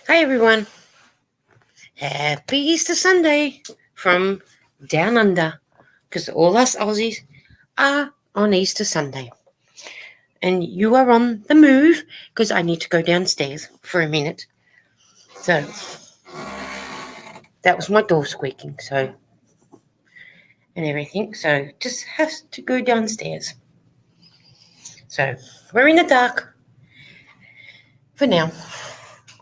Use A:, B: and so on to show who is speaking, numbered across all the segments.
A: Hi everyone. Happy Easter Sunday from down under, because all us Aussies are on Easter Sunday. And you are on the move because I need to go downstairs for a minute. So that was my door squeaking, and everything. So just has to go downstairs. So we're in the dark for now.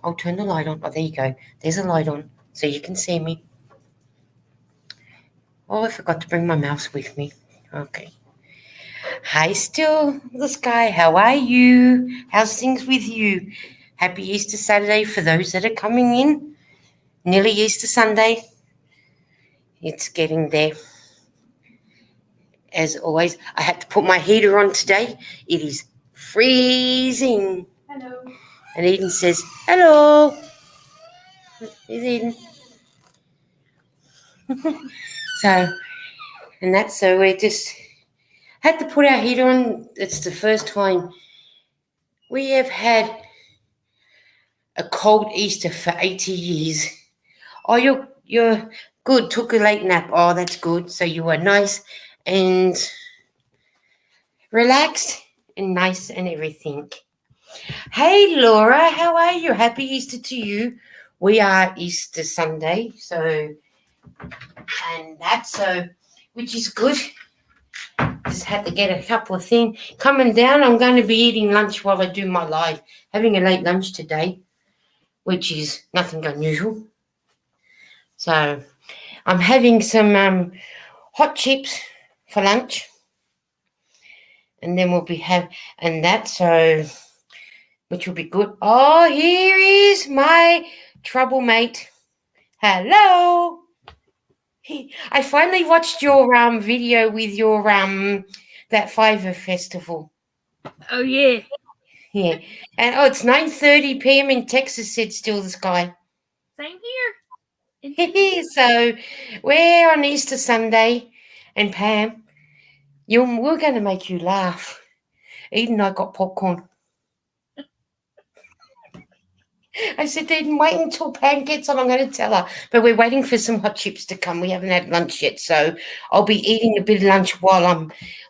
A: I'll turn the light on. Oh, there you go. There's a light on so you can see me. Oh, I forgot to bring my mouse with me. Okay. Hi, still the sky. How are you? How's things with you? Happy Easter Saturday for those that are coming in. Nearly Easter Sunday. It's getting there. As always, I had to put my heater on today. It is freezing.
B: Hello.
A: And Eden says, hello. Here's Eden. So we just had to put our heater on. It's the first time we have had a cold Easter for 80 years. Oh, you're good. Took a late nap. Oh, that's good. So you were nice and relaxed and nice and everything. Hey, Laura, how are you? Happy Easter to you. We are Easter Sunday, which is good. Just had to get a couple of things. Coming down, I'm going to be eating lunch while I do my live. Having a late lunch today, which is nothing unusual. So I'm having some hot chips for lunch. And then which will be good. Oh, here is my trouble mate. Hello. I finally watched your video with your that Fiverr festival.
B: Oh yeah.
A: Yeah. And it's 9:30 p.m. in Texas, said Still the Sky.
B: Same here.
A: So we're on Easter Sunday, and Pam, we're going to make you laugh. Eden and I got popcorn. I said, Eden, wait until Pam gets on. I'm going to tell her. But we're waiting for some hot chips to come. We haven't had lunch yet, so I'll be eating a bit of lunch while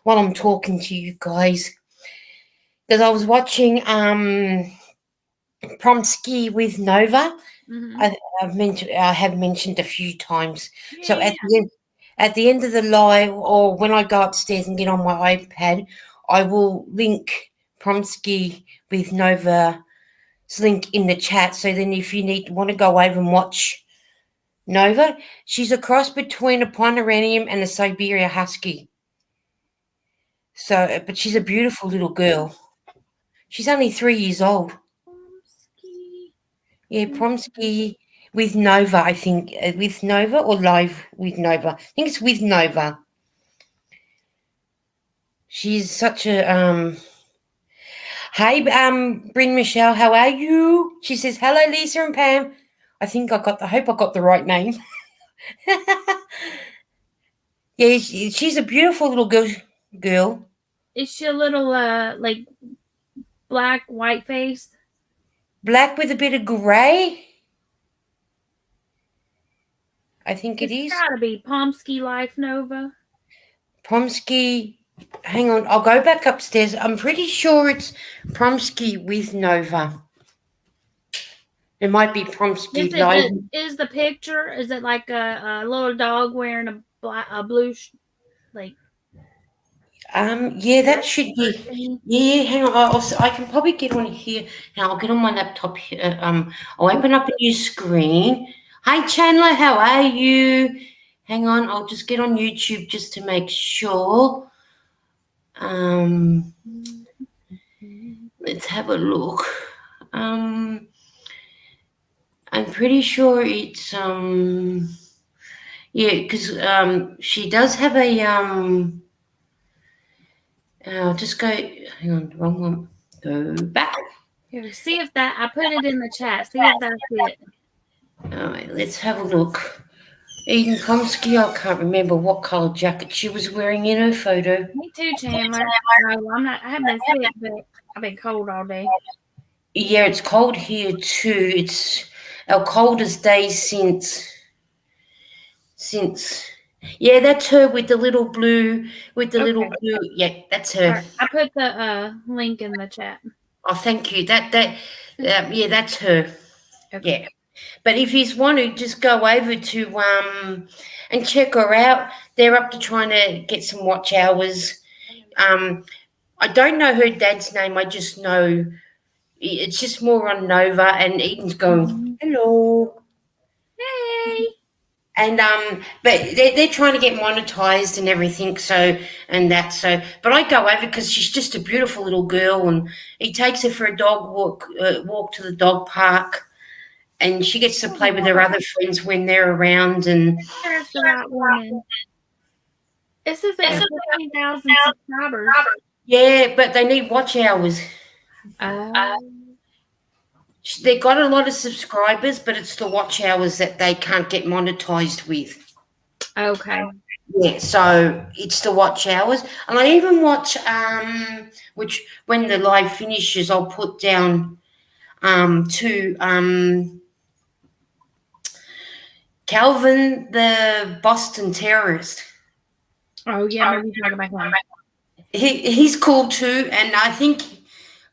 A: I'm talking to you guys. Because I was watching Prom Ski with Nova.
B: Mm-hmm.
A: I have mentioned a few times. Yeah. So at the end of the live, or when I go upstairs and get on my iPad, I will link Prom Ski with Nova's link in the chat. So then if you want to go over and watch Nova, she's a cross between a Pomeranian and a Siberia Husky. So, but she's a beautiful little girl. She's only 3 years old. Yeah, Prom Ski with Nova, I think. With Nova or live with Nova? I think it's with Nova. She's such a Hey, Bryn Michelle, how are you? She says, hello, Lisa and Pam. I hope I got the right name. Yeah, she's a beautiful little girl.
B: Is she a little like black, white face?
A: Black with a bit of grey. I think it is.
B: It's gotta be Pomsky Life Nova.
A: Pomsky. Hang on, I'll go back upstairs. I'm pretty sure it's Pomsky with Nova. It might be Pomsky Live.
B: Is the picture? Is it like a little dog wearing a blue like?
A: Yeah, that should be. Yeah, hang on. I can probably get on here. Now I'll get on my laptop here. I'll open up a new screen. Hi, Chandler. How are you? Hang on. I'll just get on YouTube just to make sure. Let's have a look. I'm pretty sure it's yeah, because she does have a I'll just go. Hang on, wrong one. Go back.
B: Here, see if that. I put it in the chat. See if that's it.
A: All right, let's have a look. Eden Pomsky, I can't remember what colour jacket she was wearing in her photo.
B: Me too, Chandler. No, I'm not. I haven't been sick, but I've been cold all day.
A: Yeah, it's cold here too. our coldest days since. Yeah, that's her with the little blue.
B: Okay.
A: Yeah, that's
B: All
A: her.
B: right. I put the link in the chat.
A: Oh, thank you. Yeah, that's her.
B: Okay.
A: Yeah. But if you want to, just go over to and check her out. They're up to trying to get some watch hours. I don't know her dad's name. I just know it's just more on Nova, and Eden's going
B: Mm-hmm.
A: hello.
B: Hey.
A: And but they're trying to get monetized and everything. But I go over because she's just a beautiful little girl, and he takes her for a dog walk to the dog park, and she gets to play with her other friends when they're around. And
B: There's the right woman. It says they have 15,000 subscribers.
A: yeah, but they need watch hours.
B: Oh.
A: They got a lot of subscribers, but it's the watch hours that they can't get monetized with.
B: Okay.
A: Yeah, so it's the watch hours, and I even watch which when the live finishes, I'll put down to Calvin, the Boston terrorist.
B: Oh yeah, maybe talk about him.
A: He's cool too, and I think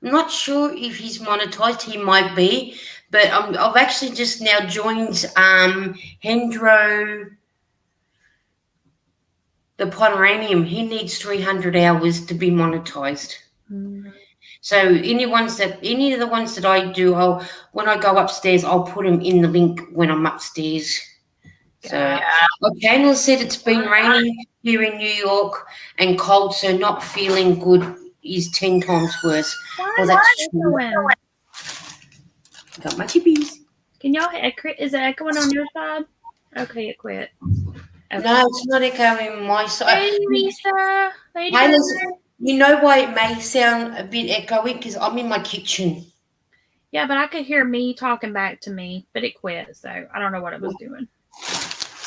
A: I'm not sure if he's monetized. He might be, but I've actually just now joined Hendro the Pomeranian. He needs 300 hours to be monetized.
B: Mm.
A: So any of the ones that I do, when I go upstairs, I'll put them in the link when I'm upstairs. So Chandler said it's been raining here in New York and cold, so not feeling good is 10 times worse.
B: Well, that's true.
A: Got my chippies.
B: Can y'all? Is it echoing on your side? Okay, it quit. Okay.
A: No, it's not echoing on my side.
B: Hey, Lisa.
A: You know why it may sound a bit echoey? Because I'm in my kitchen.
B: Yeah, but I could hear me talking back to me, but it quit, so I don't know what it was doing.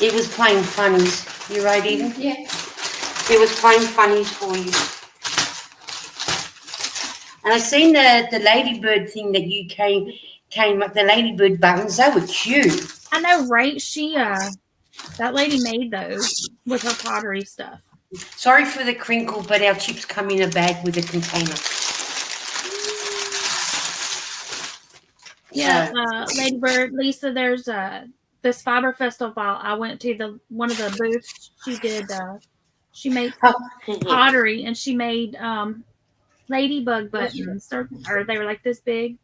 A: It was playing funnies. You right, Eden?
B: Yeah.
A: It was playing funnies for you. And I seen the ladybird thing that you came up, the ladybird buttons. They were cute.
B: I know, right? That lady made those with her pottery stuff.
A: Sorry for the crinkle, but our chips come in a bag with a container.
B: Yeah, Ladybird, Lisa, there's this fiber festival I went to, one of the booths she did, she made pottery, and she made ladybug buttons, or they were like this big.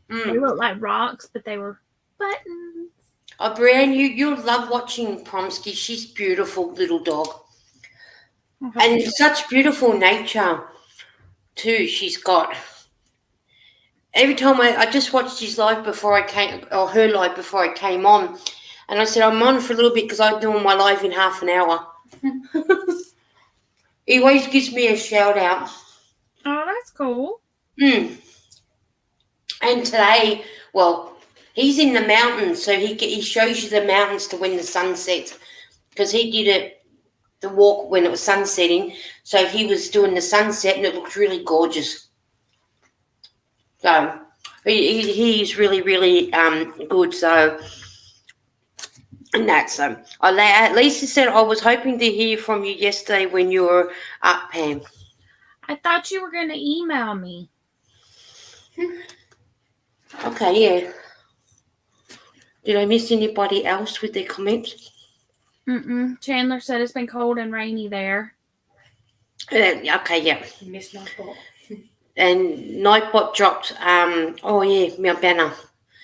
B: They looked like rocks, but they were buttons.
A: Oh, Brianne, you'll love watching Promsky. She's beautiful little dog. And such beautiful nature, too, she's got. Every time I just watched his live before I came, or her live before I came on, and I said, I'm on for a little bit because I'm doing my live in half an hour. He always gives me a shout out.
B: Oh, that's cool.
A: And today, well, he's in the mountains, so he shows you the mountains to when the sun sets, because he did the walk when it was sunsetting, so he was doing the sunset, and it looked really gorgeous. So he's really, really good. So, and that's Lisa said, I was hoping to hear from you yesterday when you were up, Pam.
B: I thought you were going to email me.
A: Okay, yeah. Did I miss anybody else with their comments?
B: Chandler said it's been cold and rainy there.
A: Okay, yeah.
C: You missed Nightbot.
A: And Nightbot dropped, oh yeah, my banner.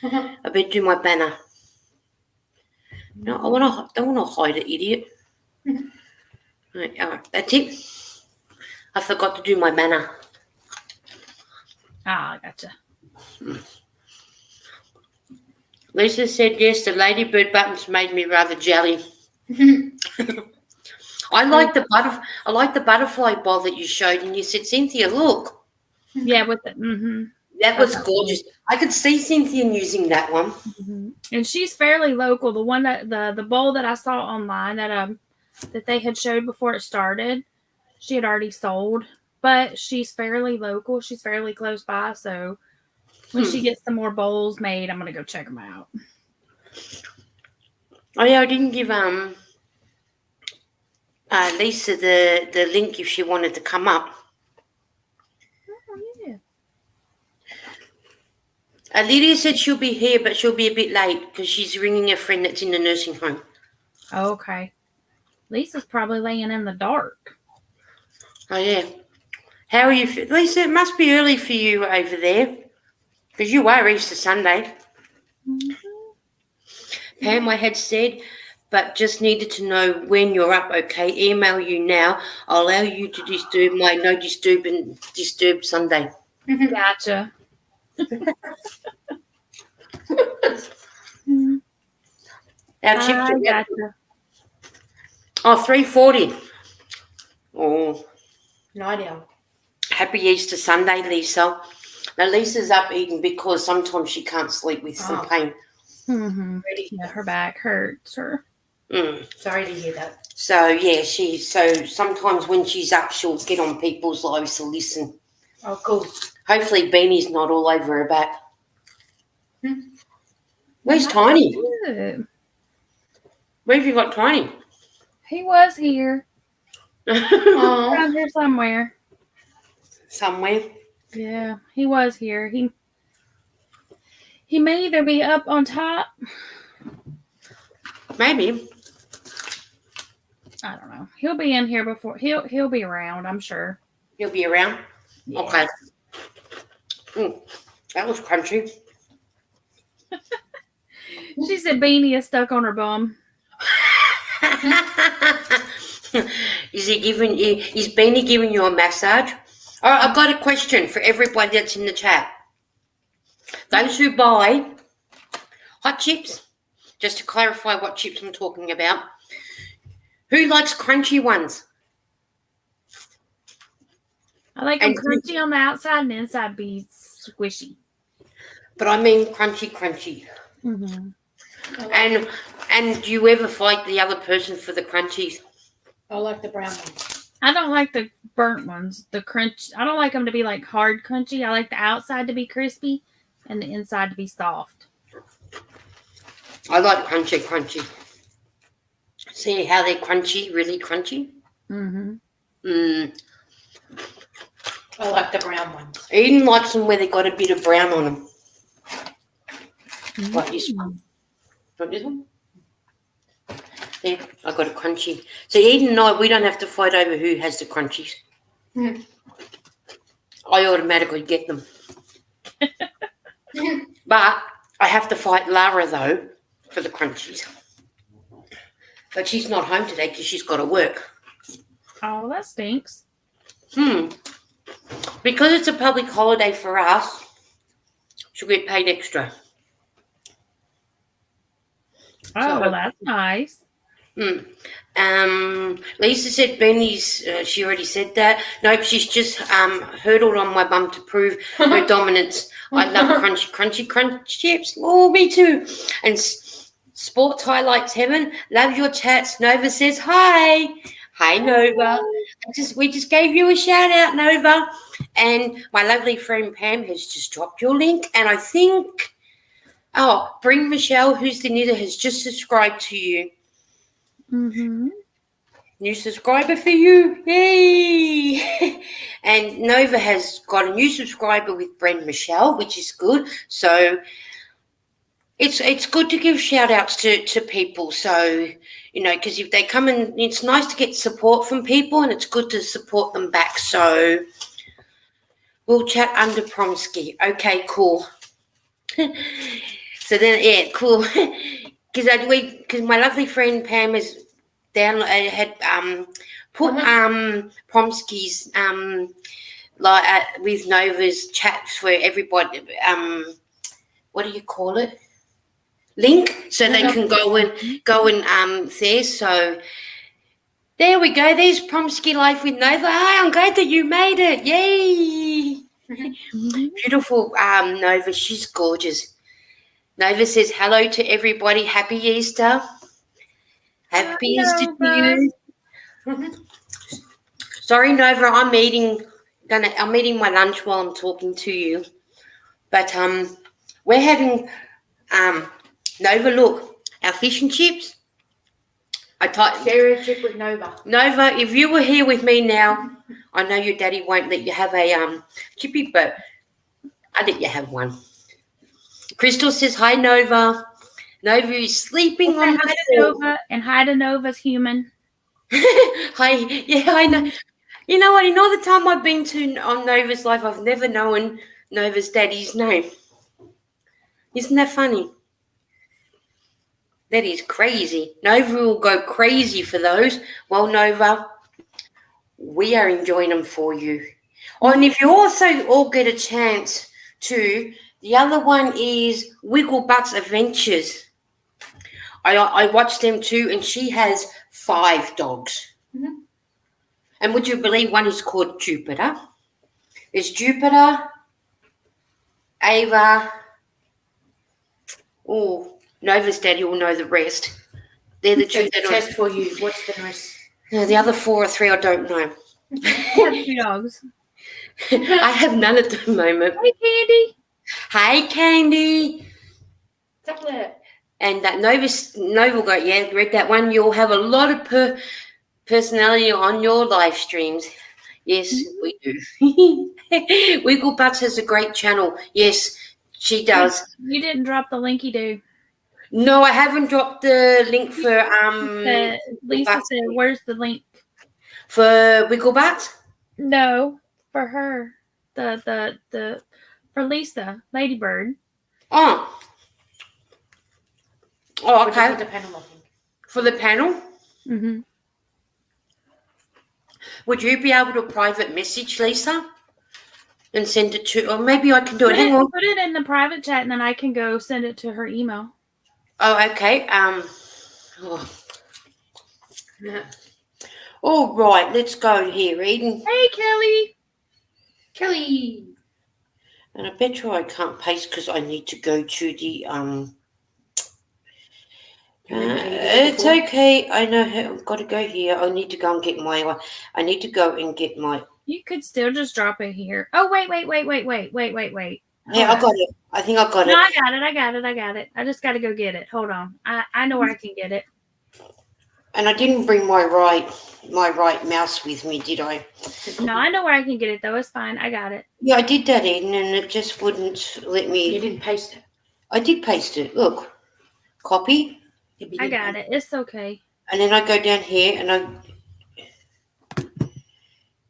A: I better do my banner. No, I don't want to hide it, idiot. Right, that's it. I forgot to do my banner.
B: Ah, gotcha.
A: Lisa said, yes, the ladybird buttons made me rather jelly. I like the butterfly ball that you showed, and you said, Cynthia, look.
B: Yeah, with the
A: That was gorgeous. I could see Cynthia using that one.
B: And she's fairly local. The one that the bowl that I saw online that they had showed before it started, she had already sold. But she's fairly local. She's fairly close by. So when she gets some more bowls made, I'm gonna go check them out.
A: Oh yeah, I didn't give Lisa the link if she wanted to come up.
B: Oh, yeah.
A: Lydia said she'll be here, but she'll be a bit late because she's ringing a friend that's in the nursing home.
B: Okay. Lisa's probably laying in the dark.
A: Oh yeah. How are you, Lisa? It must be early for you over there because you are Easter Sunday.
B: Mm-hmm.
A: Pam, I had said, but just needed to know when you're up. Okay, email you now. I'll allow you to disturb my no disturb and disturb Sunday.
B: Gotcha.
A: Our chips
B: I
A: are
B: gotcha.
A: 3:40. Oh, night owl. Happy Easter Sunday, Lisa. Now Lisa's up eating because sometimes she can't sleep with some pain.
B: Mm-hmm. Yeah, her back hurts her.
A: Sorry to hear that. So yeah, so sometimes when she's up, she'll get on people's lives to listen. Oh, cool. Hopefully, Beanie's not all over her back. Where's Tiny?
B: Good.
A: Where have you got Tiny?
B: He was here. Around here somewhere.
A: Somewhere.
B: Yeah, he was here. He may either be up on top.
A: Maybe.
B: I don't know. He'll be in here before. He'll be around, I'm sure.
A: He'll be around?
B: Yeah.
A: Okay. That was crunchy.
B: She said Beanie is stuck on her bum.
A: Is Beanie giving you a massage? All right, I've got a question for everybody that's in the chat. Those who buy hot chips, just to clarify what chips I'm talking about, who likes crunchy ones?
B: I like them crunchy on the outside and the inside be squishy.
A: But I mean crunchy.
B: Mm-hmm.
A: And do you ever fight the other person for the crunchies?
C: I like the brown ones.
B: I don't like the burnt ones. The crunch. I don't like them to be like hard crunchy. I like the outside to be crispy and the inside to be soft.
A: I like crunchy. See how they're crunchy, really crunchy?
B: Mm-hmm.
C: I like the brown ones.
A: Eden likes them where they got a bit of brown on them. Like this one. Not this one? Yeah, I got a crunchy. So Eden and I, we don't have to fight over who has the crunchies. I automatically get them. But I have to fight Lara, though, for the crunchies. But she's not home today because she's got to work.
B: Oh, that stinks.
A: Because it's a public holiday for us, she'll get paid extra.
B: Oh, well, that's nice.
A: Lisa said Benny's, she already said that. Nope, she's just hurdled on my bum to prove her dominance. I love crunchy chips. Oh, me too. And Sports Highlights Heaven, love your chats. Nova says hi. Hi, Nova. We just gave you a shout out, Nova. And my lovely friend Pam has just dropped your link. And I think, Bring Michelle, who's the knitter, has just subscribed to you.
B: Mm-hmm.
A: New subscriber for you. Yay! And Nova has got a new subscriber with Bren Michelle, which is good. So it's good to give shout outs to people. So, because if they come in, it's nice to get support from people and it's good to support them back. So we'll chat under Promsky. Okay, cool. So then, yeah, cool. Because my lovely friend Pam has had put Promsky's with Nova's chats for everybody. What do you call it? Link, so they can go and there. So there we go. There's Promsky Life with Nova. Hi, I'm glad that you made it. Yay! Beautiful Nova. She's gorgeous. Nova says hello to everybody. Happy Easter. Happy Easter to you. Sorry, Nova, I'm eating my lunch while I'm talking to you. But we're having Nova, look, our fish and chips. I typed
C: Share a chip with Nova.
A: Nova, if you were here with me now, I know your daddy won't let you have a chippy, but I'll let you have one. Crystal says hi, Nova. Nova is sleeping on the
B: Hi to
A: floor.
B: Nova, and hi to Nova's human.
A: Hi, yeah, I know. You know what? In all the time I've been on Nova's life, I've never known Nova's daddy's name. Isn't that funny? That is crazy. Nova will go crazy for those. Well, Nova, we are enjoying them for you. Oh, and if you also all get a chance to, the other one is Wiggle Butt's Adventures. I watched them too, and she has 5 dogs.
C: Mm-hmm.
A: And would you believe one is called Jupiter? It's Jupiter, Ava. Oh, Nova's daddy will know the rest. They're the two that
C: Test for you. What's the rest?
A: The other 4 or 3 I don't know.
B: I have 2 dogs.
A: I have none at the moment.
B: Hey, Candy.
A: Hi, Candy.
C: Chocolate.
A: And that Nova got, yeah, read that one. You'll have a lot of personality on your live streams. Yes, we do. Wiggle Butts has a great channel. Yes, she does.
B: You didn't drop the linky do.
A: No, I haven't dropped the link for
B: Lisa said, "Where's the link?"
A: For Wiggle Butt?
B: No, for her. The for Lisa, Ladybird.
A: Oh, okay.
C: For the panel, I think.
A: For the panel?
B: Mm-hmm.
A: Would you be able to private message Lisa and send it to, or maybe I can do it. Hang on.
B: Put it in the private chat, and then I can go send it to her email.
A: Oh, okay. All right, let's go here, Eden.
B: Hey, Kelly.
C: Kelly.
A: And I bet you I can't paste because I need to go to the it's okay. I know I've got to go here. I need to go and get my.
B: You could still just drop it here. Oh, wait.
A: Yeah, I got it. I think I got it.
B: No, I got it. I just got to go get it. Hold on. I know where I can get it.
A: And I didn't bring my right mouse with me, did I?
B: No, I know where I can get it, though. It's fine. I got it.
A: Yeah, I did that, Eden, and it just wouldn't let me.
C: You didn't paste it.
A: I did paste it. Look. Copy.
B: I got it. It's okay.
A: And then I go down here and I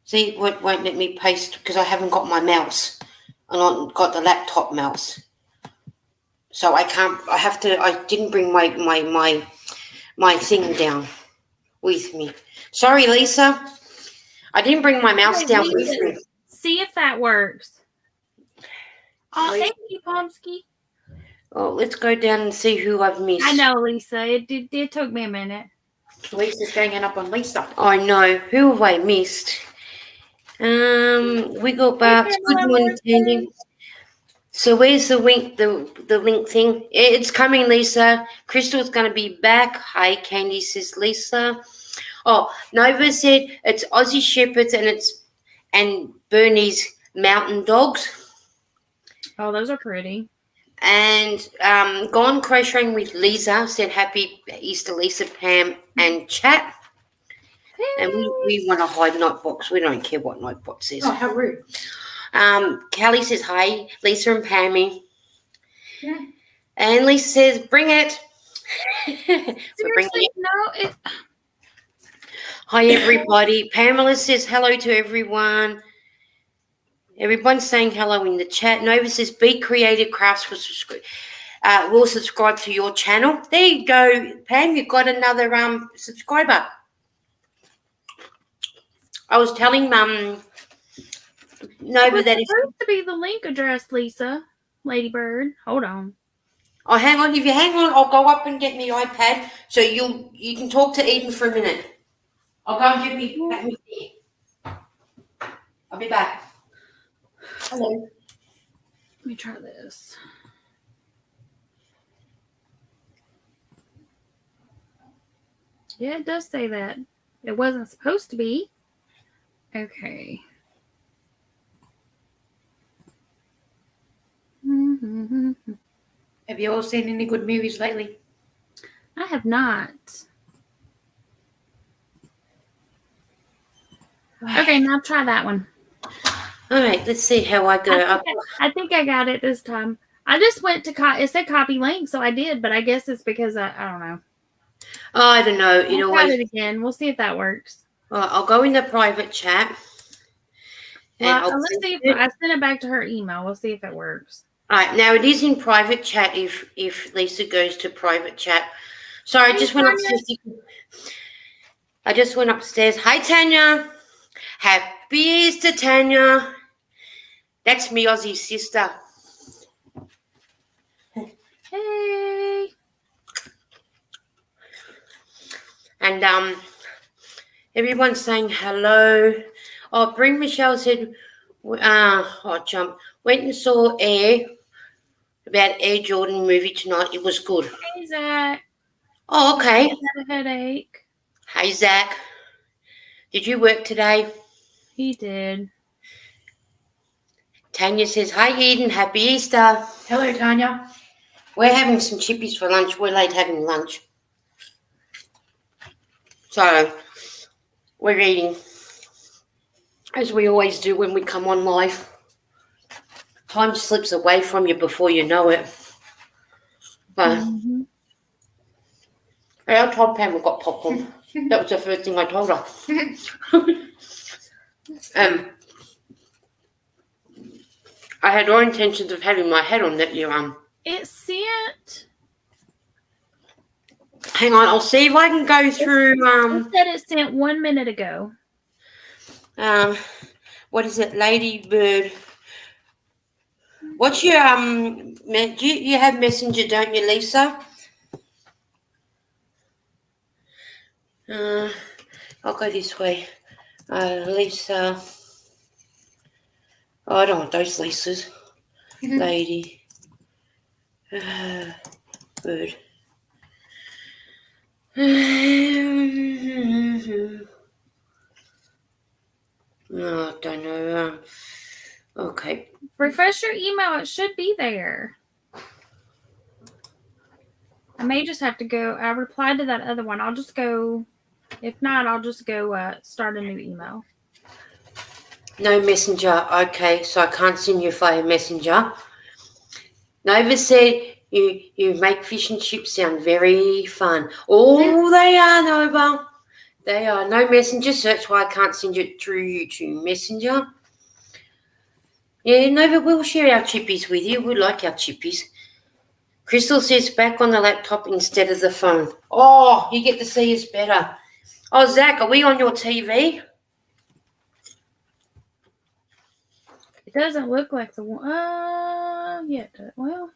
A: see what won't let me paste because I haven't got my mouse. And I've got the laptop mouse. So I can't, I didn't bring my thing down with me. Sorry, Lisa. I didn't bring my mouse down with me.
B: See if that works. Oh, thank you, Pomsky.
A: Oh, let's go down and see who I've missed.
B: I know, Lisa. It took me a minute.
C: Lisa's ganging up on Lisa.
A: I know. Who have I missed? Wiggle Butts. Good morning, Tandy. So where's the link thing? It's coming, Lisa. Crystal's going to be back. Hi, Candy, says Lisa. Oh, Nova said it's Aussie Shepherds and Bernese Mountain Dogs.
B: Oh, those are pretty.
A: And Gone Crocheting with Lisa said happy Easter, Lisa, Pam, and Chat. Hey. And we want to hide Nightbox. We don't care what Nightbox says.
C: Oh, how rude.
A: Callie says hi, Lisa and Pammy.
C: Yeah.
A: And Lisa says, bring it.
B: Seriously, no.
A: Hi, everybody. Pamela says hello to everyone. Everyone's saying hello in the chat. Nova says, Be Creative Crafts will subscribe to your channel. There you go, Pam. You've got another subscriber. I was telling Nova that it's
B: supposed to be the link address, Lisa. Ladybird. Hold on.
A: Oh, hang on. If you hang on, I'll go up and get my iPad so you can talk to Eden for a minute. I'll go and get me tea. I'll be back. Hello.
B: Let me try this. Yeah, it does say that. It wasn't supposed to be. Okay.
C: Have you all seen any good movies lately?
B: I have not. Okay, now try that one.
A: All right, let's see how I go.
B: I think I got it this time. I just went to it said copy link, so I did, but I guess it's because I don't know.
A: Oh, I don't know.
B: We'll try it again. We'll see if that works.
A: I'll go in the private chat.
B: Well, let's see if I send it back to her email. We'll see if it works.
A: All right, now it is in private chat if Lisa goes to private chat. Sorry, I just went upstairs. I just went upstairs. Hi, Tanya. Happy Easter, Tanya. That's me, Aussie sister.
B: Hey.
A: And everyone's saying hello. Oh, Bryn Michelle said, jump. Went and saw about Air Jordan movie tonight. It was good.
B: Hey, Zach.
A: Oh, okay.
B: I had a headache.
A: Hey, Zach. Did you work today?
B: He did.
A: Tanya says, hi, Eden. Happy Easter.
C: Hello, Tanya.
A: We're having some chippies for lunch. We're late having lunch. So, we're eating, as we always do when we come on live. Time slips away from you before you know it. But I told Pam we got popcorn. That was the first thing I told her. I had no intentions of having my head on that you
B: It sent.
A: Hang on, I'll see if I can go through
B: It said it sent 1 minute ago.
A: What is it, Ladybird? What's your you have Messenger, don't you, Lisa? I'll go this way. Lisa. Oh, I don't want those Lisas. Lady. Bird. Oh, I don't know. Okay.
B: Refresh your email. It should be there. I may just have to go. I replied to that other one. I'll just go. If not, I'll just go start a new email.
A: No messenger. Okay, so I can't send you via messenger. Nova said you make fish and chips sound very fun. Oh, they are, Nova. They are. No messenger, so that's why I can't send it through YouTube Messenger. Yeah, Nova, we'll share our chippies with you. We like our chippies. Crystal says back on the laptop instead of the phone. Oh, you get to see us better. Oh, Zach, are we on your TV?
B: It doesn't look like the one. Yeah. Well.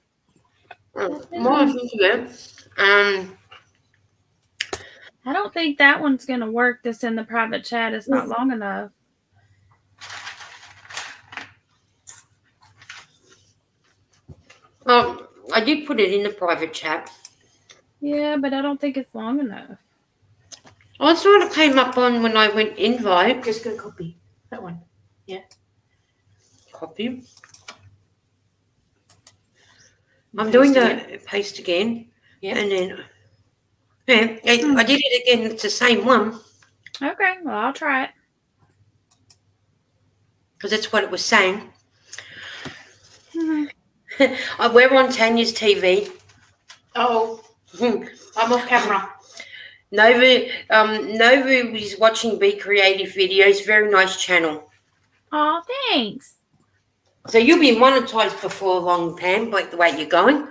B: I don't think that one's going to work. This in the private chat. It's not long enough.
A: I did put it in the private chat.
B: Yeah, but I don't think it's long enough.
A: Oh, that's what it came up on when I went invite.
C: Just go copy that one. Yeah.
A: Copy. I'm doing the paste again.
C: Yeah.
A: And then, I did it again. It's the same one.
B: Okay, well, I'll try it.
A: Because that's what it was saying. We're on Tanya's TV.
C: Oh, I'm off camera.
A: Nova is watching Be Creative videos. Very nice channel.
B: Oh, thanks.
A: So you'll be monetized before long, Pam, like the way you're going.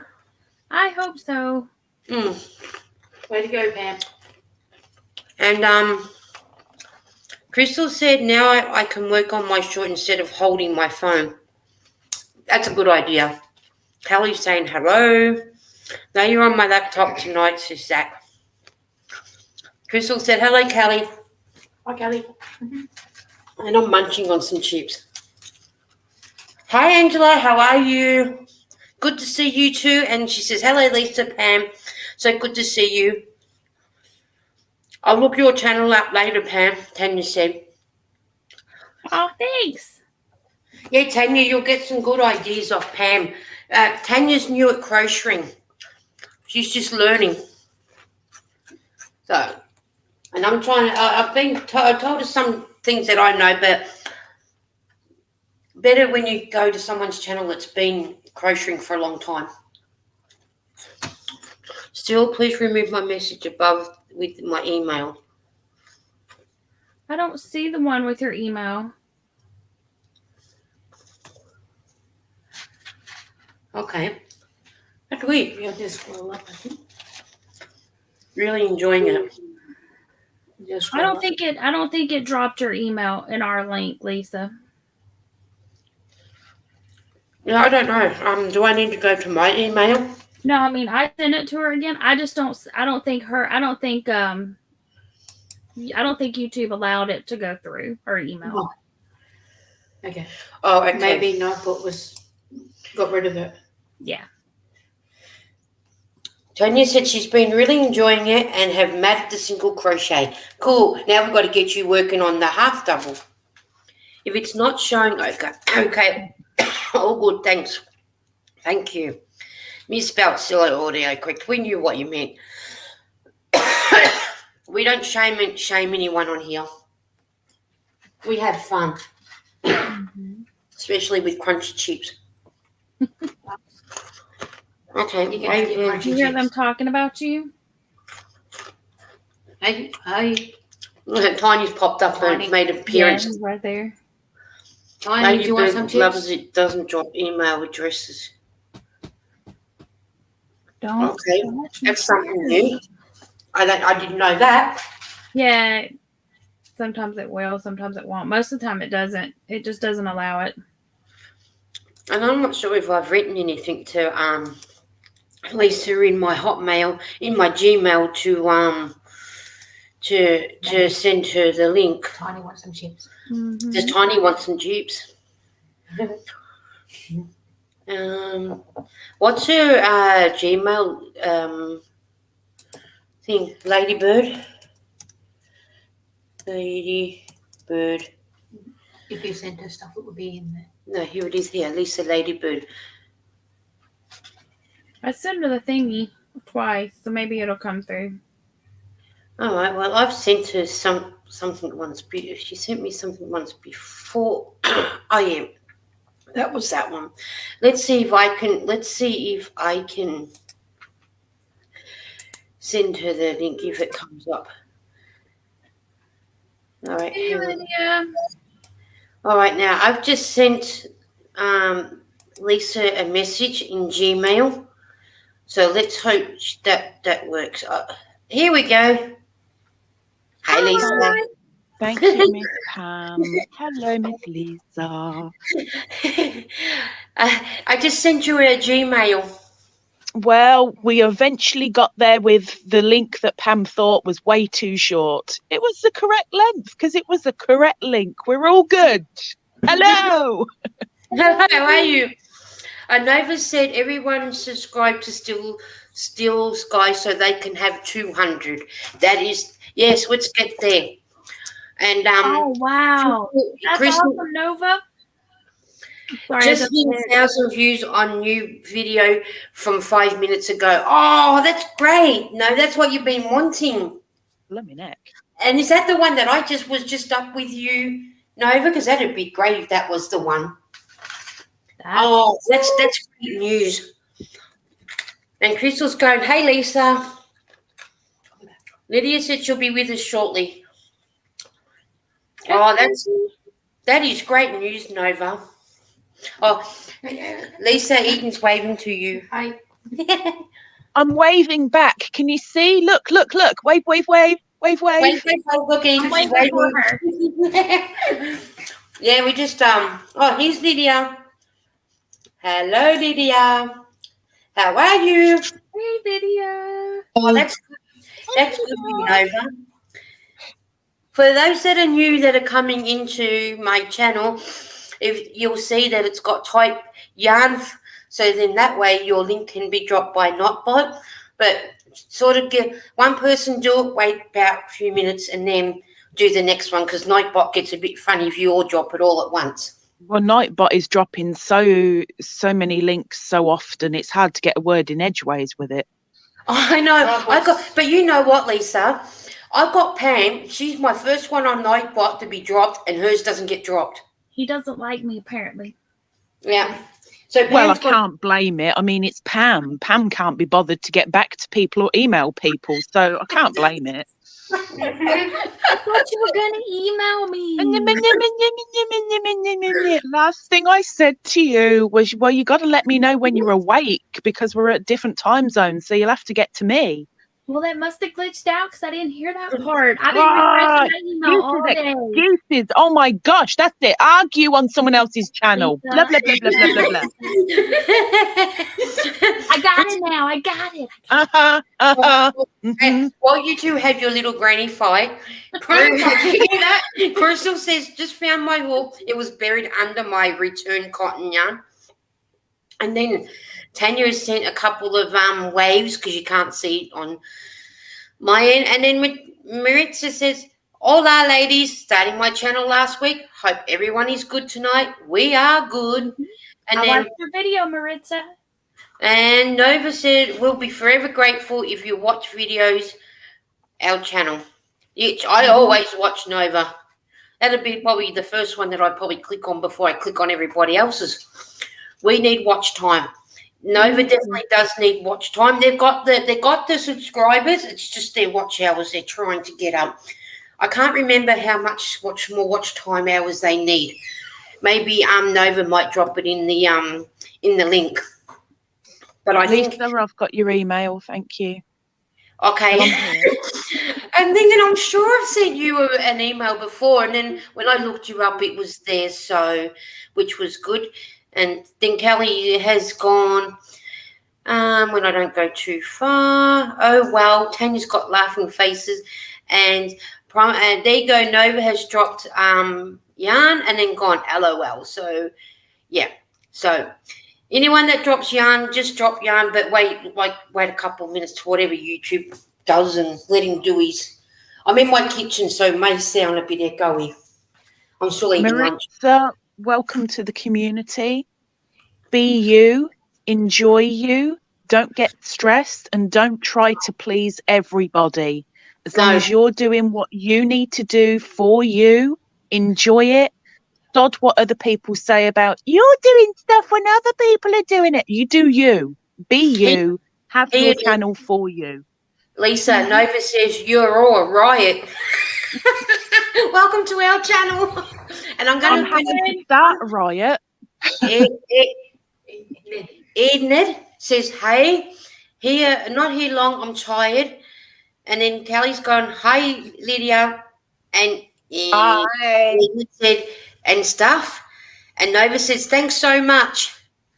B: I hope so.
C: Way to go, Pam.
A: And Crystal said now I can work on my short instead of holding my phone. That's a good idea. Callie's saying hello. Now you're on my laptop tonight, says Zach. Crystal said hello, Callie.
C: Hi, Kelly.
A: And I'm munching on some chips. Hi, Angela. How are you? Good to see you too. And she says, hello, Lisa, Pam. So good to see you. I'll look your channel up later, Pam, Tanya said.
B: Oh, thanks.
A: Yeah, Tanya, you'll get some good ideas off Pam. Tanya's new at crocheting. She's just learning. So, and I'm trying to, I've been told her some things that I know, but better when you go to someone's channel that's been crocheting for a long time. Still, please remove my message above with my email.
B: I don't see the one with your email.
A: Okay. That's weird.
C: You'll just scroll up, I think.
A: Really enjoying it.
C: Just
B: I
C: scroll
B: don't
C: up.
B: think it dropped your email in our link, Lisa.
A: No, I don't know. Do I need to go to my email?
B: No, I mean I sent it to her again. I don't think YouTube allowed it to go through her email.
C: Oh. Okay.
A: Oh, okay.
C: Maybe Notebook got rid of it.
B: Yeah.
A: Tanya said she's been really enjoying it and have matted the single crochet. Cool. Now we've got to get you working on the half double. If it's not showing, okay. All good, thanks. Thank you. Misspelled silly audio correct. We knew what you meant. We don't shame anyone on here. We have fun. Especially with crunchy chips. Okay,
C: You get to get crunchy
B: Did you hear
C: chips.
B: them talking about you?
C: Hey,
A: Tiny's popped up
C: Tiny.
A: and made an
B: Yeah,
A: appearance.
B: he's right there.
C: Tiny, do you want some
A: Ladybird
C: chips?
A: loves it doesn't drop email addresses.
B: Don't.
A: Okay, that's something new. I didn't know that.
B: Yeah. Sometimes it will, sometimes it won't. Most of the time it doesn't. It just doesn't allow it.
A: And I'm not sure if I've written anything to Lisa in my Hotmail, in my Gmail to send her the link.
C: Tiny wants some chips.
B: Mm-hmm.
A: Does Tiny want some dupes? What's her Gmail thing? Ladybird.
C: If you sent her stuff, it would be in there.
A: No, here it is. Here, Lisa Ladybird.
B: I sent her the thingy twice, so maybe it'll come through.
A: All right. Well, I've sent her something once. She sent me something once before. Oh yeah, that was that one. Let's see if I can send her the link if it comes up. All right.
B: Hey,
A: hang on.
B: Lydia.
A: All right. Now I've just sent Lisa a message in Gmail. So let's hope that works. Here we go. Hi, Lisa.
B: Hi.
D: Thank you, Miss Pam. Hello, Miss Lisa.
A: I just sent you a Gmail.
D: Well, we eventually got there with the link that Pam thought was way too short. It was the correct length because it was the correct link. We're all good. Hello.
A: Hello, how are you? Nova said everyone subscribe to Still Sky so they can have 200. That is, yes, let's get there. And
B: Oh, wow. That's
A: Crystal,
B: awesome, Nova. Sorry,
A: just hit 1,000 views on new video from 5 minutes ago. Oh, that's great. No, that's what you've been wanting.
D: Lummy neck.
A: And is that the one that I was just up with you, Nova? Because that'd be great if that was the one. That's great news. And Crystal's going, hey, Lisa. Lydia said she'll be with us shortly. Oh, that is great news, Nova. Oh, Lisa, Eden's waving to you.
C: Hi.
D: I'm waving back. Can you see? Look. Wave.
A: Wait, look, Eden, she's
B: waiting for
A: waving.
B: her.
A: Yeah, we just oh, here's Lydia. Hello, Lydia. How are you?
B: Hey, Lydia.
A: Oh, that's good, Nova. For those that are new that are coming into my channel, if you'll see that it's got type yarn, so then that way your link can be dropped by Notbot. But sort of get one person do it, wait about a few minutes, and then do the next one because Notbot gets a bit funny if you all drop it all at once.
D: Well, Nightbot is dropping so many links so often. It's hard to get a word in edgeways with it.
A: I know. But you know what, Lisa? I got Pam. She's my first one on Nightbot to be dropped, and hers doesn't get dropped.
B: He doesn't like me, apparently.
A: Yeah. So
D: well, I can't blame it. I mean, it's Pam. Pam can't be bothered to get back to people or email people, so I can't blame it.
B: I thought you were going to email me.
D: Last thing I said to you was, well, you got to let me know when you're awake because we're at different time zones, so you'll have to get to me.
B: Well, that must have glitched out because I didn't hear that part. I've been refreshing my email all day.
D: Excuses. Oh my gosh, that's it. Argue on someone else's channel.
B: Lisa.
D: Blah, blah, blah, blah, blah, blah, blah.
B: I got it now. I got it.
A: And while you two have your little granny fight, Crystal says, just found my wool. It was buried under my return cotton yarn. And then Tanya has sent a couple of waves because you can't see it on my end. And then Maritza says, hola, ladies, starting my channel last week. Hope everyone is good tonight. We are good. And
B: I
A: then
B: watched your video, Maritza.
A: And Nova said, we'll be forever grateful if you watch videos, our channel. I always watch Nova. That'd be probably the first one that I'd probably click on before I click on everybody else's. We need watch time. Nova definitely does need watch time. They've got the subscribers. It's just their watch hours they're trying to get up. I can't remember how much more watch time hours they need. Maybe Nova might drop it in the link. But I think
D: I've got your email. Thank you.
A: Okay. And then I'm sure I've sent you an email before, and then when I looked you up, it was there. So, which was good. And then Kelly has gone, when I don't go too far. Oh, well, Tanya's got laughing faces. And there you go. Nova has dropped yarn and then gone LOL. So, yeah. So, anyone that drops yarn, just drop yarn. But wait a couple of minutes to whatever YouTube does and let him do his. I'm in my kitchen, so it may sound a bit echoey. I'm still eating lunch.
D: Welcome to the community. Be you, enjoy you, don't get stressed, and don't try to please everybody. As long as you're doing what you need to do for you, enjoy it. Sod what other people say about you're doing stuff when other people are doing it. You do you. Be you. Have your channel for you.
A: Lisa, Nova says you're all a riot. Welcome to our channel. And I'm going to
D: finish that riot.
A: Ned says, hey, not here long, I'm tired. And then Kelly's gone, hi, Lydia. And
D: hi.
A: He said, and stuff. And Nova says, thanks so much.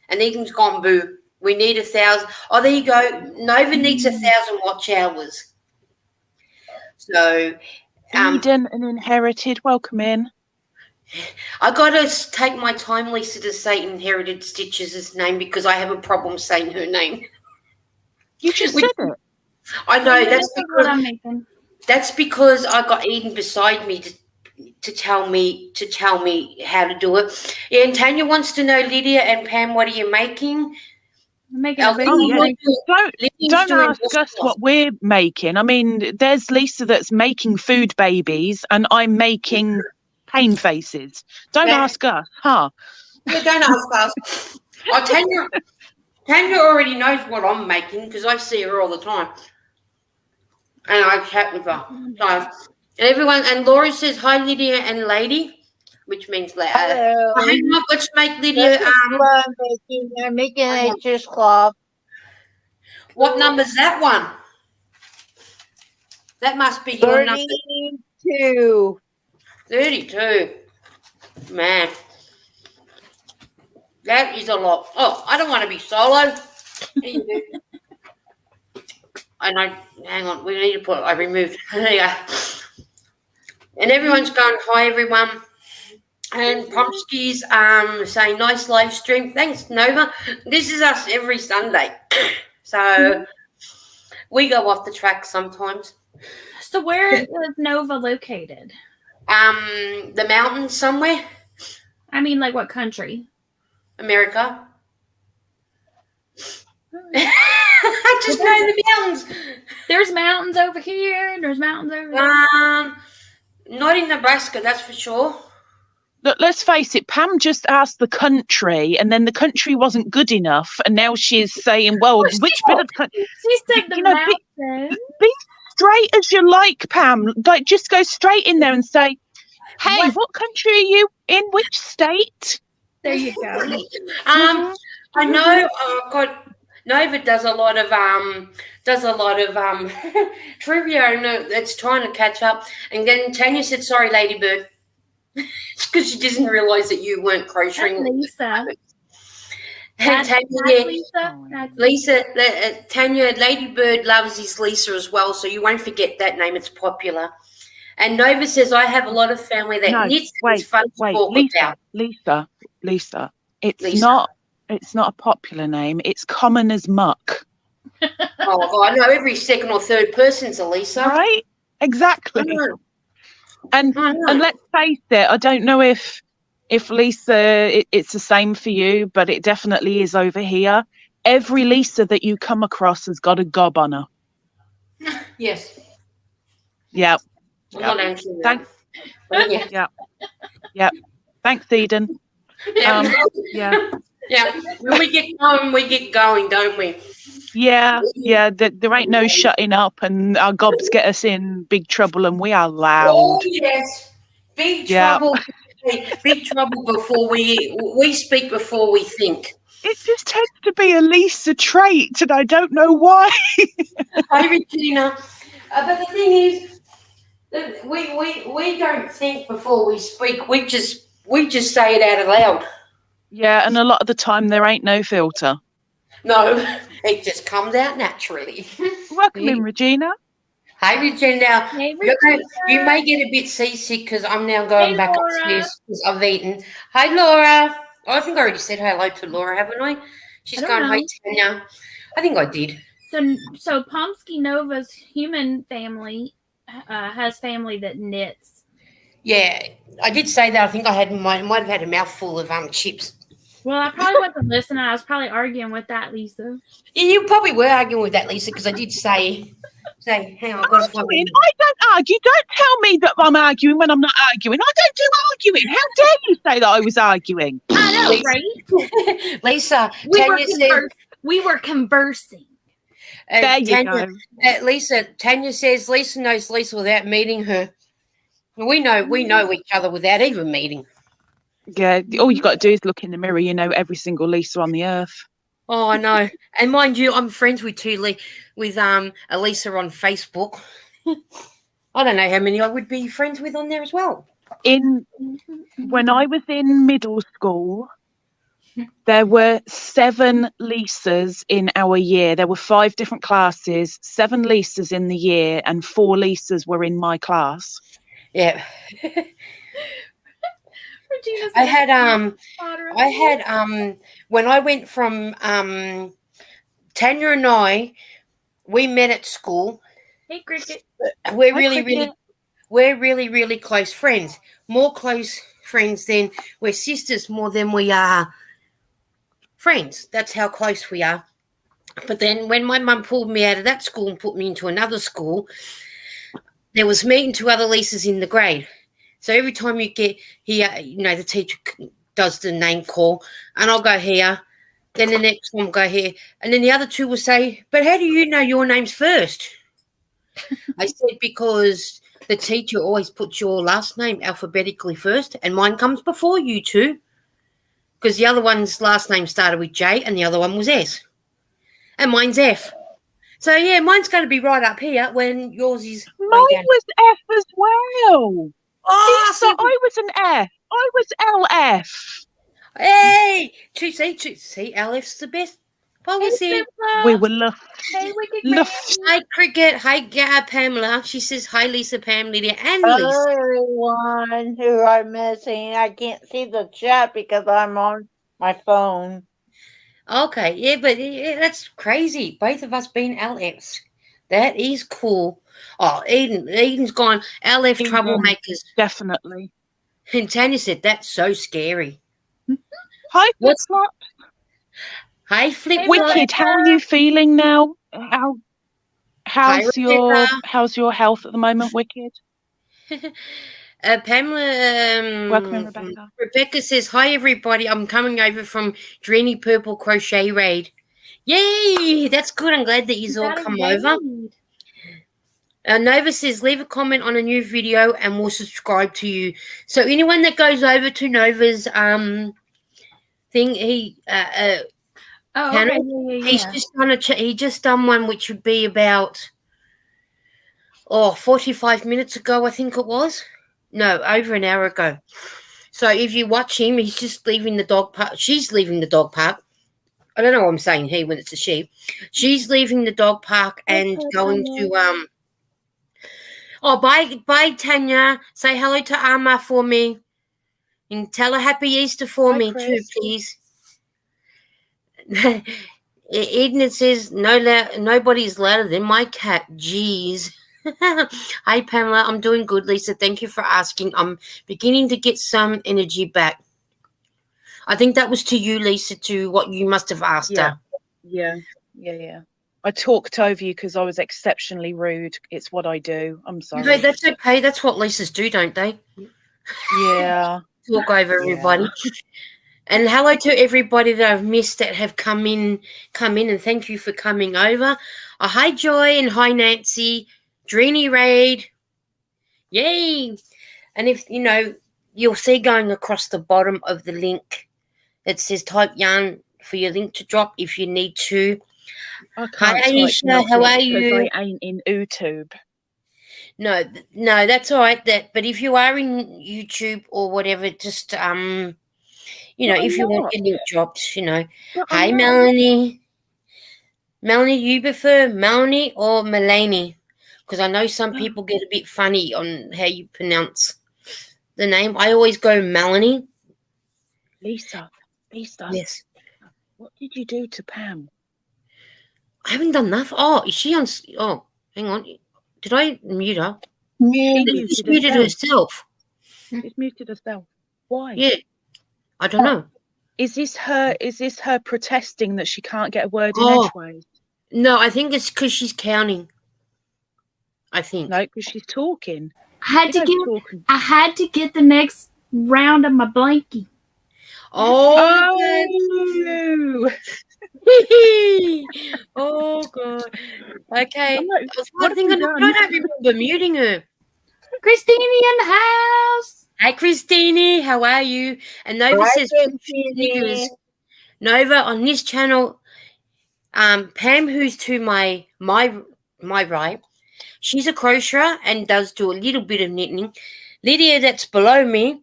A: And Egan's gone, boo. We need 1,000. Oh, there you go. Nova needs 1,000 watch hours. So,
D: Eden and Inherited, welcome in.
A: I got to take my time, Lisa, to say Inherited Stitches' name because I have a problem saying her name.
D: You just said it.
A: I know. That's because I got Eden beside me to tell me how to do it. Yeah, and Tanya wants to know, Lydia and Pam, what are you making?
D: Don't ask us what we're making. I mean, there's Lisa that's making food babies, and I'm making pain faces. Don't ask us, huh?
A: Yeah, don't ask us. Tanya already knows what I'm making because I see her all the time, and I chat with her. So everyone, and Laura says hi, Lydia and Lady. Which means
E: hello.
A: Let's make Lydia.
E: I'm making a cheesecloth.
A: What number's that one? That must be your number.
E: 32.
A: 32. Man. That is a lot. Oh, I don't want to be solo. I know. Hang on. We need to put. I removed. There you go. And everyone's going, hi, everyone. And Pomsky's saying, nice live stream. Thanks, Nova. This is us every Sunday. So we go off the track sometimes.
B: So where is Nova located?
A: The mountains somewhere.
B: I mean, like what country?
A: America. I just know the mountains.
B: There's mountains over here, and there's mountains over there.
A: Not in Nebraska, that's for sure.
D: Look, let's face it, Pam just asked the country, and then the country wasn't good enough, and now she's saying, well, which bit of the country?
B: She said the mountains.
D: Be straight as you like, Pam. Like, just go straight in there and say, hey, what country are you in? Which state?
B: There you go.
A: I know. God, Nova does a lot of trivia, and it's trying to catch up. And then Tanya said, "Sorry, Ladybird," because she didn't realise that you weren't crocheting.
B: That's Lisa.
A: And
B: That's
A: Lisa. Tanya, Ladybird loves his Lisa as well, so you won't forget that name. It's popular. And Nova says, "I have a lot of family that knits. It's fun to talk about."
D: Lisa. It's not a popular name. It's common as muck.
A: Oh, I know every second or third person's a Lisa.
D: Right? Exactly. And let's face it, I don't know if Lisa, it's the same for you, but it definitely is over here. Every Lisa that you come across has got a gob on her.
A: Yes.
D: Yeah.
A: I'm not answering that.
D: Yeah. Thanks, Eden.
A: Yeah. When we get going, don't we?
D: Yeah. There ain't no shutting up, and our gobs get us in big trouble, and we are loud.
A: Oh yes, big trouble. Big trouble before we speak before we think.
D: It just tends to be a Lisa trait, and I don't know why.
A: Hi, Regina. But the thing is, we don't think before we speak. We just say it out loud.
D: Yeah, and a lot of the time there ain't no filter.
A: No, it just comes out naturally.
D: Welcome in, Regina.
A: Hi, Regina.
B: Hey, Regina.
A: You may get a bit seasick because I'm now going back upstairs because I've eaten. Hi, Laura. I think I already said hello to Laura, haven't I? She's gone, hi, Tanya. I think I did.
B: So Pomsky Nova's human family has family that knits.
A: Yeah, I did say that. I think I might have had a mouthful of chips.
B: Well, I probably wasn't listening. I was probably arguing with that, Lisa.
A: Yeah, you probably were arguing with that, Lisa, because I did say, hang on, I've got to find it.
D: I don't argue. Don't tell me that I'm arguing when I'm not arguing. I don't do arguing. How dare you say that I was arguing?
B: I know, right?
A: Lisa,
B: we were conversing.
D: There you go.
A: Lisa, Tanya says Lisa knows Lisa without meeting her. We know each other without even meeting.
D: Yeah, all you got to do is look in the mirror. You know every single Lisa on the earth.
A: Oh, I know. And mind you, I'm friends with Elisa on Facebook. I don't know how many I would be friends with on there as well.
D: When I was in middle school, there were 7 Lisas in our year. There were 5 different classes, 7 Lisas in the year, and 4 Lisas were in my class.
A: Yeah. I had when I went from Tanya and I, we met at school.
B: Hey, Cricket.
A: We're really close friends. More close friends than we're sisters more than we are friends. That's how close we are. But then when my mum pulled me out of that school and put me into another school, there was me and 2 other Lisas in the grade. So every time you get here, the teacher does the name call, and I'll go here. Then the next one will go here. And then the other 2 will say, but how do you know your name's first? I said, because the teacher always puts your last name alphabetically first, and mine comes before you 2, because the other one's last name started with J and the other one was S. And mine's F. So, yeah, mine's going to be right up here when yours is
D: Mine was F as well.
A: Oh,
D: so I was an F. I was LF.
A: Hey, see, LF's the best policy.
D: We were loved.
A: Hi, Cricket. Hi, Pamela. She says, hi, Lisa, Pam, Lydia, and Lisa.
E: Hello, everyone who I'm missing. I can't see the chat because I'm on my phone.
A: Okay, yeah, but that's crazy. Both of us being LFs. That is cool. Oh, Eden's gone. LF troublemakers.
D: Definitely.
A: And Tanya said, that's so scary.
D: Hi, Flip
A: What's-
D: Flop.
A: Hi, Flip.
B: Hey,
D: Wicked. How are you feeling now? How's
A: Rebecca.
D: your health at the moment, Wicked?
A: Pamela.
D: Welcome in, Rebecca.
A: Rebecca says, "Hi everybody. I'm coming over from Dreamy Purple Crochet Raid. Yay! That's good. I'm glad that you all come over." Nova says, "Leave a comment on a new video and we'll subscribe to you." So anyone that goes over to Nova's thing, he panel, he's just done he just done one which would be about 45 minutes ago, I think it was. No, over an hour ago. So if you watch him, he's just leaving the dog park. She's leaving the dog park. I don't know what I'm saying he when it's a she. She's leaving the dog park and going to bye Tanya. Say hello to Amma for me. And tell her Happy Easter for me
D: Chris.
A: too, please. Edna says nobody's louder than my cat. Jeez. Hi Pamela, I'm doing good, Lisa. Thank you for asking. I'm beginning to get some energy back. I think that was to you, Lisa, to what you must have asked her.
D: Yeah. I talked over you because I was exceptionally rude. It's what I do. I'm sorry.
A: No, that's okay. That's what Lisas do, don't they?
D: Yeah.
A: Talk over everybody. And hello to everybody that I've missed that have come in, and thank you for coming over. Hi Joy and hi Nancy. Dreamy Raid. Yay. And if you'll see going across the bottom of the link, it says type yarn for your link to drop if you need to.
D: I can't
A: Hi
D: type
A: Aisha, how are you?
D: because I ain't in YouTube.
A: No, that's all right. But if you are in YouTube or whatever, just if you want your link dropped, Hi Melanie. Melanie, do you prefer Melanie or Melanie? Because I know some people get a bit funny on how you pronounce the name. I always go Melanie.
D: Lisa.
A: Yes.
D: What did you do to Pam?
A: I haven't done that. Oh, is she on? Oh, hang on. Did I mute her?
D: She
A: muted herself.
D: She's muted herself. Why?
A: Yeah. I don't know.
D: Is this her protesting that she can't get a word in edgeways?
A: No, I think it's because she's counting. I think.
D: No, because she's talking.
B: I had to get the next round of my blankie.
A: Oh. Oh god. Okay. I don't remember muting her.
B: Christine in the house.
A: Hi Christine, how are you? And Nova says Nova on this channel. Pam, who's to my right, she's a crocheter and does do a little bit of knitting. Lydia, that's below me,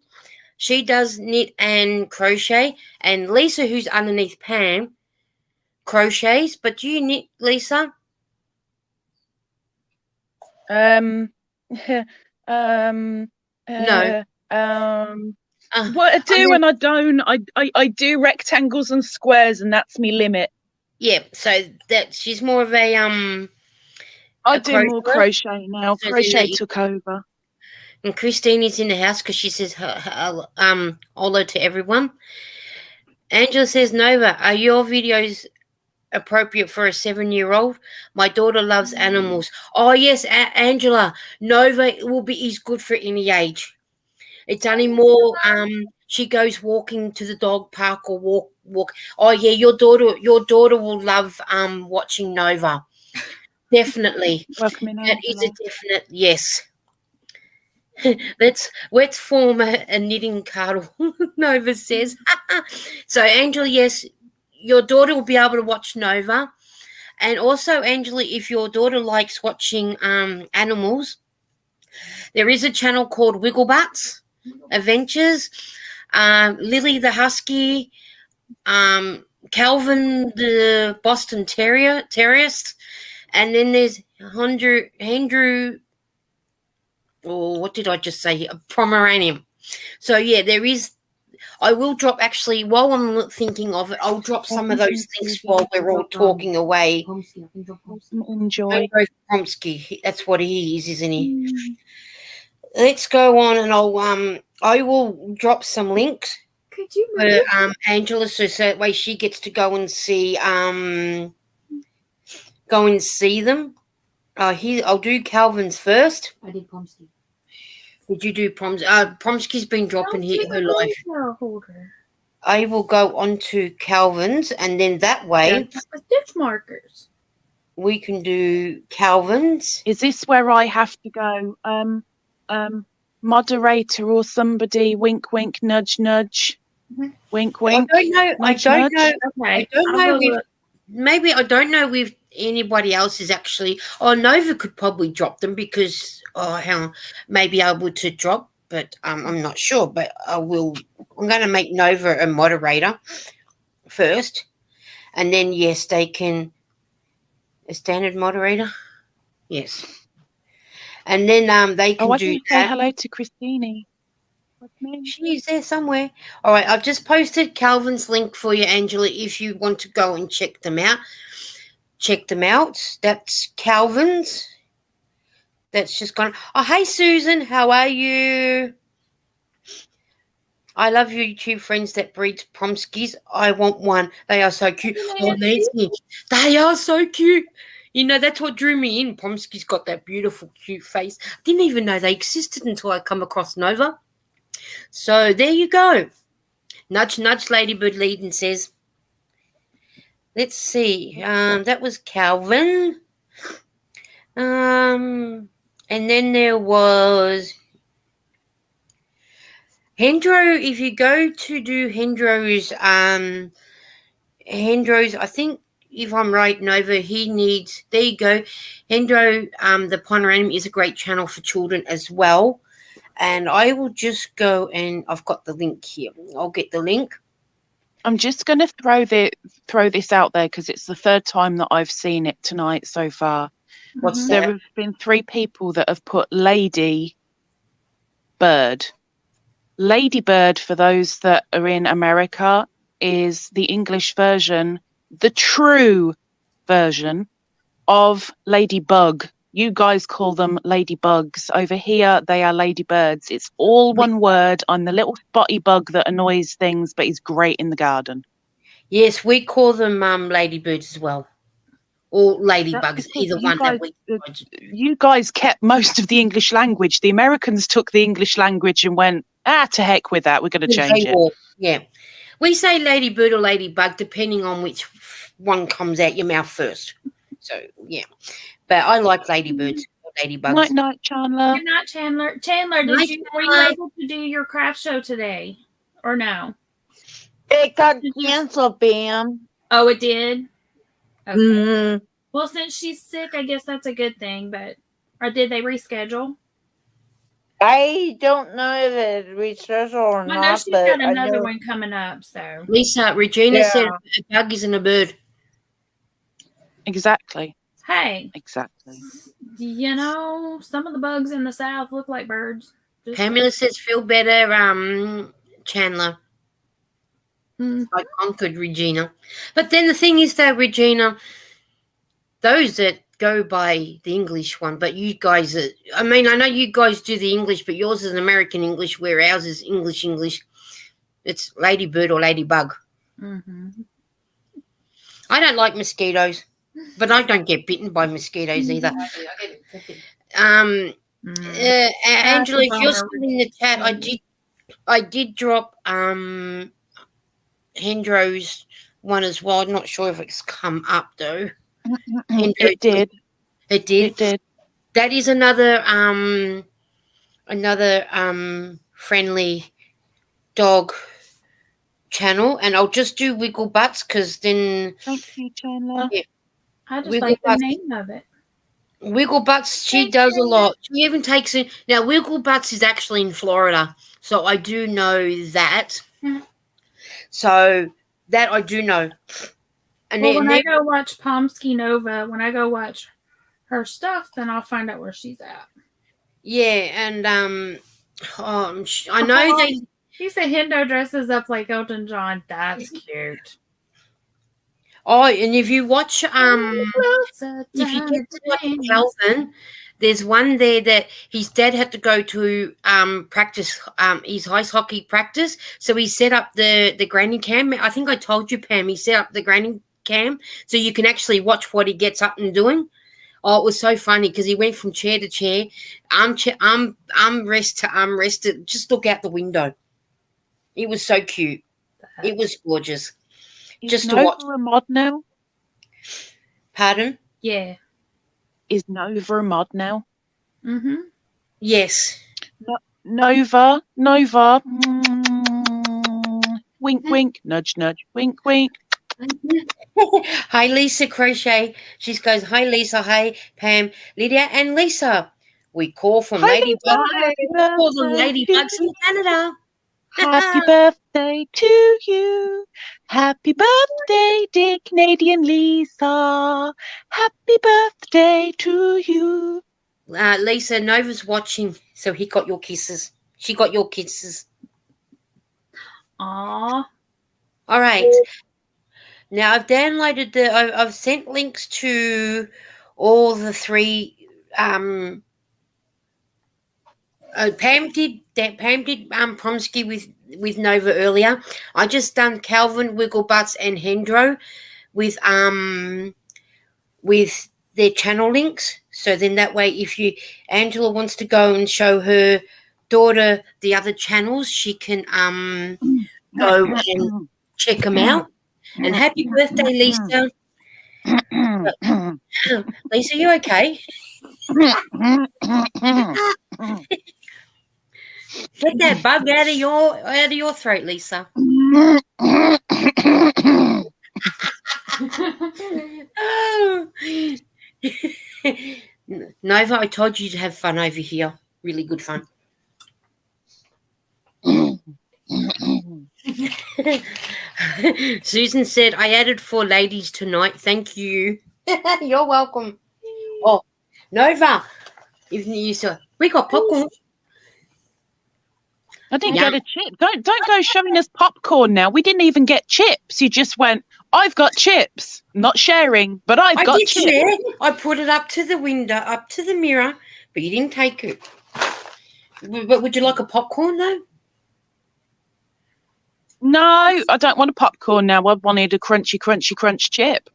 A: she does knit and crochet. And Lisa, who's underneath Pam, crochets. But do you knit, Lisa?
D: No. What I do and I don't. I do rectangles and squares, and that's my limit.
A: Yeah, so that she's more of a
D: I do more crochet now. So crochet took over.
A: And Christine is in the house because she says hello to everyone. Angela says, Nova, are your videos appropriate for a 7-year-old? My daughter loves animals. Oh yes, Angela, Nova is good for any age. It's only more she goes walking to the dog park or walk. Oh yeah, your daughter will love watching Nova. Definitely.
D: Welcome in,
A: that is a definite yes. Let's form a knitting cuddle, Nova says. So Angela, yes, your daughter will be able to watch Nova. And also, Angela, if your daughter likes watching animals, there is a channel called Wigglebutts Adventures. Lily the Husky, Calvin the Boston Terrierist, and then there's Andrew, or what did I just say? A Pomeranian. So yeah, there is. I will drop, actually, while I'm thinking of it, I'll drop some of those links while we're all talking away.
D: Enjoy.
A: Pomsky. That's what he is, isn't he? Let's go on, and I will drop some links.
B: could you
A: for
B: move?
A: Angela, so that way she gets to go and see them. I'll do Calvin's first.
C: I did Pomsky.
A: Did you do Proms? Promsky's been dropping
B: Don't
A: her life.
B: hold her.
A: I will go on to Calvin's, and then that way
B: Stitch markers.
A: we can do Calvin's.
D: Is this where I have to go? Moderator or somebody? Wink, wink, nudge, nudge. Wink, wink.
A: I don't know.
D: Nudge,
A: I don't
D: nudge.
A: know.
B: Okay.
A: I don't know. Maybe I don't know if anybody else is actually. Oh, Nova could probably drop them because how maybe able to drop, but I'm not sure. But I will. I'm going to make Nova a moderator first, and then yes, they can. A standard moderator, yes, and then they can
D: I
A: do
D: didn't say
A: that.
D: hello to Christine. What's me?
A: She's there somewhere. All right, I've just posted Calvin's link for you, Angela, if you want to go and check them out. Check them out. That's Calvin's. That's just gone. Oh, hey, Susan. How are you? I love YouTube friends that breed Promskis. I want one. They are so cute. Oh, Nancy. They are so cute. You know, that's what drew me in. Promski's got that beautiful, cute face. I didn't even know they existed until I come across Nova. So there you go. Nudge, nudge, Ladybird Leading says. Let's see. That was Calvin. And then there was Hendro. If you go to do Hendro's, I think if I'm right, Nova, he needs. There you go. Hendro, the Panorama is a great channel for children as well. And I will just go and I've got the link here. I'll get the link.
D: I'm just going to throw this out there because it's the third time that I've seen it tonight so far.
A: What's
D: There
A: that?
D: have been 3 people that have put Lady Bird. Lady Bird, for those that are in America, is the English version, the true version of Ladybug. You guys call them ladybugs. Over here, they are ladybirds. It's all one word. I'm the little spotty bug that annoys things, but he's great in the garden.
A: Yes, we call them ladybirds as well. Or ladybugs, either one.
D: You guys kept most of the English language. The Americans took the English language and went, to heck with that. We're going to change it.
A: Yeah. We say ladybird or ladybug, depending on which one comes out your mouth first. So, yeah. But I like ladybirds or ladybugs.
D: Night, night, Chandler.
B: Good night, Chandler. Chandler, were you able to do your craft show today or no?
E: It got canceled, Bam.
B: Oh, it did? Okay.
E: Mm-hmm.
B: Well, since she's sick, I guess that's a good thing, or did they reschedule?
E: I don't know if it rescheduled or not.
B: I know she's got another one coming up, so.
A: Lisa, Regina said a bug isn't a bird.
D: Exactly.
B: Hey.
D: Exactly.
B: You know, some of the bugs in the South look like birds.
A: Pamela says feel better, Chandler. I conquered Regina. But then the thing is though, Regina, those that go by the English one, but you guys I know you guys do the English, but yours is American English, where ours is English. It's ladybird or ladybug.
B: Mm-hmm.
A: I don't like mosquitoes, but I don't get bitten by mosquitoes either. Angela, if you're still in the chat, I did drop Hendro's one as well. I'm not sure if it's come up though.
D: It did.
A: That is another friendly dog channel, and I'll just do Wiggle Butts because then.
D: Thank you, Chandler.
A: Yeah.
B: I just like the name of it.
A: Wiggle Butts, she does a lot. She even takes it. Now, Wiggle Butts is actually in Florida, so I do know that.
B: Yeah.
A: So that I do know. And
B: well, when I go watch Pomsky Nova, when I go watch her stuff, then I'll find out where she's at.
A: Yeah, and I know they.
B: He said Hendo dresses up like Elton John. That's cute.
A: Oh, and if you watch if you get to like Calvin, There's one there that his dad had to go to practice his ice hockey practice, so he set up the granny cam. I think I told you, Pam. He set up the granny cam so you can actually watch what he gets up and doing. Oh, it was so funny because he went from chair to chair, armrest to armrest to just look out the window. It was so cute. It was gorgeous. Just to watch.
D: Is Nova a mod now?
A: Pardon?
B: Yeah.
D: Is Nova a mod now?
B: Mm-hmm.
A: Yes.
D: Nova. Wink, wink. Nudge, nudge. Wink, wink.
A: Hi, Lisa Crochet. She goes, hi, Lisa. Hi, Pam, Lydia, and Lisa. We call from
D: Hi,
A: Ladybugs.
D: Lisa.
A: We call them Ladybugs in Canada.
D: Happy birthday to you. Happy birthday, dear Canadian Lisa. Happy birthday to you.
A: Lisa, Nova's watching, so he got your kisses. She got your kisses.
B: Aw.
A: All right. Now I've downloaded I've sent links to all the three. Pam did Promsky with Nova earlier. I just done Calvin, Wigglebutts, and Hendro with their channel links. So then that way, if Angela wants to go and show her daughter the other channels, she can go and check them out. And happy birthday, Lisa. Lisa, you okay? Get that bug out of your throat, Lisa. Oh. Nova, I told you to have fun over here. Really good fun. Susan said, I added 4 ladies tonight. Thank you. You're welcome. Oh, Nova, we got popcorn.
D: I didn't get a chip. Don't go showing us popcorn now. We didn't even get chips. You just went, I've got chips. Not sharing, but I've got chips.
A: Share. I put it up to the window, up to the mirror, but you didn't take it. But would you like a popcorn though?
D: No, I don't want a popcorn now. I wanted a crunchy, crunchy, crunch chip.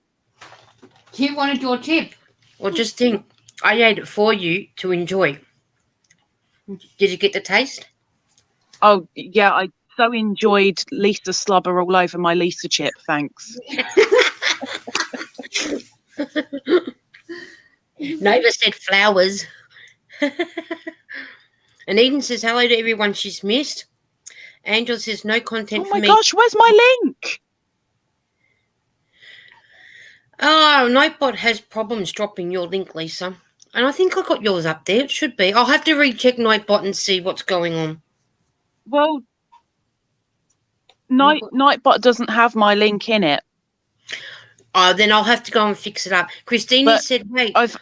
C: You wanted your chip.
A: Well, just think, I ate it for you to enjoy. Did you get the taste?
D: Oh, yeah, I so enjoyed Lisa slobber all over my Lisa chip. Thanks.
A: Nova said flowers. And Eden says, hello to everyone she's missed. Angel says, no content for me.
D: Oh my gosh, where's my link?
A: Oh, Nightbot has problems dropping your link, Lisa. And I think I got yours up there. It should be. I'll have to recheck Nightbot and see what's going on.
D: Well, Nightbot doesn't have my link in it.
A: Oh, then I'll have to go and fix it up. Christina said, wait,
D: I've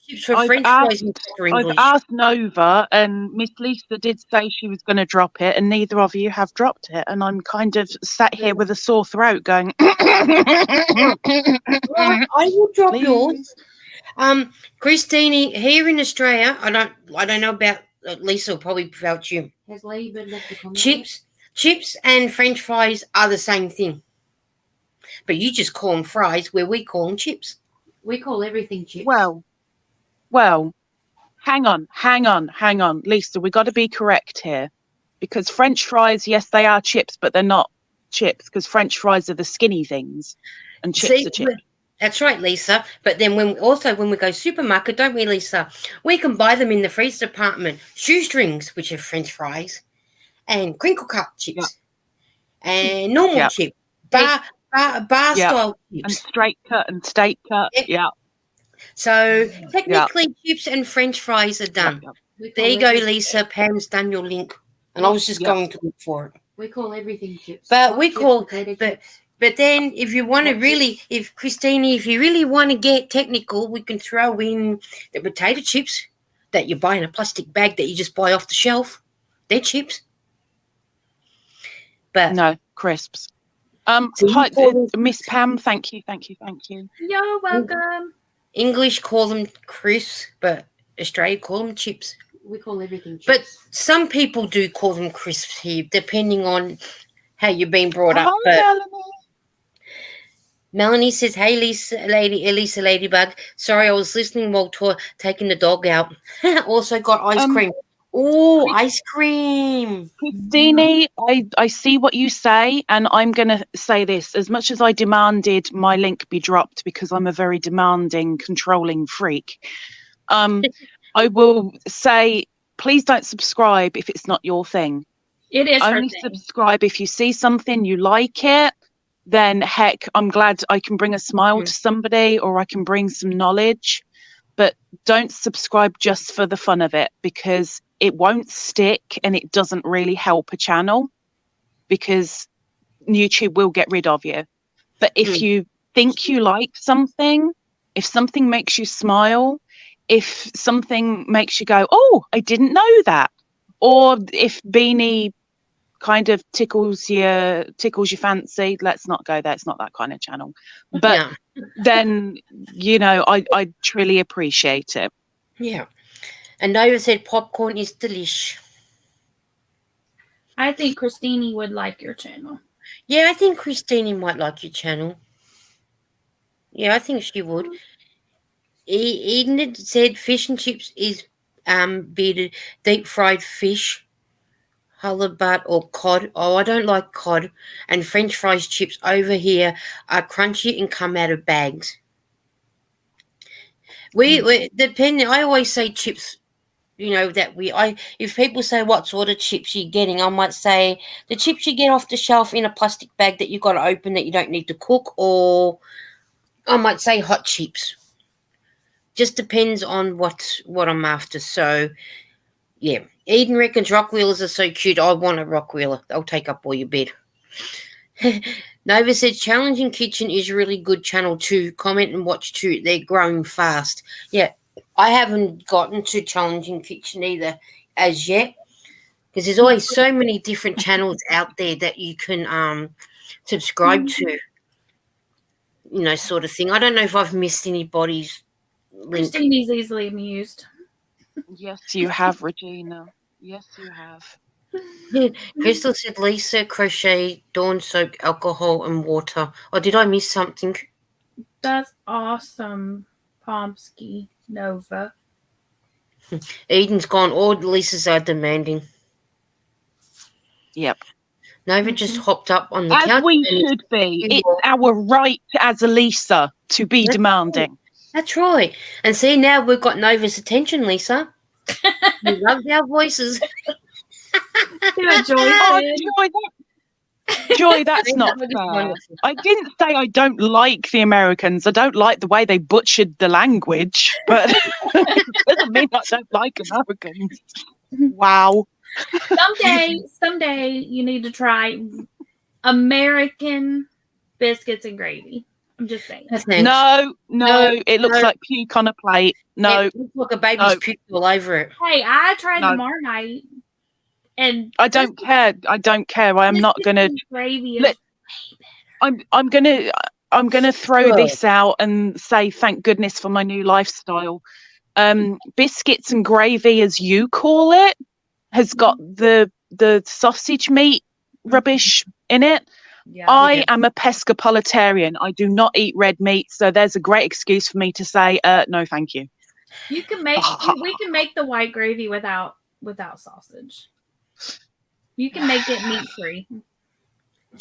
A: tips for French fries and English.
D: I've asked Nova, and Miss Lisa did say she was going to drop it, and neither of you have dropped it. And I'm kind of sat here with a sore throat going,
A: I will drop yours. Christine, here in Australia, I don't know about Lisa, will probably about you.
C: Has Lee been left a comment?
A: Chips and French fries are the same thing. But you just call them fries where we call them chips.
C: We call everything chips.
D: Well, hang on. Lisa, we got to be correct here. Because French fries, yes, they are chips, but they're not chips because French fries are the skinny things and chips are chips.
A: That's right, Lisa. But then when we go supermarket, don't we, Lisa? We can buy them in the freezer department. Shoestrings, which are French fries, and crinkle cut chips, and normal chip, bar style chips,
D: and straight cut and steak cut. Yeah.
A: So technically, chips and French fries are done. There you go, Lisa. Pam's done your link, and I was just going to look for it.
C: We call everything chips.
A: But But then if you want to really, if you really want to get technical, we can throw in the potato chips that you buy in a plastic bag that you just buy off the shelf. They're chips. But
D: no, crisps. Hi, Miss Pam, thank you.
B: You're welcome.
A: English call them crisps, but Australia call them chips.
C: We call everything chips.
A: But some people do call them crisps here, depending on how you've been brought up.
D: Hi,
A: But
D: Melanie.
A: Melanie says, "Hey, Lisa Ladybug. Sorry, I was listening while taking the dog out. Also got ice cream. Oh, ice cream.
D: Christine, I see what you say, and I'm going to say this. As much as I demanded my link be dropped because I'm a very demanding, controlling freak, I will say, please don't subscribe if it's not your thing.
B: It is her
D: Only
B: thing.
D: subscribe if you see something, you like it, then heck, I'm glad I can bring a smile to somebody or I can bring some knowledge. But don't subscribe just for the fun of it, because it won't stick and it doesn't really help a channel, because YouTube will get rid of you. But if you think you like something, if something makes you smile, if something makes you go, oh, I didn't know that, or if Beanie kind of tickles your fancy, let's not go there. It's not that kind of channel. But then, I truly appreciate it.
A: Yeah. And Nova said popcorn is delish.
B: I think Christine would like your channel.
A: Yeah, I think Christine might like your channel. Yeah, I think she would. Eden said fish and chips is bearded deep fried fish, halibut or cod. Oh, I don't like cod. And French fries chips over here are crunchy and come out of bags. We depending. I always say chips. If people say what sort of chips you're getting, I might say the chips you get off the shelf in a plastic bag that you've got to open that you don't need to cook, or I might say hot chips. Just depends on what I'm after. So, yeah. Eden reckons rock wheelers are so cute. I want a rock wheeler. They'll take up all your bed. Nova says Challenging Kitchen is a really good channel to comment and watch too. They're growing fast. Yeah, I haven't gotten to Challenging Kitchen either as yet, because there's always so many different channels out there that you can subscribe to, sort of thing. I don't know if I've missed anybody's link.
B: Christine's easily amused.
D: Yes, you have, Regina. Yes, you have.
A: Crystal said Lisa crochet, Dawn soak alcohol and water. Oh, did I miss something?
B: That's awesome, Pomsky Nova.
A: Eden's gone. All Lisas are demanding.
D: Yep.
A: Nova just hopped up on the
D: as
A: couch.
D: We should be. It's our right as a Lisa to be demanding.
A: That's right. And see, now we've got Nova's attention, Lisa. We love our voices.
D: Joy, that's not fair. I didn't say I don't like the Americans. I don't like the way they butchered the language, but it doesn't mean I don't like Americans. Wow.
B: Someday you need to try American biscuits and gravy. I'm just saying.
D: No, it looks like puke on a plate. No.
A: It looks like a baby's puke all over it.
B: Hey, I tried them tomorrow night. And
D: I don't care. I am not gonna. I'm gonna throw this out and say thank goodness for my new lifestyle. Biscuits and gravy, as you call it, has got the sausage meat rubbish in it. Yeah, I am a pescapolitarian. I do not eat red meat, so there's a great excuse for me to say no, thank you.
B: You can make we can make the white gravy without sausage. You can make it meat free.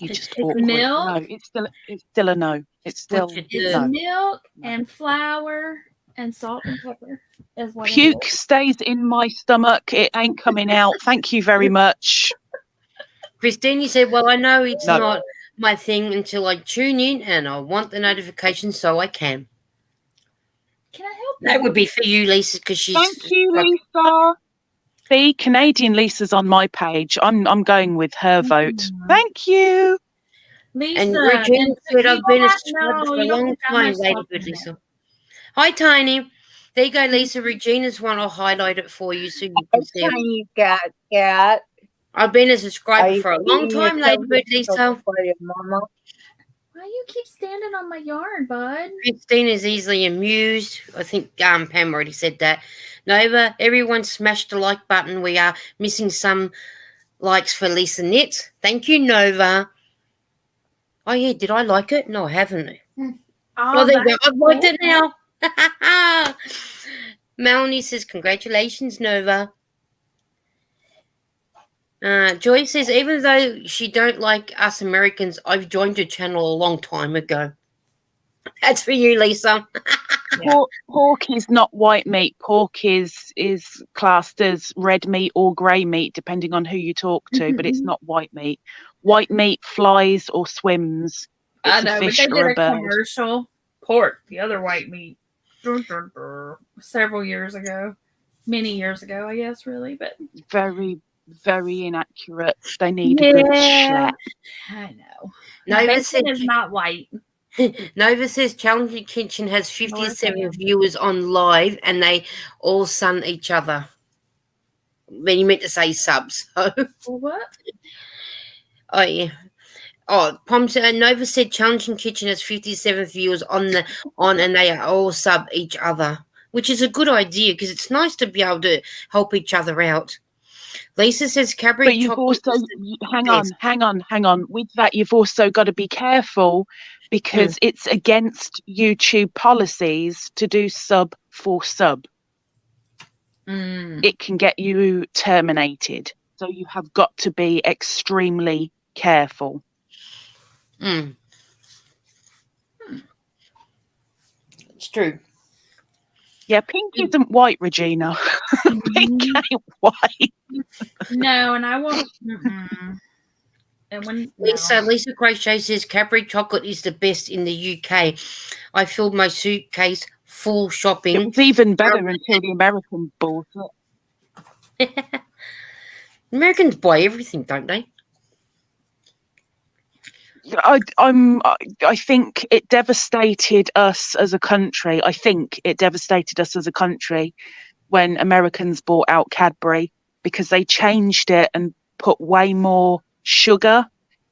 D: It's milk. No, it's still a no. It's still
B: milk and flour and salt and pepper. Is what
D: puke stays in my stomach. It ain't coming out. Thank you very much.
A: Christine said, "Well, I know it's not my thing until I tune in, and I want the notification so I can."
B: Can I help?
A: That would be for you, Lisa, because she's.
D: Thank you, Lisa. See, Canadian Lisa's on my page. I'm going with her vote. Thank you.
B: Lisa,
A: and Regina said, I've been a subscriber for a long time, Ladybird Lisa. Hi, Tiny. There you go, Lisa. Regina's one. I'll highlight it for you so you can see it.
E: You got cat.
A: I've been a subscriber for a long time, Ladybird Lisa.
E: For your mama?
B: Why you keep standing on my yard, bud?
A: Christine is easily amused. I think Pam already said that. Nova, everyone smash the like button. We are missing some likes for Lisa Knits. Thank you, Nova. Oh, yeah, did I like it? No, I haven't. Oh, there you go. I've liked it now. Melanie says, congratulations, Nova. Joy says, even though she don't like us Americans, I've joined your channel a long time ago. That's for you, Lisa.
D: Pork is not white meat. Pork is classed as red meat or grey meat, depending on who you talk to, but it's not white meat. White meat flies or swims. It's
B: I know,
D: a fish
B: but they
D: or
B: did
D: a
B: a
D: bird.
B: commercial. Pork, the other white meat. Several years ago. Many years ago, I guess, really. But
D: Very, very inaccurate. They need a good slap.
B: I know.
A: Nova said,
B: Bacon is not white.
A: Nova says Challenging Kitchen has 57
B: Sam.
A: viewers on live and they all sun each other. Then you meant to say subs. So.
B: What?
A: Oh, yeah. Oh, Nova said Challenging Kitchen has 57 viewers on and they are all sub each other, which is a good idea because it's nice to be able to help each other out. Lisa says Cadbury
D: But you've also hang on. With that, you've also got to be careful because it's against YouTube policies to do sub for sub. It can get you terminated. So you have got to be extremely careful.
A: It's true.
D: Yeah, pink isn't white, Regina. Pink ain't white.
B: No, and I won't. And when
A: Lisa Crochet says Cadbury chocolate is the best in the UK. I filled my suitcase full shopping.
D: It was even better until the Americans bought it.
A: Americans buy everything, don't they?
D: I think it devastated us as a country. I think it devastated us as a country when Americans bought out Cadbury because they changed it and put way more sugar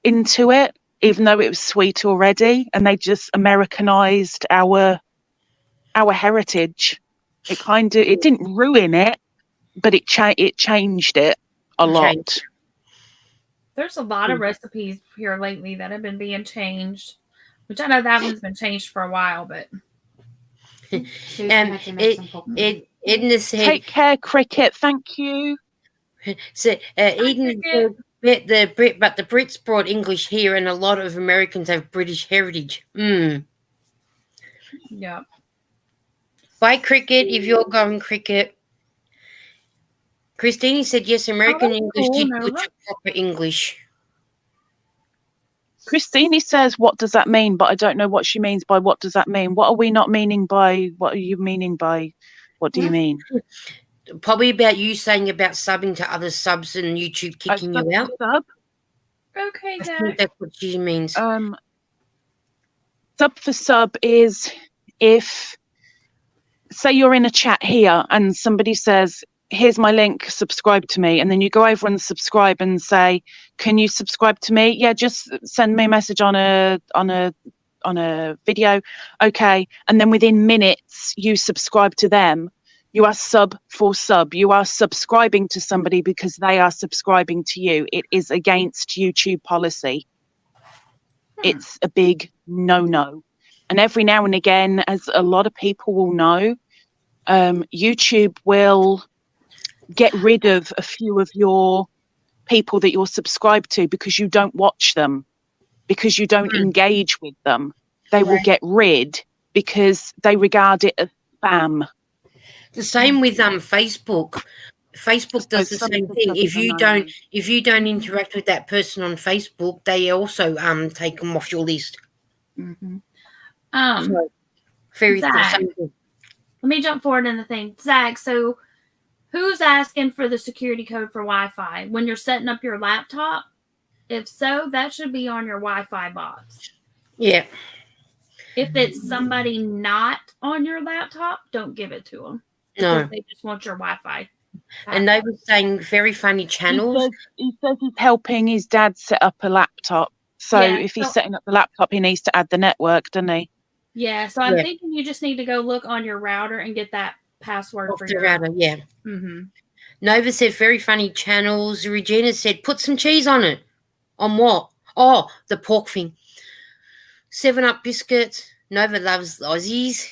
D: into it, even though it was sweet already, and they just Americanized our heritage. It didn't ruin it, but it changed it a lot.
B: There's a lot of recipes here lately that have been being changed, which I know that one's been changed for a while, but
A: Edna said,
D: "Take care, Cricket. Thank you."
A: So Eden said, but the Brits brought English here, and a lot of Americans have British heritage.
B: Yeah.
A: Bye, Cricket. If you're going, Cricket. Christine said, yes, American English did butcher proper English.
D: Christine says, what does that mean? But I don't know what she means by what does that mean. What are we not meaning by, what are you meaning by, what do you mean?
A: Probably about you saying about subbing to other subs and YouTube kicking you out.
D: Sub?
B: Okay,
A: I think that's what she means.
D: Sub for sub is if, say you're in a chat here and somebody says, here's my link, subscribe to me, and then you go over and subscribe and say, can you subscribe to me? Yeah, just send me a message on a video. Okay. And then within minutes you subscribe to them. You are sub for sub. You are subscribing to somebody because they are subscribing to you. It is against YouTube policy. It's a big no. And every now and again, as a lot of people will know, YouTube will get rid of a few of your people that you're subscribed to because you don't watch them, because you don't engage with them. They will get rid because they regard it as spam.
A: The same with Facebook. Facebook does the same thing. If you don't interact with that person on Facebook, they also take them off your list. So, very
B: Zach, let me jump forward in the thing. Zach, so who's asking for the security code for Wi-Fi when you're setting up your laptop? If so, that should be on your Wi-Fi box.
A: Yeah.
B: If it's somebody not on your laptop, don't give it to them.
A: No.
B: They just want your Wi-Fi.
A: And they were saying very funny channels.
D: He says he's helping his dad set up a laptop. So
B: Yeah,
D: if he's
B: so-
D: setting up the laptop, he needs to add the network, doesn't he?
B: Yeah, so I'm
A: Yeah.
B: thinking you just need to go look on your router and get that password
A: Off
B: for
A: the
B: your
A: router, yeah.
B: Mm-hmm.
A: Nova said, very funny channels. Regina said, put some cheese on it. On what? Oh, the pork thing. 7-Up biscuits. Nova loves Aussies.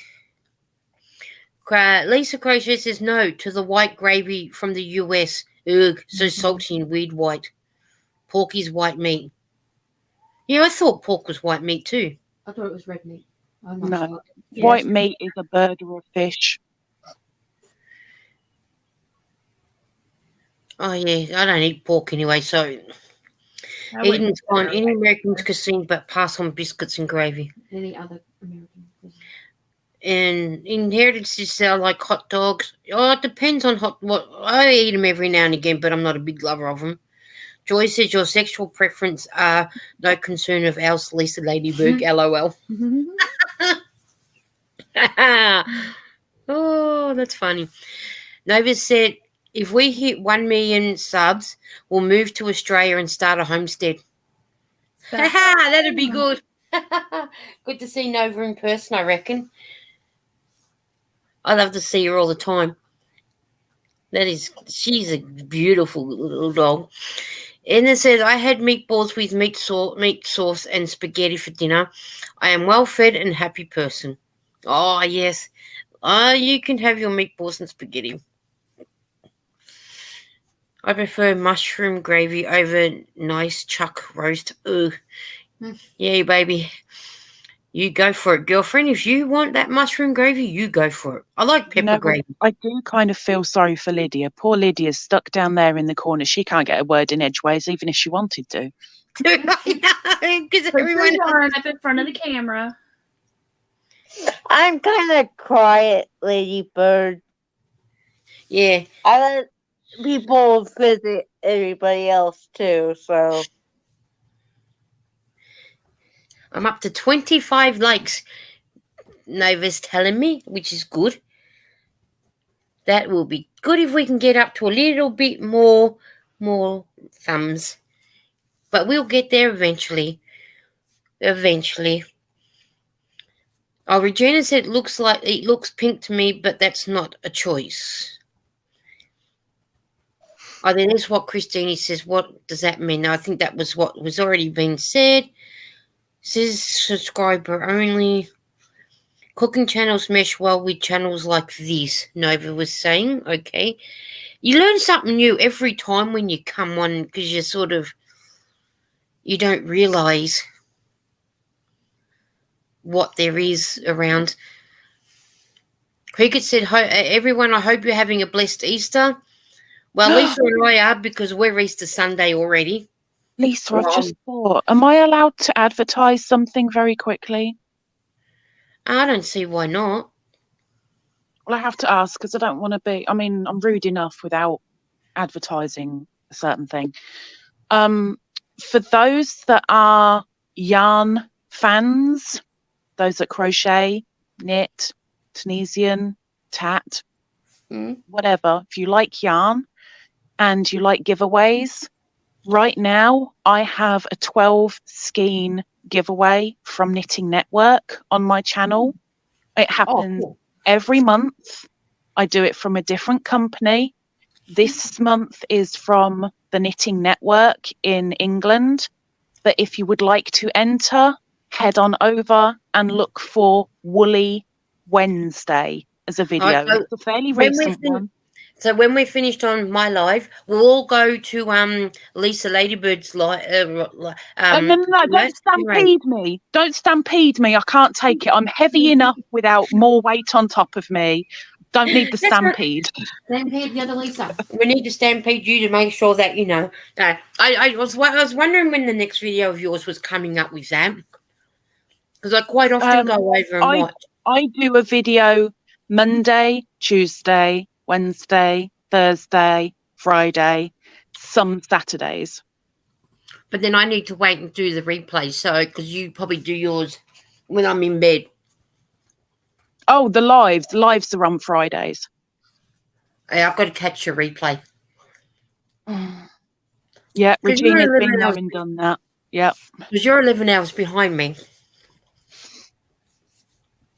A: Lisa Crochet says no to the white gravy from the US. Ugh, so salty and weird white. Pork is white meat. Yeah, I thought pork was white meat too.
C: I thought it was red meat. I'm not
D: No.
C: sure.
D: White meat is a bird or a fish.
A: Oh, yeah, I don't eat pork anyway, so Eden's gone. Any Americans cuisine but pass on biscuits and gravy.
C: Any other American cuisine?
A: And inheritances are like hot dogs. Oh, it depends on what. I eat them every now and again, but I'm not a big lover of them. Joy says your sexual preference are no concern of ours, Lisa Ladybird. LOL. Oh, that's funny. Nova said, if we hit 1 million subs, we'll move to Australia and start a homestead. That'd be good. Good to see Nova in person, I reckon. I love to see her all the time. She's a beautiful little dog. And it says, I had meatballs with meat sauce and spaghetti for dinner. I am well fed and happy person. Oh, yes. You can have your meatballs and spaghetti. I prefer mushroom gravy over nice chuck roast. Ugh. Yeah, baby. You go for it, girlfriend. If you want that mushroom gravy, you go for it. I like pepper gravy.
D: I do kind of feel sorry for Lydia. Poor Lydia's stuck down there in the corner. She can't get a word in edgeways, even if she wanted to.
A: I know, because everyone
B: up in front of the camera.
E: I'm kind of quiet, Ladybird.
A: Yeah.
E: I let people visit everybody else too, so.
A: I'm up to 25 likes, Nova's telling me, which is good. That will be good if we can get up to a little bit more thumbs. But we'll get there eventually. Eventually. Oh, Regina said it looks pink to me, but that's not a choice. Oh, then that's what Christine says. What does that mean? I think that was what was already being said. Says subscriber only. Cooking channels mesh well with channels like this, Nova was saying. Okay. You learn something new every time when you come on because you don't realise what there is around. Cricket said, everyone, I hope you're having a blessed Easter. Well, Lisa and I are because we're Easter Sunday already.
D: Lisa, I've just thought, am I allowed to advertise something very quickly?
A: I don't see why not.
D: Well, I have to ask because I don't want to be, I'm rude enough without advertising a certain thing. For those that are yarn fans, those that crochet, knit, Tunisian, tat, whatever, if you like yarn and you like giveaways, right now I have a 12 skein giveaway from Knitting Network on my channel. It happens every month. I do it from a different company. This month is from the Knitting Network in England. But if you would like to enter, head on over and look for Woolly Wednesday as a video. It's a fairly recent one.
A: So when we're finished on my live, we'll all go to Lisa Ladybird's live.
D: No, don't stampede me. Don't stampede me. I can't take it. I'm heavy enough without more weight on top of me. Don't need the stampede.
C: Stampede the other Lisa.
A: We need to stampede you to make sure that, you know. I was wondering when the next video of yours was coming up with that. Because I quite often go over and watch.
D: I do a video Monday, Tuesday, Wednesday, Thursday, Friday, some Saturdays.
A: But then I need to wait and do the replay, so because you probably do yours when I'm in bed.
D: Oh, the lives. The lives are on Fridays.
A: Yeah, I've got to catch your replay.
D: Yeah, Regina's been there and done that. Yep,
A: Because you're 11 hours behind me.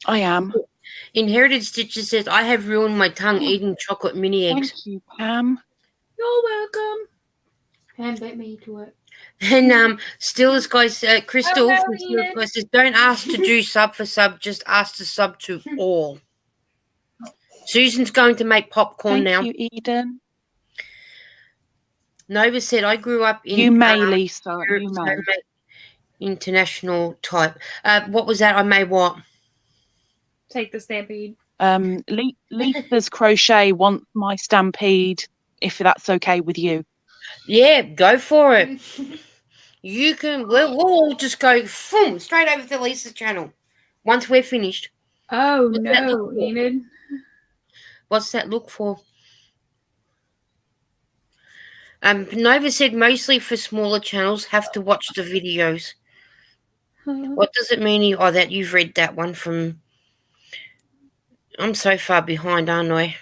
D: I am.
A: Inherited Stitches says, I have ruined my tongue eating chocolate mini eggs.
D: Thank you, Pam.
B: You're welcome.
C: Pam bet me to it.
A: And Steelers guys, Crystal
B: Oh, no,
A: from Steelers
B: Ian.
A: guys says, don't ask to do sub for sub, just ask to sub to all. Susan's going to make popcorn
D: Thank
A: now.
D: you, Eden.
A: Nova said, I grew up in
D: You may, Lisa. You may.
A: international type. What was that? I made what?
B: Take the stampede.
D: Lisa's crochet wants my stampede, if that's okay with you.
A: Yeah, go for it. You can. We'll all just go straight over to Lisa's channel once we're finished.
B: Oh,
A: What's that look
B: no,
A: for?
B: Enid.
A: What's that look for? Nova said mostly for smaller channels have to watch the videos. What does it mean? Oh, that you've read that one from. I'm so far behind, aren't I?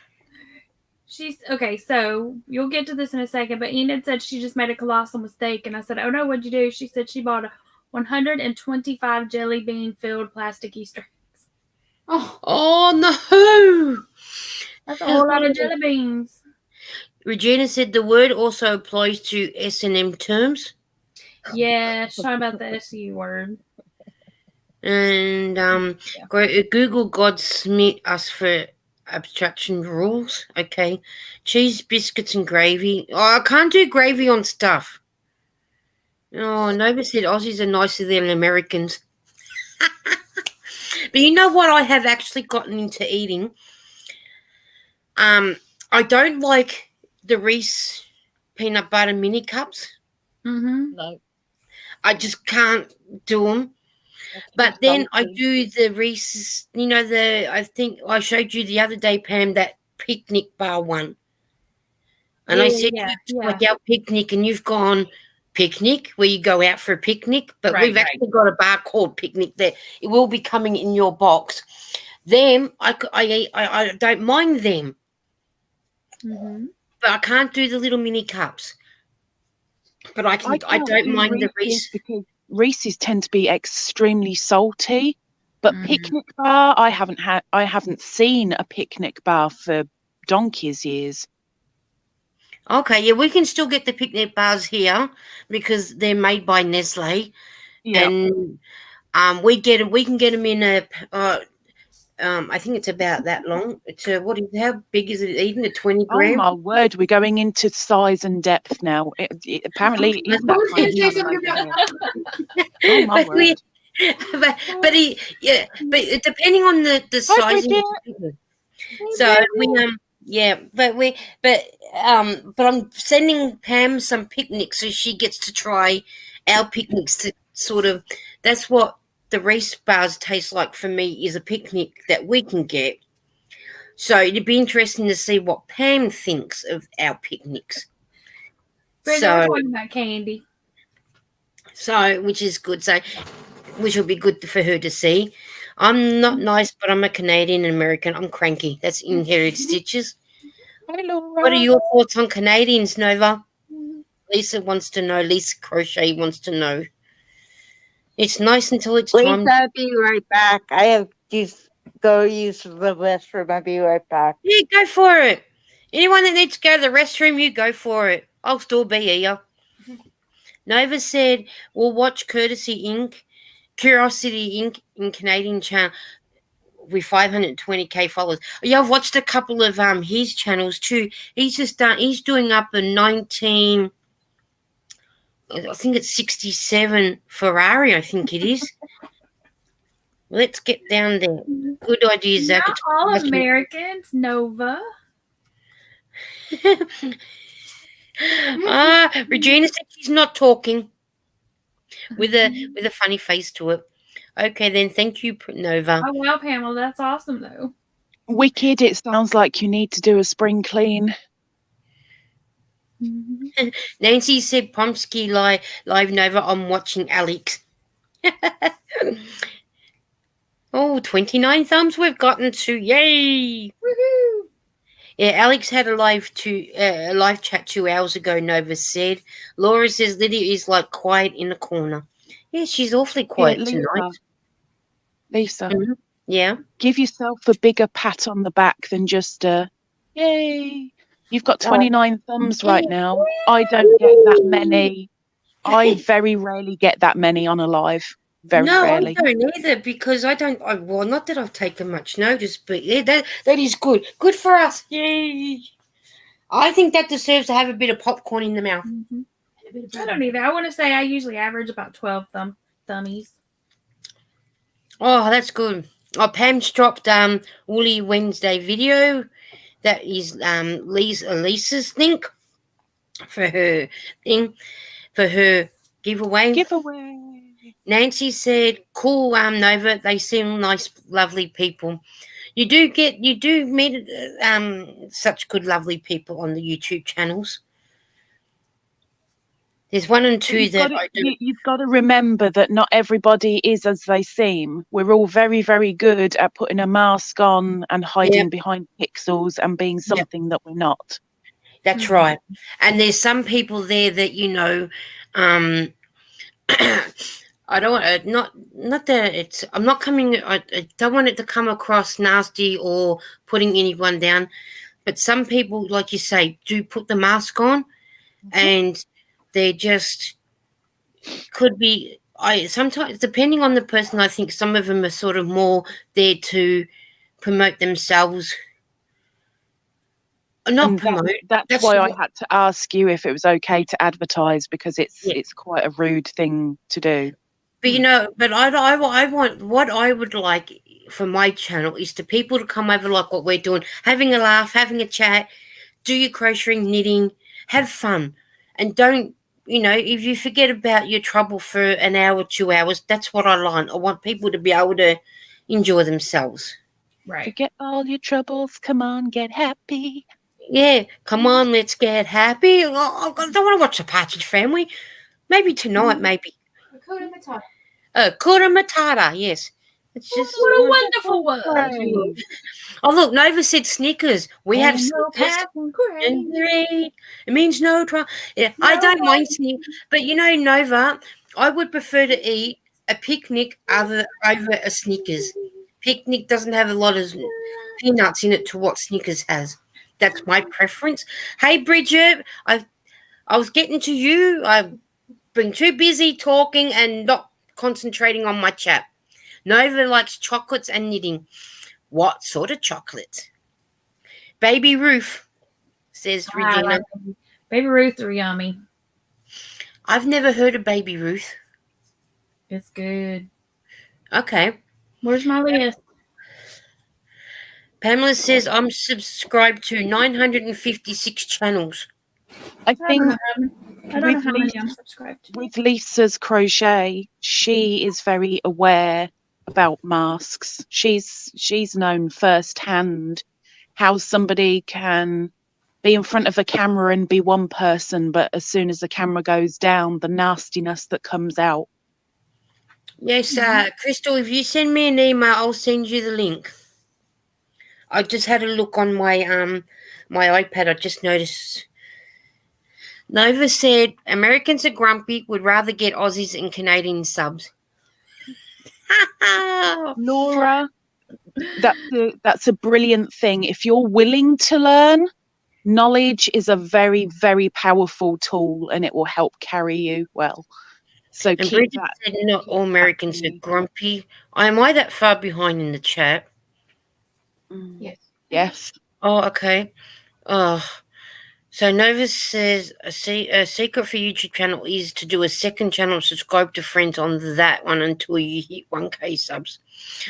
B: She's okay, so you'll get to this in a second, but Enid said she just made a colossal mistake, and I said, oh no, what'd you do? She said she bought a 125 jelly bean filled plastic Easter eggs.
A: Oh no!
B: That's a whole lot of jelly beans.
A: Regina said the word also applies to S&M terms.
B: Yeah, sorry about the SU word.
A: And Google Godsmith us for abstraction rules. Okay. Cheese, biscuits, and gravy. Oh, I can't do gravy on stuff. Oh, Nova said Aussies are nicer than Americans. But you know what I have actually gotten into eating? I don't like the Reese peanut butter mini cups.
B: Mm-hmm.
D: No.
A: I just can't do them. But then I do the Reese's, I think I showed you the other day, Pam, that picnic bar one. And I said, like our picnic, and you've gone picnic, where you go out for a picnic. But we've actually got a bar called Picnic there. It will be coming in your box. Them, I don't mind them.
B: Mm-hmm.
A: But I can't do the little mini cups. But I don't mind the Reese.
D: Because Reese's tend to be extremely salty, but picnic bar, I haven't seen a picnic bar for donkey's years.
A: Okay, yeah, we can still get the picnic bars here because they're made by Nestle, and we can get them in a. I think it's about that long. It's a how big is it? Even a 20 gram?
D: Oh my word, we're going into size and depth now. Apparently, it is that oh my word.
A: But depending on the size. So but I'm sending Pam some picnics so she gets to try our picnics to sort of. That's what the Reese bars taste like for me, is a picnic that we can get. So it'd be interesting to see what Pam thinks of our picnics.
B: We're talking about candy.
A: So, which is good. So, which will be good for her to see. I'm not nice, but I'm a Canadian and American. I'm cranky. That's Inherited Stitches.
D: Hi, Laura.
A: What are your thoughts on Canadians, Nova? Lisa wants to know. Lisa Crochet wants to know. It's nice until it's time.
E: Lisa, I'll be right back. I have to go use the restroom. I'll be right back.
A: Yeah, go for it. Anyone that needs to go to the restroom, you go for it. I'll still be here. Nova said, we'll watch Curiosity Inc. in Canadian channel with 520k followers. Yeah, I've watched a couple of his channels too. He's doing up a 19, I think it's 67 Ferrari, I think it is. Let's get down there. Good idea, Zach.
B: Not all Americans, Nova.
A: Regina said she's not talking with a funny face to it. Okay, then. Thank you, Nova.
B: Oh, wow, Pamela. That's awesome, though.
D: Wicked. It sounds like you need to do a spring clean.
A: Nancy said, Pomsky live Nova. I'm watching Alex. 29 thumbs we've gotten to. Yay.
B: Woohoo.
A: Yeah, Alex had a live chat 2 hours ago. Nova said. Laura says Lydia is like quiet in the corner. Yeah, she's awfully
D: Yeah,
A: quiet tonight.
D: Lisa,
A: Mhm. Yeah.
D: give yourself a bigger pat on the back than just a yay. You've got
A: Oh,
D: 29 thumbs right now. I don't get that many. I very rarely get that many on a live. Very
A: no,
D: rarely.
A: I don't either because I don't. Well, not that I've taken much notice, but yeah, that is good. Good for us. Yay! I think that deserves to have a bit of popcorn in the mouth.
B: Mm-hmm. I don't either. I want to say I usually average about 12 thummies.
A: Oh, that's good. Oh, Pam's dropped Woolly Wednesday video. That is Lisa's link for her thing for her giveaway.
D: Giveaway.
A: Nancy said, "Cool, Nova. They seem nice, lovely people. You do meet such good, lovely people on the YouTube channels. There's one and two that I do.
D: You've got to remember that not everybody is as they seem. We're all very, very good at putting a mask on and hiding behind pixels and being something that we're not.
A: That's right. And there's some people there that I don't not that it's. I'm not coming. I don't want it to come across nasty or putting anyone down. But some people, like you say, do put the mask on, and they just could be. I sometimes, depending on the person, I think some of them are sort of more there to promote themselves. Not
D: And
A: promote.
D: That's why I had to ask you if it was okay to advertise, because it's quite a rude thing to do.
A: But but I want, what I would like for my channel is to people to come over like what we're doing, having a laugh, having a chat, do your crocheting, knitting, have fun, and don't, if you forget about your trouble for an hour, 2 hours, that's what I want. I want people to be able to enjoy themselves.
B: Right.
D: Forget all your troubles. Come on, get happy.
A: Yeah, come on, let's get happy. I don't want to watch the Partridge Family. Maybe tonight, maybe.
C: Hakuna Matata.
A: Kura Matata, yes. It's just
B: What a wonderful word.
A: Oh, look, Nova said Snickers. We have
B: no
A: Snickers.
B: path and grade.
A: It means no trouble. Yeah, I don't mind Snickers. But Nova, I would prefer to eat a picnic over a Snickers. Picnic doesn't have a lot of peanuts in it to what Snickers has. That's my preference. Hey, Bridget, I was getting to you. I've been too busy talking and not concentrating on my chat. Nova likes chocolates and knitting. What sort of chocolate? Baby Ruth, says Regina.
B: Baby Ruth are yummy.
A: I've never heard of Baby Ruth.
B: It's good.
A: Okay.
B: Where's my list?
A: Pamela says I'm subscribed to 956 channels.
D: I think
B: I don't know how many I'm subscribed to.
D: with Lisa's crochet, she is very aware about masks. She's known firsthand how somebody can be in front of a camera and be one person, but as soon as the camera goes down, the nastiness that comes out.
A: Yes, Crystal, if you send me an email, I'll send you the link. I just had a look on my iPad. I just noticed. Nova said Americans are grumpy, would rather get Aussies and Canadian subs.
D: Laura, that's a brilliant thing. If you're willing to learn, knowledge is a very, very powerful tool, and it will help carry you well. So
A: and
D: keep
A: Bridget
D: that.
A: Said not all Americans are grumpy. Am I that far behind in the chat?
C: Yes.
D: Yes.
A: Oh, okay. Oh, so Nova says a secret for YouTube channel is to do a second channel, subscribe to friends on that one until you hit 1K subs.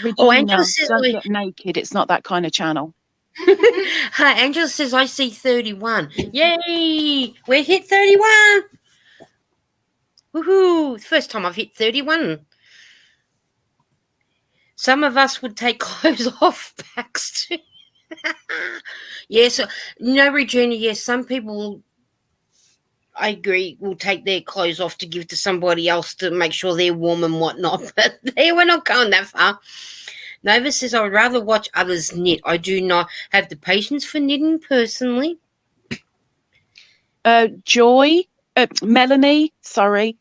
D: Regina, Angela says, don't get naked. It's not that kind of channel.
A: Hi, Angela says I see 31. Yay! We hit 31. Woohoo! First time I've hit 31. Some of us would take clothes off, Baxter. Yes, Regina, yes, some people, I agree, will take their clothes off to give to somebody else to make sure they're warm and whatnot. But we're not going that far. Nova says, I would rather watch others knit. I do not have the patience for knitting personally.
D: Joy, Melanie, sorry.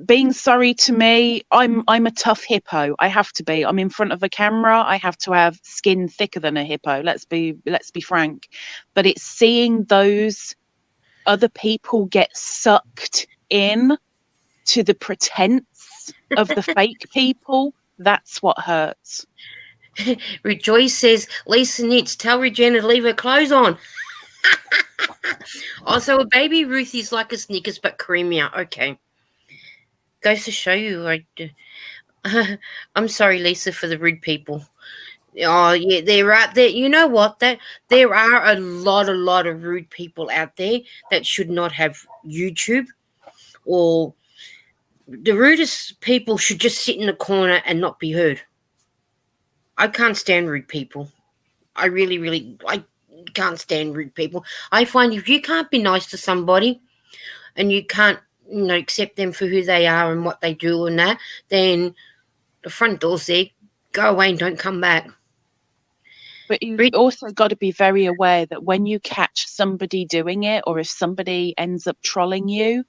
D: Being sorry to me, I'm a tough hippo. I have to be. I'm in front of a camera. I have to have skin thicker than a hippo. Let's be frank. But it's seeing those other people get sucked in to the pretense of the fake people. That's what hurts.
A: Rejoice says, Lisa knits. Tell Regina to leave her clothes on. Also, a baby Ruthie's like a Snickers but creamier. Okay. Goes to show you. I'm sorry, Lisa, for the rude people. Oh, yeah, they're out there. You know what? There are a lot of rude people out there that should not have YouTube, or the rudest people should just sit in the corner and not be heard. I can't stand rude people. I really, I can't stand rude people. I find if you can't be nice to somebody and you can't, accept them for who they are and what they do and that, then the front door's there. Go away and don't come back.
D: But you've also got to be very aware that when you catch somebody doing it, or if somebody ends up trolling you,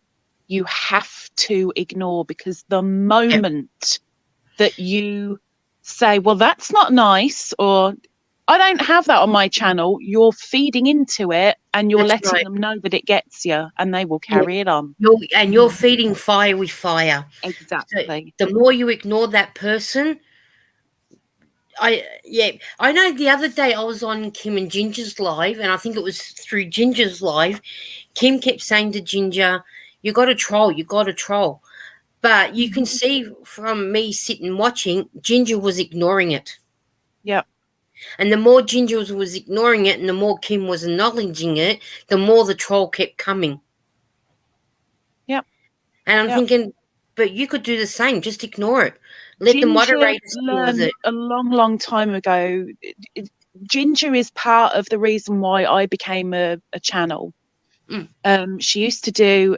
D: you have to ignore, because the moment that you say, well, that's not nice, or I don't have that on my channel, you're feeding into it and you're letting them know that it gets you, and they will carry it on.
A: You're feeding fire with fire.
D: Exactly.
A: So the more you ignore that person, I know the other day I was on Kim and Ginger's live, and I think it was through Ginger's live, Kim kept saying to Ginger, you got to troll. But you can see from me sitting watching, Ginger was ignoring it.
D: Yep.
A: And the more Ginger was ignoring it and the more Kim was acknowledging it, the more the troll kept coming.
D: Yep.
A: And I'm thinking, but you could do the same. Just ignore it. Let
D: Ginger
A: the moderators deal with it.
D: A long time ago, Ginger is part of the reason why I became a channel. She used to do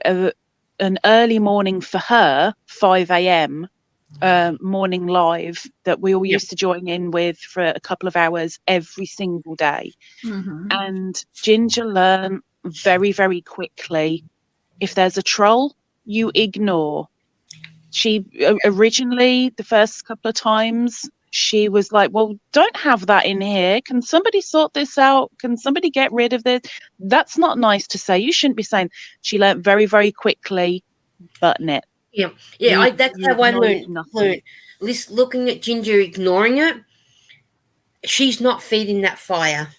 D: an early morning for her, 5 a.m. Morning live that we all used to join in with for a couple of hours every single day. And Ginger learned very, very quickly, if there's a troll, you ignore. She originally, the first couple of times, she was like, well, don't have that in here. Can somebody sort this out? Can somebody get rid of this? That's not nice to say. You shouldn't be saying. She learned very, very quickly, button it.
A: That's how I learned. Looking at Ginger ignoring it, she's not feeding that fire.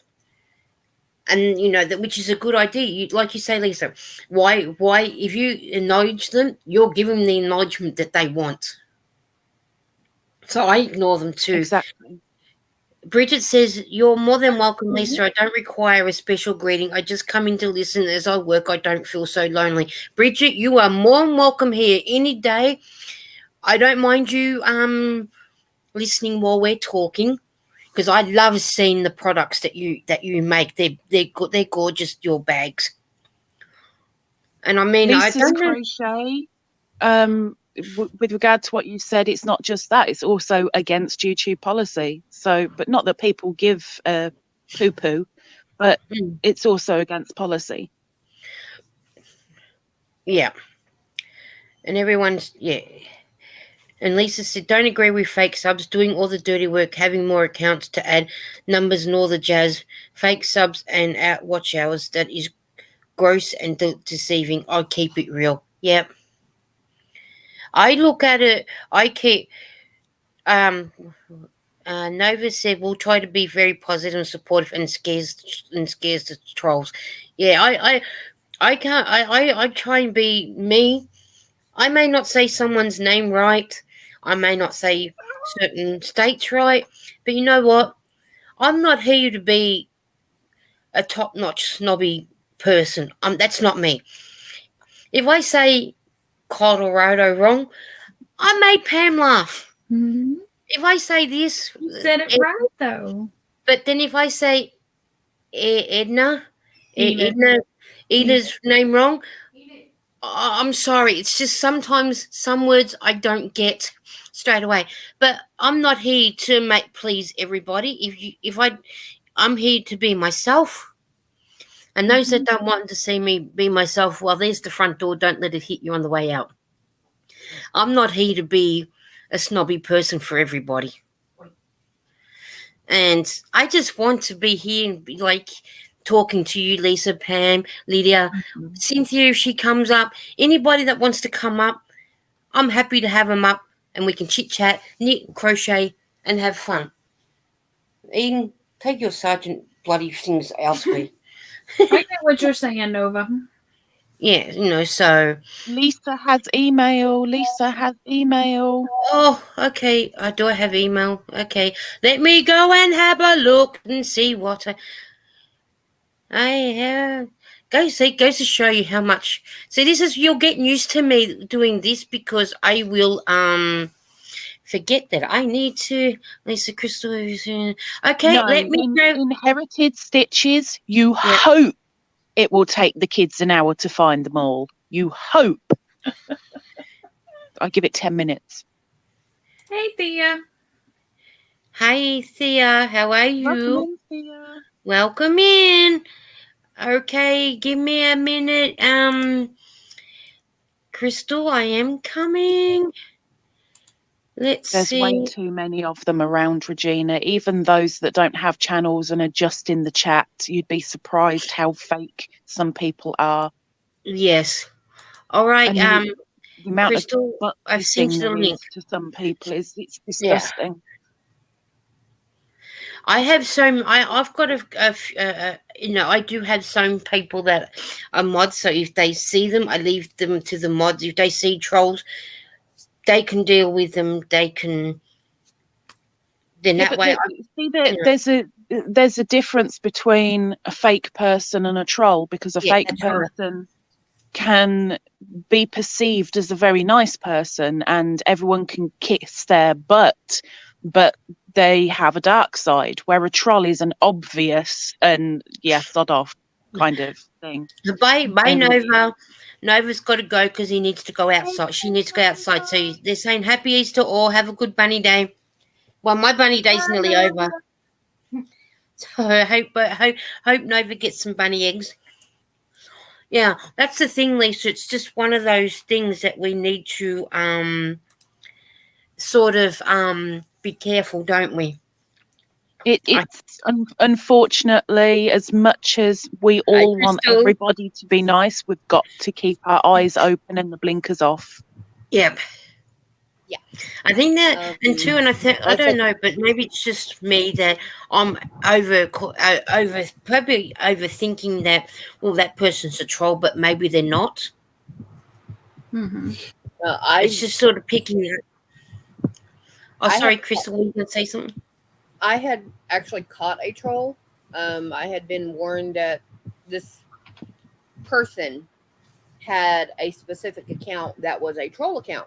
A: And, which is a good idea. Like you say, Lisa, why, if you acknowledge them, you're giving them the acknowledgement that they want. So I ignore them too.
D: Exactly.
A: Bridget says, you're more than welcome, Lisa. I don't require a special greeting. I just come in to listen. As I work, I don't feel so lonely. Bridget, you are more than welcome here any day. I don't mind you listening while we're talking, because I love seeing the products that you make. They're gorgeous, your bags. And I mean,
D: Lisa's crochet, with regard to what you said, it's not just that, it's also against YouTube policy. So, but not that people give a poo-poo, but it's also against policy.
A: Yeah. And everyone's, And Lisa said, don't agree with fake subs, doing all the dirty work, having more accounts to add numbers and all the jazz. Fake subs and watch hours, that is gross and deceiving. I keep it real. Yep. I look at it, I keep, Nova said, we'll try to be very positive and supportive and scares the trolls. Yeah, I can't, I try and be me. I may not say someone's name right. I may not say certain states right. But you know what? I'm not here to be a top-notch snobby person. That's not me. If I say Colorado wrong, I made Pam laugh. If I say this...
B: You said it right, though.
A: But then if I say Edna's name wrong, I'm sorry. It's just sometimes some words I don't get straight away. But I'm not here to make please everybody. I'm here to be myself. And those that don't want to see me be myself, well, there's the front door. Don't let it hit you on the way out. I'm not here to be a snobby person for everybody. And I just want to be here and be like talking to you, Lisa, Pam, Lydia, Cynthia, if she comes up. Anybody that wants to come up, I'm happy to have them up and we can chit chat, knit, crochet, and have fun. Eden, take your sergeant bloody things elsewhere.
B: I get what you're saying, Nova.
A: Yeah, so.
D: Lisa has email. Lisa has email.
A: Oh, okay. Do I have email? Okay. Let me go and have a look and see what I have. Goes to show you how much. See, you're getting used to me doing this because I will forget that I need to. Lisa Crystal. Okay,
D: No,
A: let me go.
D: Inherited stitches. You hope it will take the kids an hour to find them all. You hope. I give it 10 minutes.
B: Hey, Thea.
A: Hi, Thea. How are you?
D: Welcome in, Thea.
A: Welcome in. Okay, give me a minute. Crystal, I am coming. Let's
D: There's
A: see.
D: way too many of them around, Regina. Even those that don't have channels and are just in the chat, you'd be surprised how fake some people are.
A: Yes. All right.
D: And the amount
A: Crystal,
D: of
A: I've sent you the
D: there
A: link.
D: is to some people it's disgusting.
A: I have I've got I do have some people that are mods. So if they see them, I leave them to the mods. If they see trolls, they can deal with them. They can. Then that way,
D: there's a difference between a fake person and a troll, because a fake person can be perceived as a very nice person and everyone can kiss their butt, but they have a dark side, where a troll is an obvious and sod off kind of thing.
A: Bye Nova. Nova's got to go because he needs to go outside. She needs to go outside. So they're saying Happy Easter or have a good bunny day. Well, my bunny day's nearly over. So I hope Nova gets some bunny eggs. Yeah, that's the thing, Lisa. It's just one of those things that we need to sort of be careful, don't we?
D: It's unfortunately, as much as we all want everybody to be nice, we've got to keep our eyes open and the blinkers off.
A: Yep.
C: Yeah.
A: I think that, and I don't know, but maybe it's just me that I'm probably overthinking that. Well, that person's a troll, but maybe they're not.
B: Mm-hmm.
A: It's just sort of picking it. Oh, sorry, Crystal, were you going to say something?
C: I had actually caught a troll. I had been warned that this person had a specific account that was a troll account.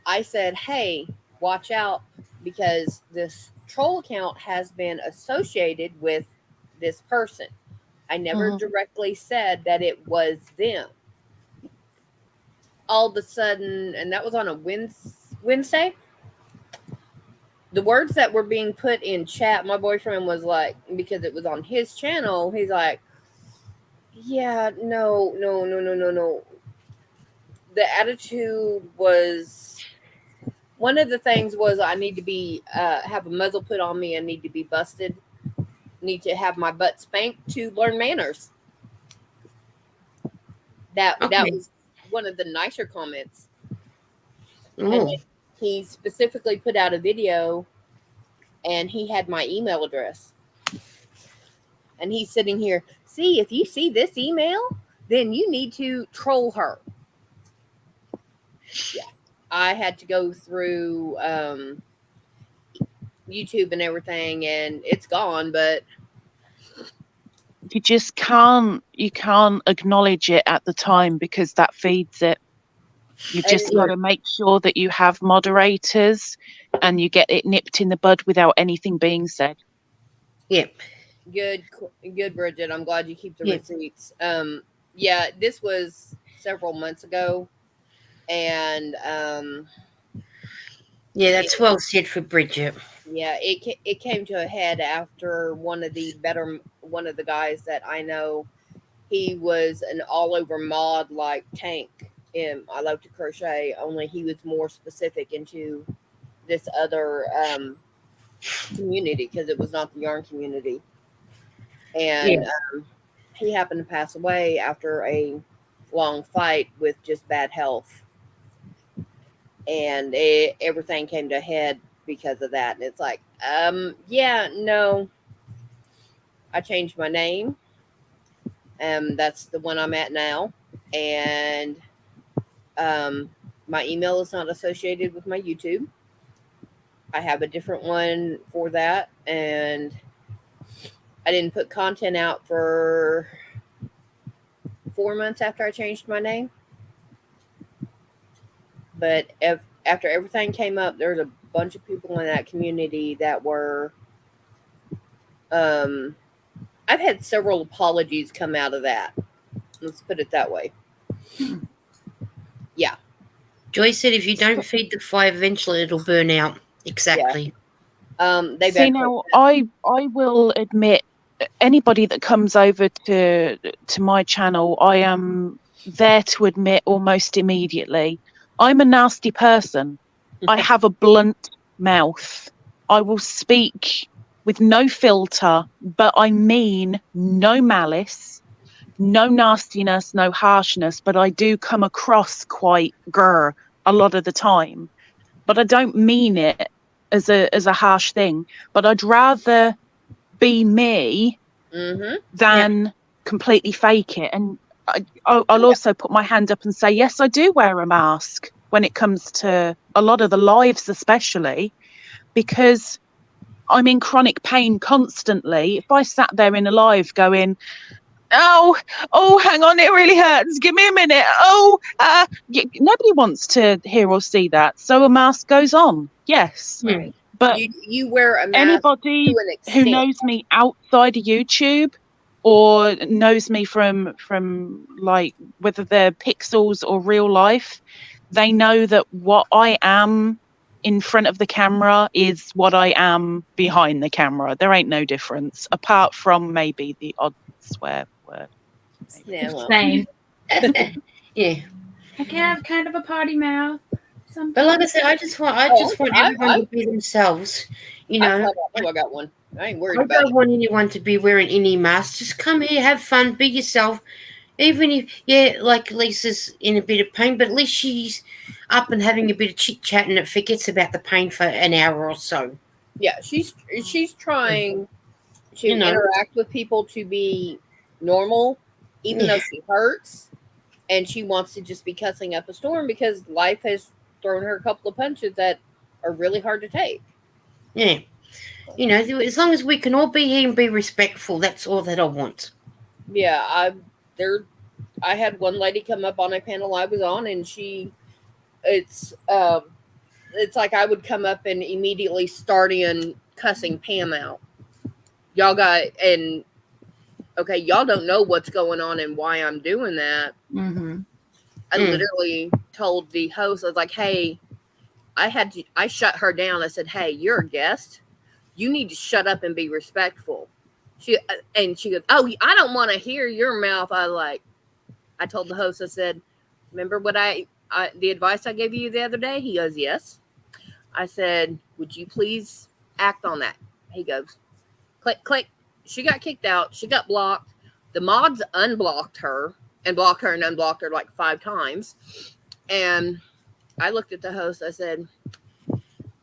C: I said, hey, watch out, because this troll account has been associated with this person. I never directly said that it was them. All of a sudden, and that was on a Wednesday, the words that were being put in chat, my boyfriend was like, because it was on his channel, he's like, yeah, no. The attitude was, one of the things was, I need to be, have a muzzle put on me. I need to be busted. Need to have my butt spanked to learn manners. That was one of the nicer comments. And he specifically put out a video, and he had my email address. And he's sitting here, see, if you see this email, then you need to troll her. Yeah. I had to go through YouTube and everything, and it's gone, but
D: you just can't acknowledge it at the time, because that feeds it. You've just got to make sure that you have moderators and you get it nipped in the bud without anything being said.
A: Yep.
C: Good, Bridget. I'm glad you keep the receipts. Yeah, this was several months ago, and
A: Yeah, that's well said for Bridget.
C: yeah, it came to a head after one of the guys that I know. He was an all over mod like Tank. I love to crochet, only he was more specific into this other community because it was not the yarn community. And he happened to pass away after a long fight with just bad health. And everything came to a head because of that. And it's like, yeah, no. I changed my name. That's the one I'm at now. And my email is not associated with my YouTube. I have a different one for that. And I didn't put content out for 4 months after I changed my name. But after everything came up, there was a bunch of people in that community that were I've had several apologies come out of that. Let's put it that way. Yeah.
A: Joy said if you don't feed the fire, eventually it'll burn out. Exactly.
D: See, now I will admit, anybody that comes over to my channel, I am there to admit almost immediately, I'm a nasty person. I have a blunt mouth. I will speak with no filter, but I mean no malice, no nastiness, no harshness, but I do come across quite grr a lot of the time. But I don't mean it as a harsh thing. But I'd rather be me than completely fake it. And I'll also put my hand up and say, yes, I do wear a mask when it comes to a lot of the lives, especially because I'm in chronic pain constantly. If I sat there in a live going, oh, hang on, it really hurts. Give me a minute. Nobody wants to hear or see that. So a mask goes on. Yes.
B: Right.
D: But
C: you wear a mask
D: anybody who knows me outside of YouTube or knows me from like whether they're pixels or real life, they know that what I am in front of the camera is what I am behind the camera. There ain't no difference apart from maybe the odd swear word.
C: Yeah, well.
B: Same.
A: Yeah.
B: I can have kind of a potty mouth. Sometimes.
A: But like I said, I just want everyone to be themselves. You know,
C: I got one. I ain't worried
A: I
C: about
A: don't
C: it.
A: want anyone to be wearing any masks. Just come here, have fun, be yourself. Even if, like Lisa's in a bit of pain, but at least she's up and having a bit of chit chat, and it forgets about the pain for an hour or so.
C: Yeah, she's trying to interact with people to be normal, even though she hurts, and she wants to just be cussing up a storm because life has thrown her a couple of punches that are really hard to take.
A: Yeah. As long as we can all be here and be respectful, that's all that I want.
C: Yeah, I had one lady come up on a panel I was on, and it's like I would come up and immediately start in cussing Pam out. Y'all don't know what's going on and why I'm doing that.
B: Mm-hmm.
C: I literally told the host, I was like, hey, I shut her down. I said, hey, you're a guest. You need to shut up and be respectful. She goes, oh, I don't want to hear your mouth. I told the host, I said, remember what the advice I gave you the other day? He goes, yes. I said, would you please act on that? He goes, click, click. She got kicked out. She got blocked. The mods unblocked her and blocked her and unblocked her like 5 times. And I looked at the host. I said,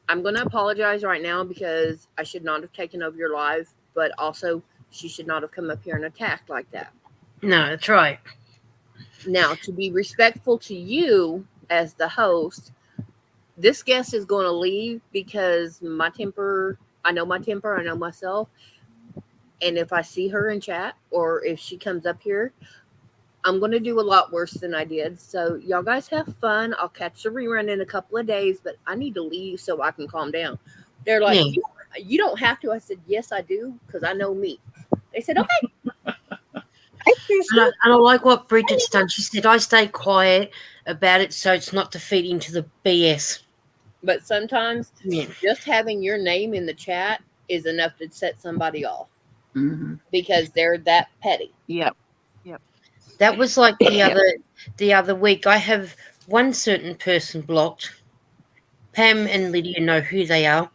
C: I'm going to apologize right now because I should not have taken over your live, but also she should not have come up here and attacked like that.
A: No, that's right.
C: Now, to be respectful to you as the host, this guest is going to leave because I know my temper, I know myself. And if I see her in chat or if she comes up here, I'm going to do a lot worse than I did. So y'all guys have fun. I'll catch the rerun in a couple of days, but I need to leave so I can calm down. They're like, you don't have to. I said, yes, I do, because I know me. They said, okay.
A: And I like what Bridget's done. She said, I stay quiet about it so it's not to feed into the BS.
C: But sometimes
A: Yeah.
C: just having your name in the chat is enough to set somebody off
F: Mhm.
C: because they're that petty.
D: Yep.
A: That was like the other week. I have one certain person blocked. Pam and Lydia know who they are.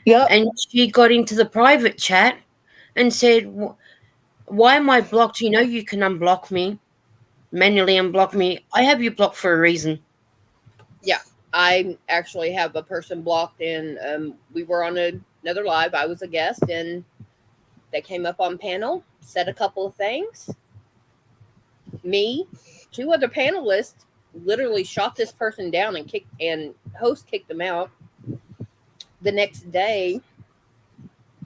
E: Yep.
A: And she got into the private chat and said, why am I blocked? You know you can unblock me, manually unblock me. I have you blocked for a reason.
C: Yeah, I actually have a person blocked, and we were on another live. I was a guest, and they came up on panel, said a couple of things. Me, 2 other panelists literally shot this person down and host kicked them out. The next day,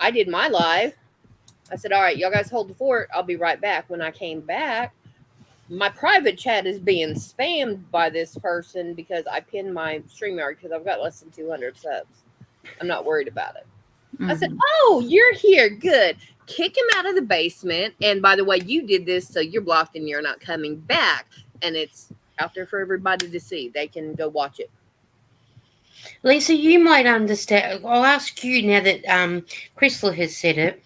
C: I did my live. I said, all right, y'all guys hold the fort. I'll be right back. When I came back, my private chat is being spammed by this person because I pinned my StreamYard because I've got less than 200 subs. I'm not worried about it. I said, oh, you're here. Good. Kick him out of the basement. And by the way, you did this, so you're blocked and you're not coming back. And it's out there for everybody to see. They can go watch it.
A: Lisa, you might understand. I'll ask you now that Crystal has said it.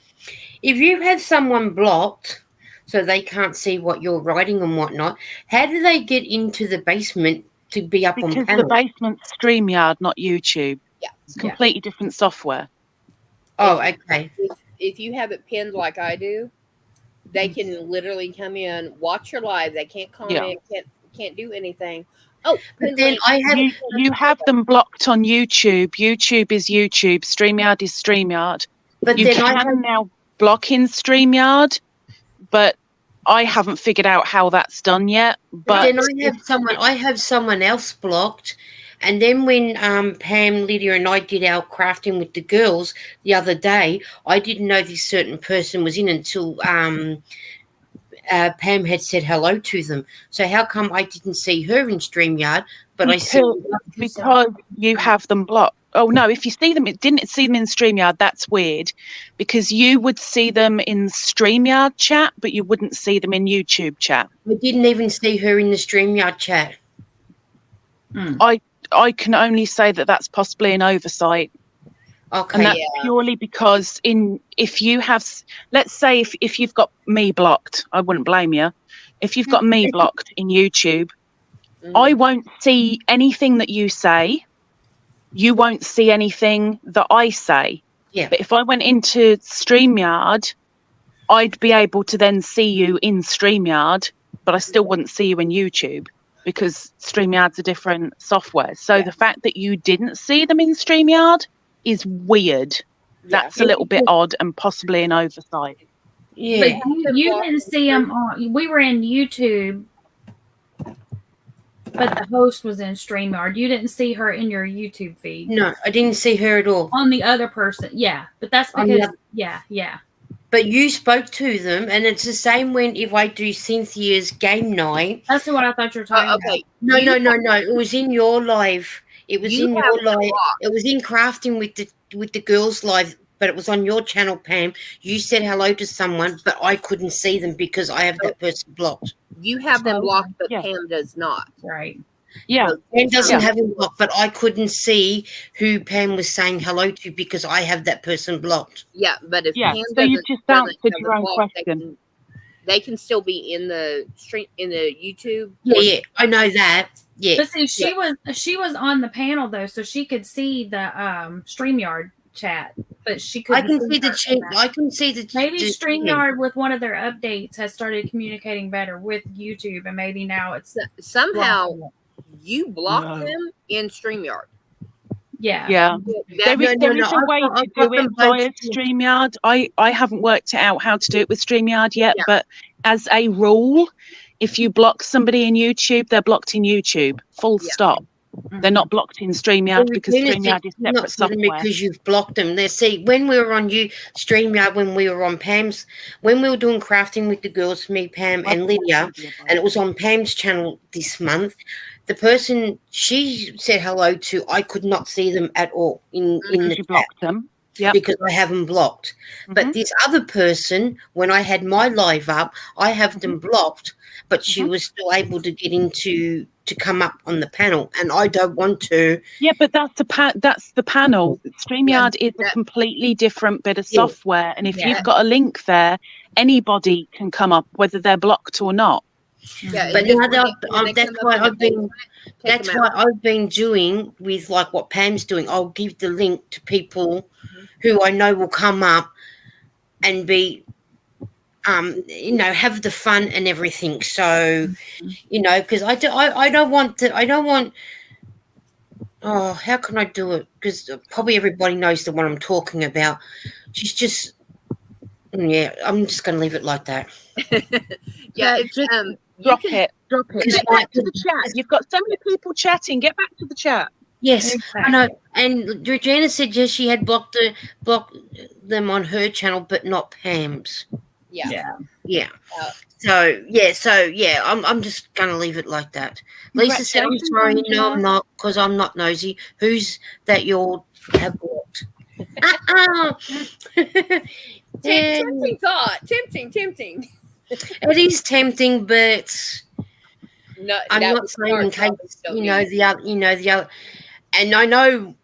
A: If you have someone blocked so they can't see what you're writing and whatnot, how do they get into the basement to be up on
D: Because
A: panel?
D: the basement's StreamYard, not YouTube.
C: Yeah.
D: It's completely different software.
A: Oh, okay.
C: If you have it pinned like I do, they can literally come in, watch your live. They can't comment, can't do anything. Oh,
A: But then I have
D: You have them blocked on YouTube. YouTube is YouTube. StreamYard is StreamYard.
A: but
D: You
A: then I have
D: can now block in StreamYard, but I haven't figured out how that's done yet. But
A: then I have someone else blocked. And then when Pam, Lydia, and I did our crafting with the girls the other day, I didn't know this certain person was in until Pam had said hello to them. So how come I didn't see her in StreamYard, but I see
D: because you have them blocked. Oh no, if you see them, didn't see them in StreamYard, that's weird, because you would see them in StreamYard chat, but you wouldn't see them in YouTube chat.
A: I didn't even see her in the StreamYard chat.
D: I can only say that that's possibly an oversight.
A: Okay.
D: And that's purely because if you have, let's say if you've got me blocked, I wouldn't blame you. If you've got me blocked in YouTube, I won't see anything that you say. You won't see anything that I say.
A: Yeah.
D: But if I went into StreamYard, I'd be able to then see you in StreamYard, but I still wouldn't see you in YouTube because StreamYard's a different software. So the fact that you didn't see them in StreamYard is weird. That's a little bit odd and possibly an oversight.
A: Yeah.
B: But you didn't see them on. We were in YouTube, but the host was in StreamYard. You didn't see her in your YouTube feed.
A: No, I didn't see her at all.
B: On the other person, but that's because
A: But you spoke to them, and it's the same when if I do Cynthia's game night.
B: That's what I thought you were talking about.
A: No. It was in your live. It was in your live. It was in crafting with the girls live, but it was on your channel, Pam. You said hello to someone, but I couldn't see them because I have that person blocked.
C: You have them blocked, but Pam does not.
B: Right.
D: Yeah.
A: Pam doesn't have him blocked, but I couldn't see who Pam was saying hello to because I have that person blocked.
C: Yeah, but if Pam
D: so you just answered your own
C: block,
D: question.
C: They can still be in the stream in the YouTube.
A: Yeah, I know that. Yeah.
B: But see, she was on the panel though, so she could see the StreamYard chat, but she couldn't.
A: I can see the chat. I can see the
B: maybe StreamYard with one of their updates has started communicating better with YouTube, and maybe now it's
C: somehow you block them in StreamYard.
D: Yeah. There is a way to do it via StreamYard. I haven't worked out how to do it with StreamYard yet, but as a rule, if you block somebody in YouTube, they're blocked in YouTube. Full stop. They're not blocked in StreamYard because StreamYard is separate software.
A: Because you've blocked them. See, when we were on StreamYard, when we were on Pam's, when we were doing crafting with the girls, me, Pam, and Lydia, and it was on Pam's channel this month, the person she said hello to, I could not see them at all in the
D: you blocked them. Yep.
A: because I have them blocked. But this other person, when I had my live up, I have them blocked, but she was still able to get into to come up on the panel, and I don't want to.
D: Yeah, but that's the panel. StreamYard is a completely different bit of software, and if you've got a link there, anybody can come up, whether they're blocked or not.
C: Yeah,
A: But that's what I've been doing with like what Pam's doing. I'll give the link to people who I know will come up and be, have the fun and everything. So, because I don't want. Oh, how can I do it? Because probably everybody knows the one I'm talking about. She's just, I'm just going to leave it like that.
C: Yeah,
D: Drop it. Get back to the chat. You've got so many people chatting. Get back to the chat.
A: Yes, I know. And Regina said yes, she had blocked them on her channel, but not Pam's.
C: Yeah.
A: So I'm just gonna leave it like that. Lisa said, "I'm sorry, no, I'm not, because I'm not nosy. Who's that you have blocked?"
C: Tempting thought. Tempting.
A: It is tempting, but
C: No,
A: I'm not saying in case the other. And I know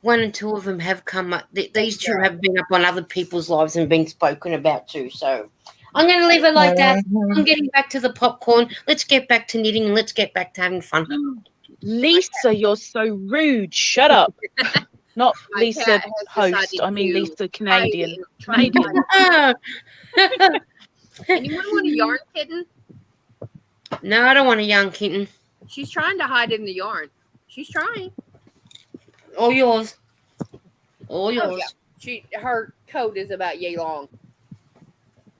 A: one and two of them have come up. These two have been up on other people's lives and been spoken about too. So I'm going to leave it like that. I'm getting back to the popcorn. Let's get back to knitting and let's get back to having fun.
D: Lisa, you're so rude. Shut up. Not Lisa host. I mean Lisa Canadian.
C: Anyone want a yarn kitten?
A: No, I don't want a young kitten.
C: She's trying to hide in the yarn. She's trying.
A: All yours.
C: Oh, yeah. Her coat is about yay long.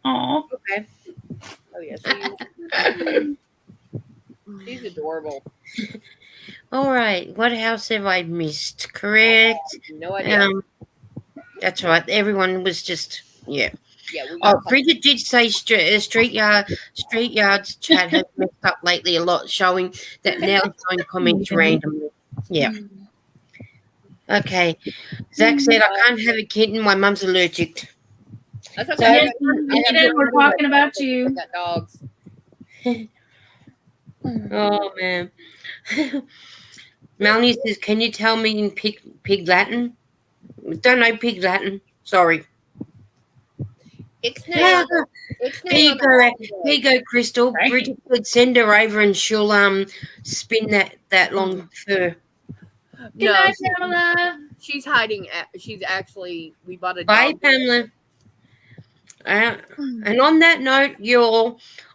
B: Oh.
C: Okay. Oh yeah. She's adorable.
A: All right. What house have I missed? Correct.
C: No idea.
A: That's right. Everyone was just
C: Yeah.
A: Bridget did say StreetYard's chat has messed up lately a lot, showing that now it's showing comments randomly. Yeah. Okay. Zach said, I can't have a kitten. My mum's allergic.
C: That's okay.
B: We're talking about you.
C: I got dogs.
A: Oh, man. Melanie says, can you tell me in pig Latin? Don't know pig Latin. Sorry.
C: It's now.
A: There you go, Crystal. Right. Bridget could send her over and she'll spin that long fur.
B: Good night, Pamela.
C: She's hiding. She's actually. We bought a dog.
A: Bye, Pamela. And on that note,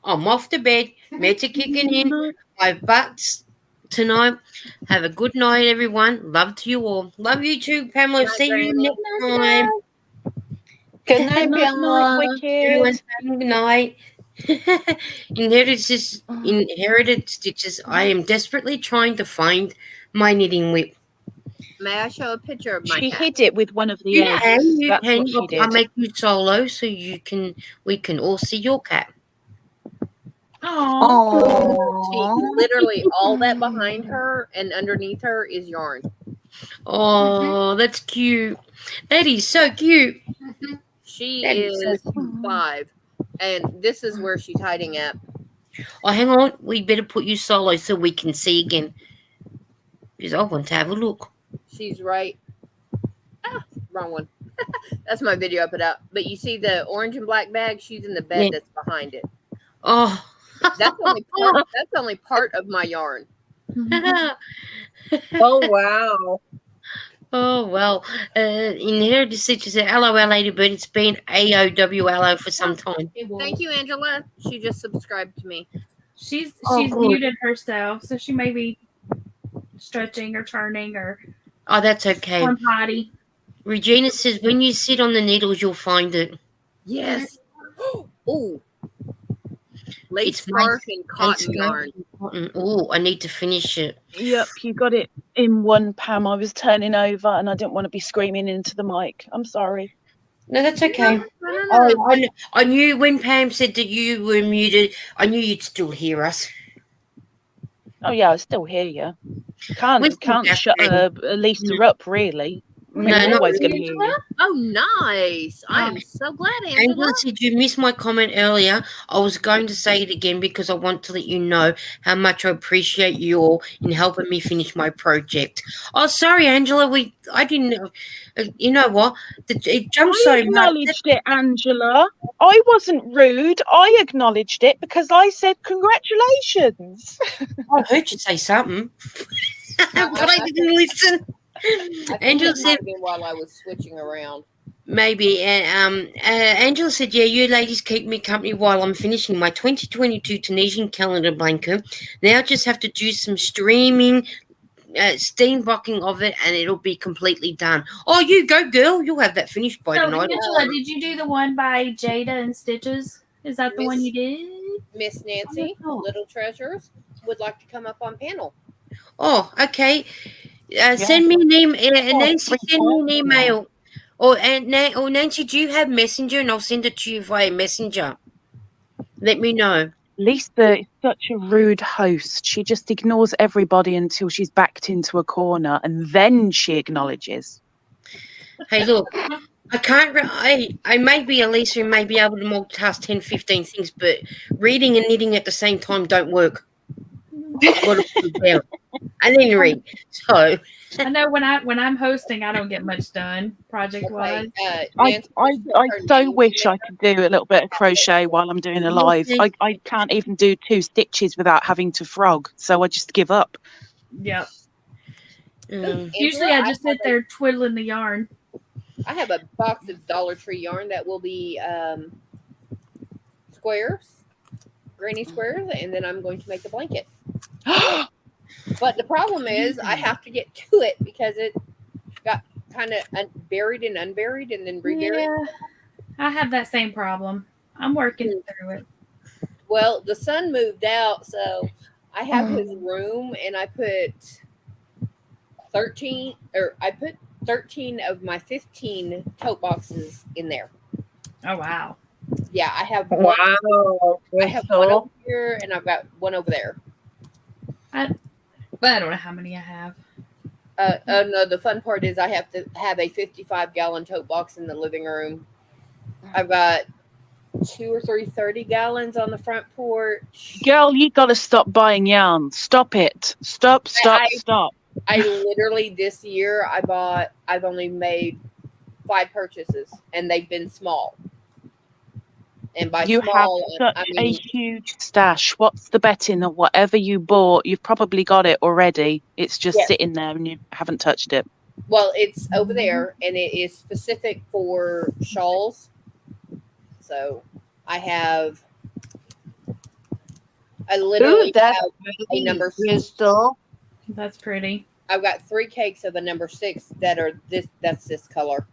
A: I'm off to bed. Meds are kicking in. My butt's tonight. Have a good night, everyone. Love to you all. Love you too, Pamela.
C: Night,
A: see you next time.
E: Good night, Pamela.
A: Everyone's having a good night. Inherited stitches. I am desperately trying to find my knitting whip.
C: May I show a picture of my
D: She
C: cat?
D: hid it with one of the eggs. That's what she did.
A: I'll make you solo so we can all see your cat.
C: She literally all that behind her and underneath her is yarn.
A: Oh, that's cute. That is so cute.
C: She is 5, and this is where she's hiding at.
A: Oh, hang on. We better put you solo so we can see again. Because I want to have a look.
C: She's right. Wrong one. That's my video I put out. But you see the orange and black bag? She's in the bed that's behind it.
A: Oh.
C: That's only part of my yarn.
E: Oh, wow.
A: Oh, well. Inherited Stitches said, LOL, Ladybird. It's been AOWLO for some time.
C: Thank you, Angela. She just subscribed to me.
B: She's muted herself, so she may be stretching or turning or.
A: Oh, that's okay.
B: On potty.
A: Regina says, when you sit on the needles, you'll find it.
C: Yes. Oh. Lace scarf and cotton yarn.
A: Oh, I need to finish it.
D: Yep, you got it in one, Pam. I was turning over and I didn't want to be screaming into the mic. I'm sorry.
A: No, that's okay.
C: No.
A: I knew when Pam said that you were muted, I knew you'd still hear us.
D: Oh, yeah, I still hear you. Can't shut Lisa up, really. We're
A: No, not
D: always going to
A: really.
D: hear you.
C: Oh, nice. I am so glad, Angela.
A: Angela, did you miss my comment earlier? I was going to say it again because I want to let you know how much I appreciate you all in helping me finish my project. Oh, sorry, Angela. I didn't know. You know what? It jumped
D: I
A: so much.
D: acknowledged it, Angela. I wasn't rude. I acknowledged it because I said congratulations.
A: I heard you say something, but I didn't listen.
C: I think
A: Angela
C: it
A: said
C: might have been while I was switching around.
A: maybe, and Angela said, "Yeah, you ladies keep me company while I'm finishing my 2022 Tunisian calendar blanket. Now I just have to do some streaming." Steam blocking of it, and it'll be completely done. Oh, you go, girl! You'll have that finished by
B: So,
A: tonight.
B: Angela, did you do the one by Jada and Stitches? Is that the one you did?
C: Miss Nancy,
A: Oh.
C: Little Treasures, would like to come up on panel.
A: Oh, okay. Send me an email, Nancy. Send me an email. Or Nancy, do you have Messenger? And I'll send it to you via Messenger. Let me know.
D: Lisa is such a rude host. She just ignores everybody until she's backed into a corner, and then she acknowledges.
A: Hey, look, I can't. I may be a Lisa and may be able to multitask 10, 15 things, but reading and knitting at the same time don't work. I've got to put it down. I need to read. So
B: I know when I'm hosting, I don't get much done project wise.
D: I so wish I could do a little bit of crochet while I'm doing a live. I can't even do 2 stitches without having to frog, so I just give up.
B: Yep.
A: Angela,
B: Usually I just sit there twiddling the yarn.
C: I have a box of Dollar Tree yarn that will be squares, granny squares, and then I'm going to make the blanket. But the problem is I have to get to it because it got kind of buried and unburied and then reburied.
B: Yeah, I have that same problem. I'm working through it.
C: Well, the son moved out, so I have his room, and I put 13 of my 15 tote boxes in there.
B: Oh wow.
C: Yeah, I have
E: Wow.
C: I have one over here, and I've got one over there.
B: But I don't know how many I have.
C: No, the fun part is I have to have a 55-gallon tote box in the living room. I've got 2 or 3 30-gallons on the front porch.
D: Girl, you got to stop buying yarn. Stop it. Stop.
C: I literally this year I've only made 5 purchases, and they've been small. And by
D: You
C: small,
D: have such a huge stash. What's the betting that whatever you bought, you've probably got it already. It's just sitting there and you haven't touched it.
C: Well, it's over there, and it is specific for shawls. So I literally have a number
E: crystal.
B: That's pretty.
C: I've got 3 cakes of a number 6 that's this color.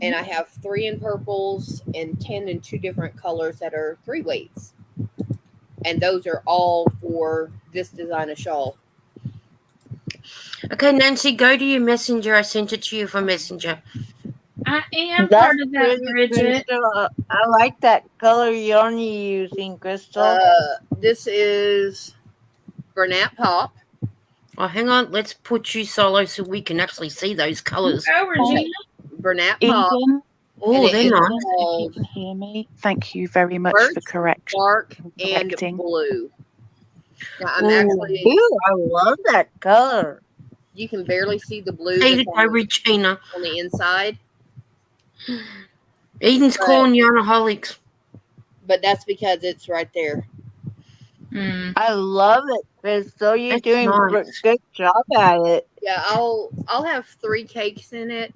C: And I have 3 in purples and 10 in 2 different colors that are 3 weights. And those are all for this design of shawl.
A: okay, Nancy, go to your Messenger. I sent it to you for Messenger.
B: I am part of that, Bridget.
E: Crystal. I like that color yarn you're using, Crystal.
C: This is Bernat Pop.
A: Oh, hang on. Let's put you solo so we can actually see those colours.
B: Oh, Regina.
C: Bernat Pop.
D: Eden,
A: Oh, they're nice.
D: if you can hear me, thank you very much for correction.
C: Dark and
D: correcting.
C: blue. Now, I'm
A: Ooh.
C: actually,
E: Ooh, I love that color.
C: you can barely see the blue
A: Hey,
C: that's
A: go, Regina.
C: on the inside,
A: Eden's
C: But-
A: calling yarnaholics.
C: but that's because it's right there.
E: I love it, Crystal. You're
A: That's
E: doing a
A: nice.
E: good job at it.
C: Yeah, I'll have 3 cakes in it.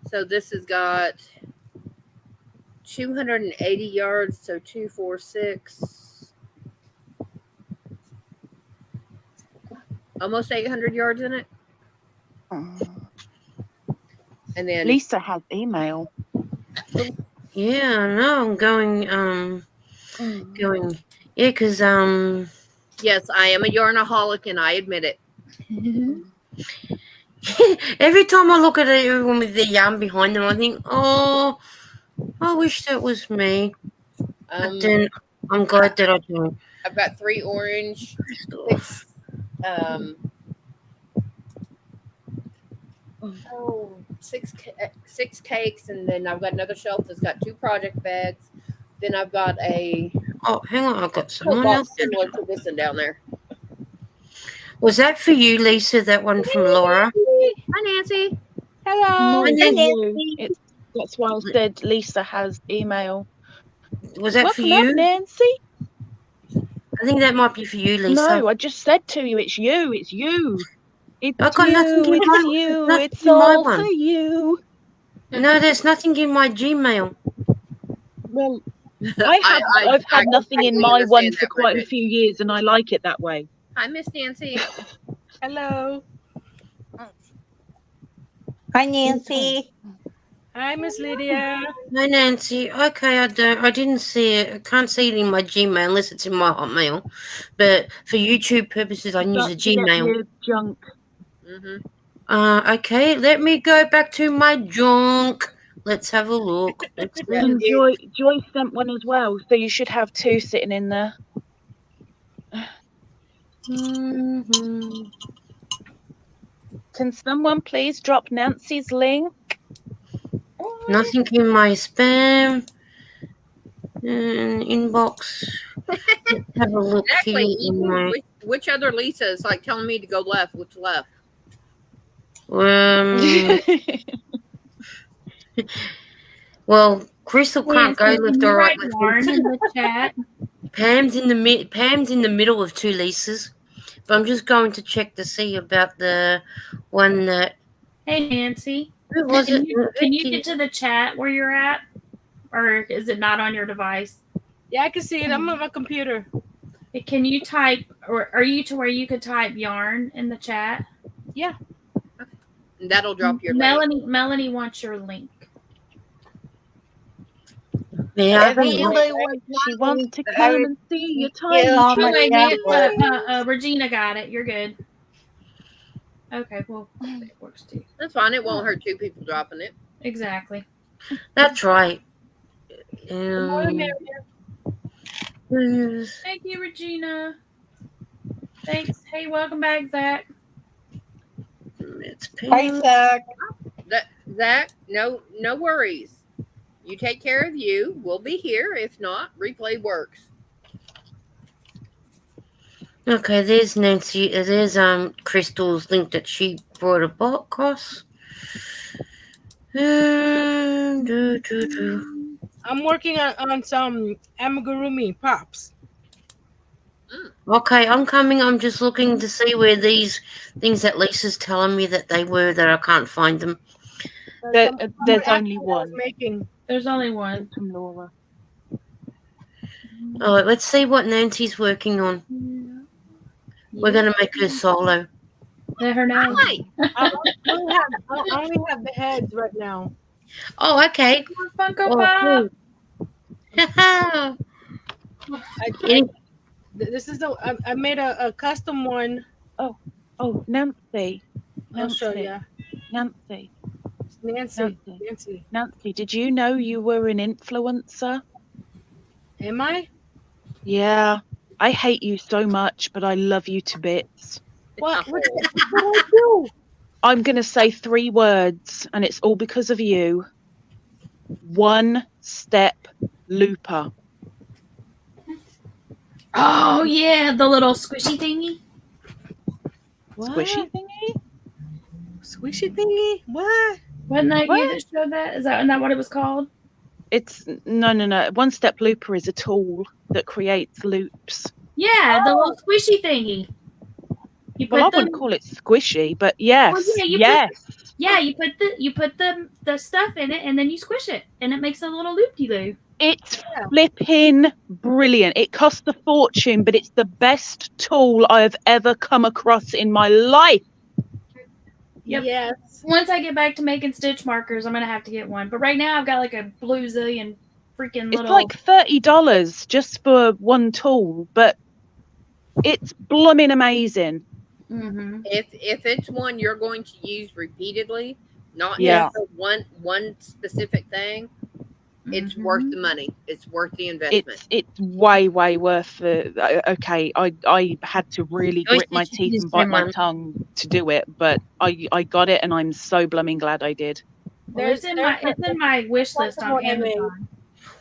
C: So this has got 280 yards, so 2, 4, 6, almost 800 yards in it. And then
D: Lisa has email.
A: Yeah, I know. I'm going. Yeah, because
C: yes, I am a yarnaholic, and I admit it.
A: every time I look at everyone with the yarn behind them, I think, oh, I wish that was me. But then I'm glad that I don't.
C: I've got 3 orange, 6 six cakes, and then I've got another shelf that's got 2 project bags. Then I've got a
A: Oh, hang on, I've got
C: tote
A: someone
C: box
A: else.
C: similar to this one down there.
A: Was that for you, Lisa? That one from Laura?
C: Hi, Nancy.
D: No,
E: Hello.
A: And
D: it's
A: then-
D: you. That's why I said Lisa has email.
A: Was that
D: Welcome
A: for you?
D: up, Nancy.
A: I think that might be for you, Lisa.
D: No, I just said to you, it's you. It's you. It's
A: I've got nothing
D: you.
A: in
D: It's
A: my-
D: you.
A: nothing
D: It's
A: in my
D: all
A: one.
D: for you.
A: No, there's nothing in my Gmail.
D: Well, I've had nothing in
C: completely
D: my one
C: understand
D: for
C: that,
D: quite a
C: Bridget.
D: few years, and I like it that way.
C: Hi, Miss Nancy.
F: Hello.
E: Hi, Nancy.
F: Hi, Miss Lydia.
A: No, Nancy. Okay, I didn't see it. I can't see it in my Gmail unless it's in my Hotmail. But for YouTube purposes, I can use a
D: Don't forget
A: Gmail.
D: your junk.
A: Okay, let me go back to my junk. Let's have a look. Let's see.
D: And Joy sent one as well, so you should have 2 sitting in there.
A: Mhm.
D: Can someone please drop Nancy's link?
A: Nothing in my spam inbox. Let's have a look
C: Exactly.
A: here in my.
C: Which other Lisa is like telling me to go left? Which left?
A: Well, Crystal can't go
B: Nancy,
A: left
B: can you
A: or right.
B: write yarn in the chat?
A: Pam's in the middle of 2 Lisas, but I'm just going to check to see about the one that.
B: Hey, Nancy.
A: Who was it?
B: Can you get to the chat where you're at? Or is it not on your device?
F: Yeah, I can see it. I'm on my computer.
B: Can you type, or are you to where you could type yarn in the chat?
F: Yeah.
C: And that'll drop your link.
B: Melanie wants your link.
A: Yeah,
E: If anybody
D: She wants to
E: I
D: come
E: would
D: and see your
E: get
D: tiny
E: on my
B: Wait,
E: tablet.
B: Regina got it. You're good. Okay, well, it works too.
C: That's fine. It won't hurt 2 people dropping it.
B: Exactly.
A: that's right.
F: Good morning, Mary.
B: Thank you, Regina. Thanks. Hey, welcome back, Zach.
A: It's
E: Hi, Zach.
C: Zach, no worries. You take care of you. We'll be here. If not, replay works.
A: Okay, there's Nancy. There's Crystal's link that she brought across.
F: I'm working on some amigurumi pops.
A: Okay, I'm coming. I'm just looking to see where these things that Lisa's telling me that they were that I can't find them.
D: There's only one.
B: There's only one.
D: From Laura.
A: All right, let's see what Nancy's working on. We're going to make her solo.
B: Let her know.
C: Hi.
F: I only have the heads right now.
A: Oh, okay.
B: Funko
A: Oh,
B: Pop.
A: cool.
F: This is I made a custom one.
D: Oh, Nancy.
F: I'll show you.
D: Nancy.
F: Nancy.
D: Did you know you were an influencer?
F: Am I?
D: Yeah. I hate you so much, but I love you to bits.
F: What did I do?
D: I'm going to say 3 words, and it's all because of you. 1 step looper.
B: Oh, yeah, the little squishy thingy.
F: What?
D: Squishy thingy?
F: Squishy thingy? What?
B: Wasn't that
D: What?
B: you that showed that? Isn't that what it was called?
D: It's no. 1 step looper is a tool that creates loops.
B: Yeah, the little squishy thingy. You put
D: Well, I
B: the,
D: wouldn't call it squishy, but yes,
B: Well, yeah, you put the stuff in it and then you squish it and it makes a little loop-de-loo.
D: It's flipping brilliant. It costs a fortune, but it's the best tool I have ever come across in my life.
B: Yep.
F: Yes.
B: Once I get back to making stitch markers, I'm gonna have to get one. But right now I've got like a blue zillion freaking
D: It's
B: little.
D: like $30 just for one tool, but it's blooming amazing.
B: Mm-hmm.
C: If it's one you're going to use repeatedly, not
D: Yeah.
C: just for one specific thing, It's worth the money. It's worth the investment.
D: It's way worth the. Okay, I had to really
A: Joyce
D: grit my
A: said she
D: teeth
A: needs
D: and bite my
A: one.
D: tongue to do it, but I got it, and I'm so blooming glad I did.
B: Well, it's in my wish list on Amazon.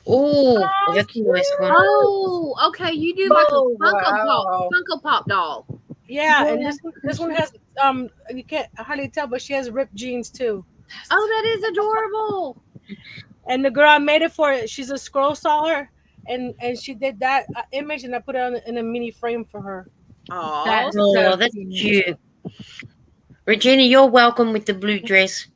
A: Oh, that's a nice one.
C: Oh, okay. You do like a
F: Oh,
C: Funko
F: wow.
C: Pop doll.
F: Yeah, and this one has you can't hardly tell, but she has ripped jeans too.
C: Oh, that is adorable.
F: And the girl I made it for, she's a scroll sawer, and she did that image, and I put it in a mini frame for her.
C: Oh,
A: That's cute. Regina, you're welcome with the blue dress.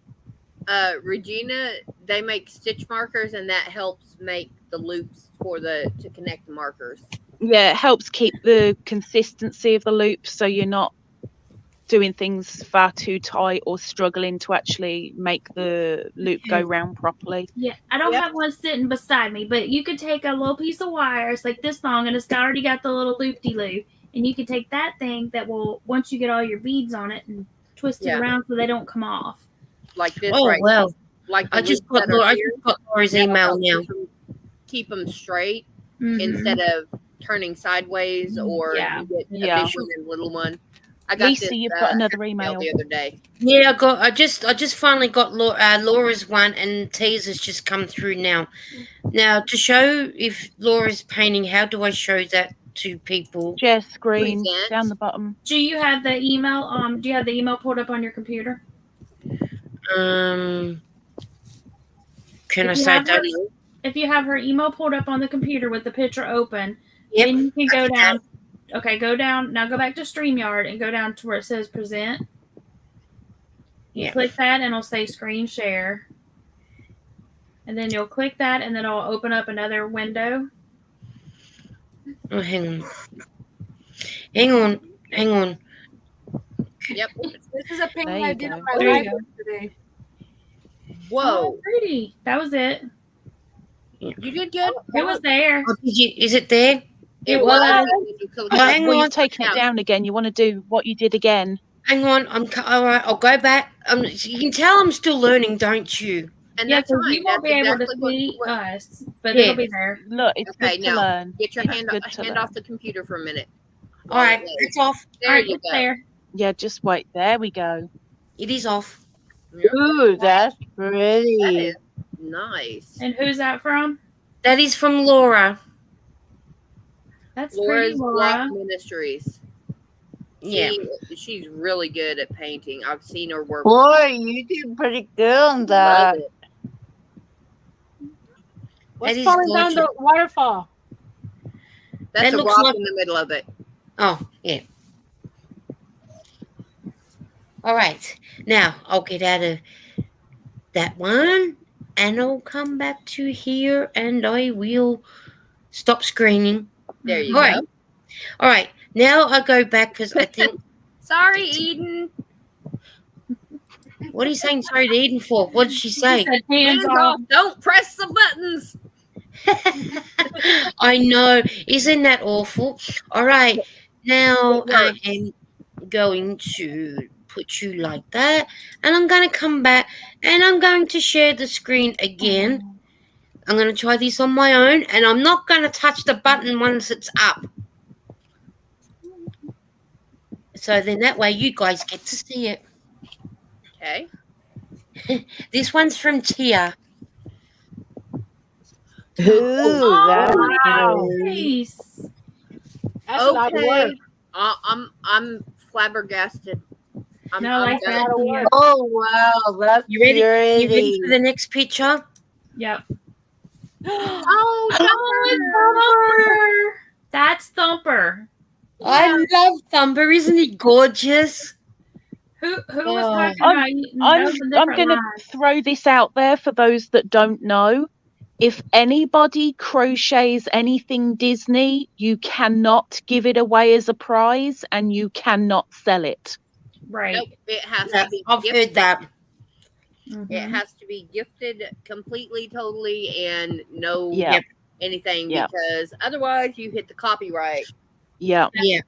C: Regina, they make stitch markers, and that helps make the loops to connect the markers.
D: Yeah, it helps keep the consistency of the loop, so you're not doing things far too tight or struggling to actually make the loop go round properly.
B: Yeah, I don't have one sitting beside me, but you could take a little piece of wire, it's like this long, and it's already got the little loop-de-loop, and you can take that thing that will, once you get all your beads on it, and twist it around so they don't come off.
C: Like this,
A: Oh,
C: right?
A: well.
C: Like
A: I just got Laura's email now.
C: Keep them straight instead of turning sideways, or you get a big one and little one. I got
D: Lisa,
C: this,
D: you've got another email
C: the other day.
A: Yeah, I just finally got Laura's one, and T's has just come through now. Now, to show if Laura's painting, how do I show that to people?
D: Share screen down the bottom.
B: Do you have the email? Do you have the email pulled up on your computer?
A: Can I say that?
B: If you have her email pulled up on the computer with the picture open, then you can go down. Okay, go down. Now go back to StreamYard and go down to where it says present. You click that and it'll say screen share. And then you'll click that and then it'll open up another window.
A: Oh, hang on.
C: Yep.
F: This is a painting I did on my live today.
C: Whoa.
B: Oh, pretty. That was it.
C: You did good.
B: It was there.
A: Oh, is it there?
C: It was.
A: Hang on.
D: You're taking it down again. You want to do what you did again.
A: Hang on. All right. I'll go back. You can tell I'm still learning, don't you?
C: And
B: yeah,
C: that's fine.
B: You won't be able to see us, but it'll be there.
D: Look, it's good to learn.
C: Get your hand off the computer for a minute.
A: All right, it's off.
C: There you go.
B: There.
D: Yeah, just wait. There we go.
A: It is off.
E: Ooh, that's pretty.
C: That is nice.
B: And who's that from?
A: That is from Laura.
B: That's
C: Laura's
B: pretty, Laura.
C: Block Ministries.
A: Yeah.
C: She's really good at painting. I've seen her work.
E: Boy, you did pretty good on that.
F: What's falling down the waterfall?
C: That's a rock in the middle of it.
A: Oh, yeah. All right. Now, I'll get out of that one, and I'll come back to here, and I will stop screening.
C: There you go.
A: All right. Now I go back because I think...
C: Sorry, Eden.
A: What are you saying sorry to Eden for? What did she say?
C: Hands off. Don't press the buttons.
A: I know. Isn't that awful? All right. Now I am going to put you like that. And I'm going to come back. And I'm going to share the screen again. I'm going to try this on my own. And I'm not going to touch the button once it's up. So then that way you guys get to see it.
C: Okay.
A: This one's from Tia.
E: Ooh, that's
B: nice.
F: That's a lot of work.
C: I'm flabbergasted. I'm
B: that.
E: Oh wow, that's
A: You ready?
E: pretty.
A: You ready for the next picture?
B: Yep.
C: Oh,
B: Thumper! That's Thumper.
A: I love Thumper. Isn't he gorgeous?
B: Who was talking about eating?
D: I'm going to throw this out there for those that don't know. If anybody crochets anything Disney, you cannot give it away as a prize and you cannot sell it.
B: Right.
C: Nope. It has to be
A: I've heard that.
B: Mm-hmm.
C: It has to be gifted completely, totally, and no anything because otherwise you hit the copyright.
D: Yeah.
A: Yeah.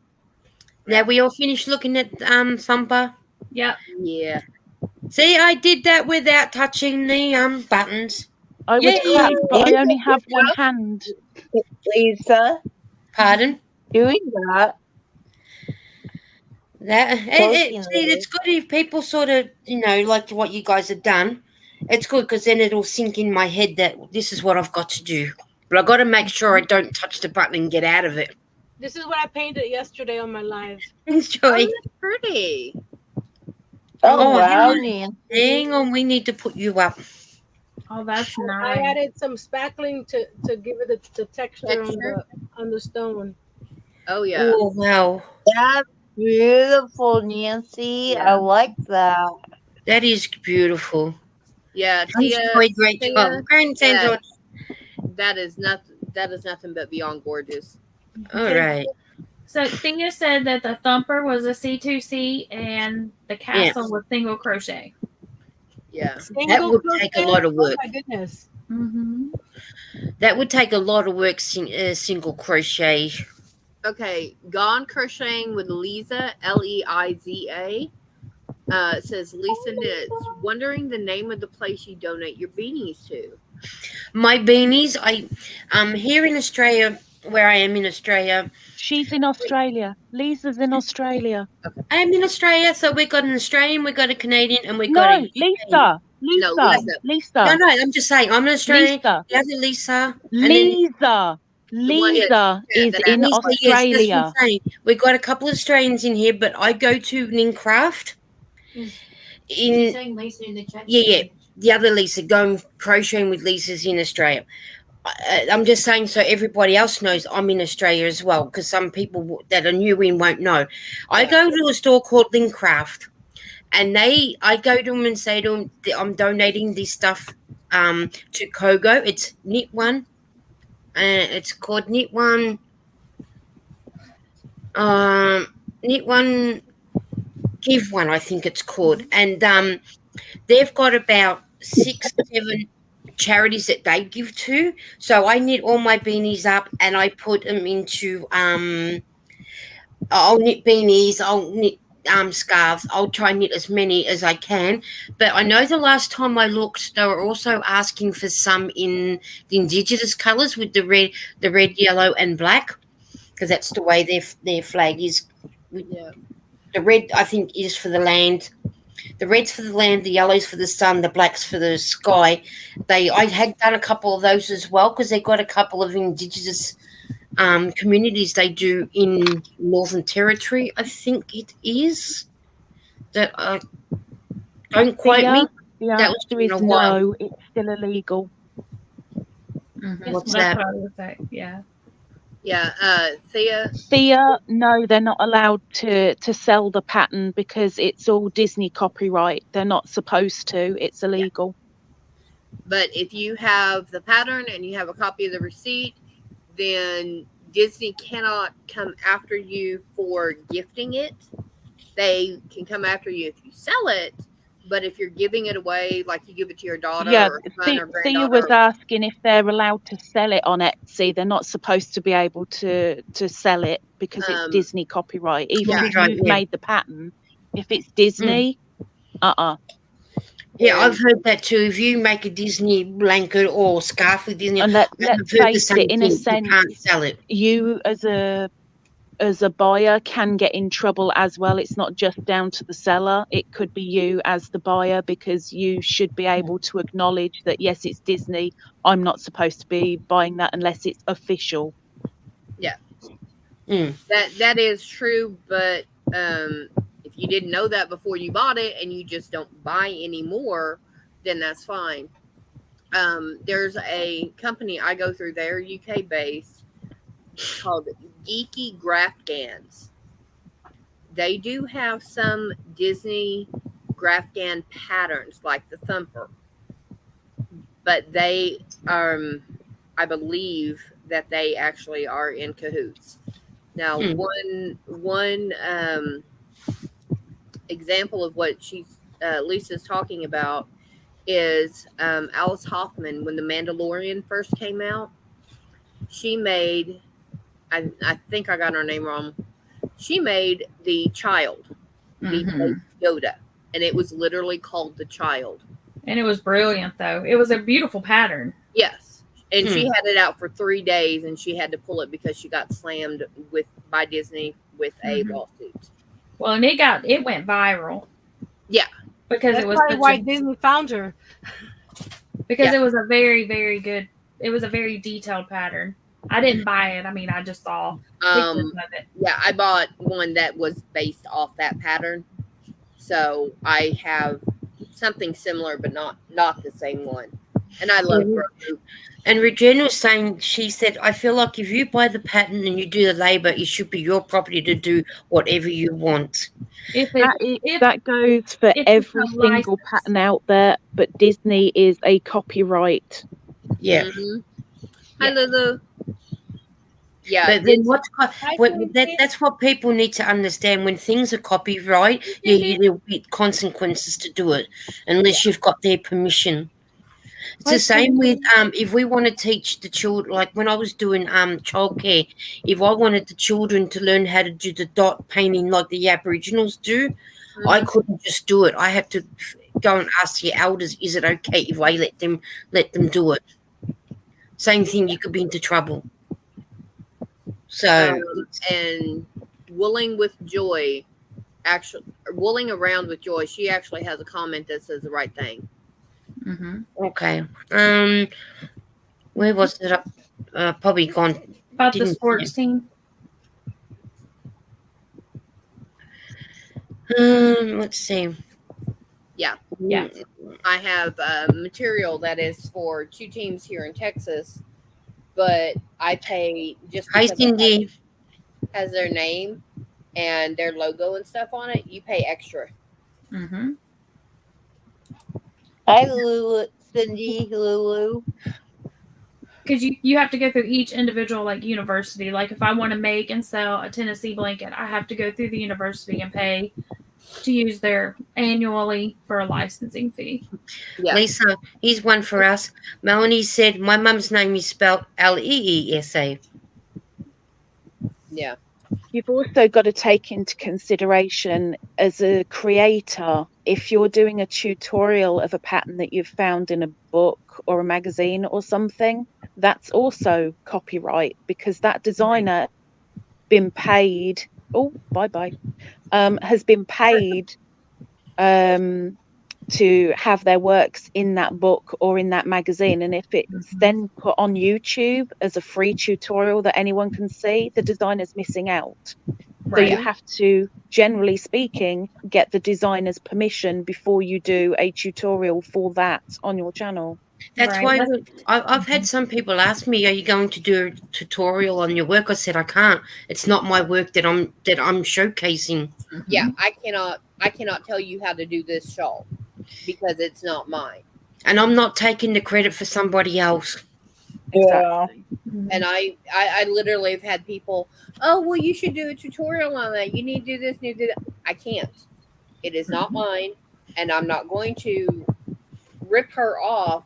A: Now we all finished looking at Thumper.
B: Yep.
C: Yeah.
A: See, I did that without touching the buttons.
D: I would
A: Yay!
D: clap, but I
E: You
D: only have
E: did
D: one
E: enough,
D: hand.
E: Lisa,
A: Pardon?
E: doing that. Posting
A: See, it's good if people sort of, like what you guys have done. It's good because then it'll sink in my head that this is what I've got to do. But I've got to make sure I don't touch the button and get out of it.
F: This is what I painted yesterday on my live.
A: Thanks,
C: Oh,
A: Joy.
C: that's pretty.
E: Oh, wow,
A: hang on.
E: Nancy.
A: Hang on, we need to put you up.
B: Oh, that's
F: I
B: nice.
F: added some spackling to give it the texture on the stone.
C: Oh yeah.
A: Oh, wow.
E: That's beautiful, Nancy. I
C: Yeah.
E: like that.
A: That is beautiful.
C: Yeah,
A: Thanks,
C: Tia,
A: Joy. Great
C: Tia,
A: job. Grand
C: that-
A: Sandra.
C: that is nothing but beyond gorgeous.
A: All right.
B: So Thea said that the thumper was a C2C and the castle was single crochet.
C: Yeah.
F: Single
A: would take a
F: crochet?
A: lot of work.
F: Oh my goodness.
B: Mm-hmm.
A: That would take a lot of work, single crochet.
C: Okay, Gone Crocheting with Liza, Leiza. It says Lisa Knits, wondering the name of the place you donate your beanies to.
A: My beanies, here in Australia, where I am in Australia.
D: She's in Australia. Lisa's in Australia.
A: I am in Australia, so we've got an Australian, we've got a Canadian, and we've got
D: No,
A: a
D: Lisa.
C: No,
D: Lisa.
C: Lisa.
D: Lisa.
A: No, I'm just saying, I'm an Australian.
D: Lisa.
A: The other Lisa. And then
D: Lisa. Lisa is
C: that
D: in
A: Lisa, yes, that's what
D: Australia.
A: I'm saying. We've got a couple of Australians in here, but I go to Lincraft.
G: Saying Lisa in the chat.
A: Yeah. The other Lisa, going crocheting with Lisa's in Australia. I'm just saying so everybody else knows I'm in Australia as well, because some people that are new in won't know. I go to a store called Lincraft, and I go to them and say to them, I'm donating this stuff to Kogo. It's Knit One. It's called Knit One. Knit One, Give One, I think it's called. And they've got about 6, 7 charities that they give to. So I knit all my beanies up and I put them into I'll knit beanies, I'll knit scarves. I'll try and knit as many as I can. But I know the last time I looked, they were also asking for some in the indigenous colours with the red, yellow and black, because that's the way their flag is.
C: Yeah.
A: The red, I think, is for the land. The red's for the land, the yellow's for the sun, the black's for the sky. I had done a couple of those as well, because they've got a couple of indigenous communities they do in Northern Territory, I think it is. That don't quote me.
D: The
A: That was
D: answer
A: in
D: is
A: a while.
D: no, it's still illegal.
A: What's
B: That's
A: that?
B: what I would say. Yeah.
C: Yeah.
D: Thea, no, they're not allowed to sell the pattern because it's all Disney copyright. They're not supposed to. It's illegal.
C: But if you have the pattern and you have a copy of the receipt, then Disney cannot come after you for gifting it. They can come after you if you sell it, but if you're giving it away, like you give it to your daughter or son or
D: Thea
C: granddaughter,
D: was asking if they're allowed to sell it on Etsy. They're not supposed to be able to sell it because it's Disney copyright. Even if you've made the pattern, if it's Disney,
A: Yeah, I've heard that too. If you make a Disney blanket or scarf with Disney,
D: and let's face it, in a sense,
A: you can't sell it.
D: You as a buyer can get in trouble as well. It's not just down to the seller. It could be you as the buyer, because you should be able to acknowledge that, yes, it's Disney. I'm not supposed to be buying that unless it's official.
C: Yeah. That is true, but if you didn't know that before you bought it and you just don't buy anymore, then that's fine. There's a company I go through there, UK based, called Geeky Graphgans. They do have some Disney Graphgan patterns like the Thumper, but they I believe that they actually are in cahoots. Now, one example of what Lisa's talking about is Alice Hoffman. When The Mandalorian first came out, she made, I think I got her name wrong, she made the child, the Yoda, and it was literally called The Child.
B: And it was brilliant, though. It was a beautiful pattern.
C: Yes. And she had it out for 3 days, and she had to pull it because she got slammed by Disney with a lawsuit.
B: Well, and it went viral.
C: Yeah.
B: Because
F: That's
B: it was
F: probably why Disney found her.
B: Because it was a very, very good. It was a very detailed pattern. I didn't buy it. I mean, I just saw pictures of it.
C: Yeah, I bought one that was based off that pattern. So I have something similar, but not the same one. And I love Grogu.
A: And Regina was saying, she said, I feel like if you buy the pattern and you do the labor, it should be your property to do whatever you want.
D: That goes for every single pattern out there, but Disney is a copyright.
A: Yeah.
C: Mm-hmm. Hi, Lulu. Yeah,
A: but then that's what people need to understand. When things are copyright, there'll be consequences to do it unless you've got their permission. It's the same with if we want to teach the children, like when I was doing childcare, if I wanted the children to learn how to do the dot painting like the Aboriginals do, I couldn't just do it. I had to go and ask the elders, is it okay if I let them do it? Same thing, you could be into trouble. So
C: and Wooling with Joy, Wooling Around with Joy, she actually has a comment that says the right thing.
A: Okay. Where was it? Probably gone.
B: About the sports team.
A: Let's see.
C: Yeah. I have material that is for 2 teams here in Texas, but I pay just because it has their name and their logo and stuff on it. You pay extra.
E: Hi, Lulu, Cindy, Lulu.
B: Because you have to go through each individual university. Like if I want to make and sell a Tennessee blanket, I have to go through the university and pay to use their annually for a licensing fee.
A: Yeah. Lisa, here's one for us. Melanie said, my mum's name is spelled Leesa.
C: Yeah.
D: You've also got to take into consideration as a creator, if you're doing a tutorial of a pattern that you've found in a book or a magazine or something, that's also copyright because that designer been paid. Has been paid to have their works in that book or in that magazine, and if it's then put on YouTube as a free tutorial that anyone can see, the designer's missing out. So you have to, generally speaking, get the designer's permission before you do a tutorial for that on your channel.
A: That's why I've had some people ask me, are you going to do a tutorial on your work? I said I can't. It's not my work that I'm showcasing.
C: Yeah, I cannot tell you how to do this shawl because it's not mine.
A: And I'm not taking the credit for somebody else.
E: Yeah.
C: And I literally have had people, oh, well, you should do a tutorial on that. You need to do this, you need to do that. I can't. It is not mine, and I'm not going to rip her off,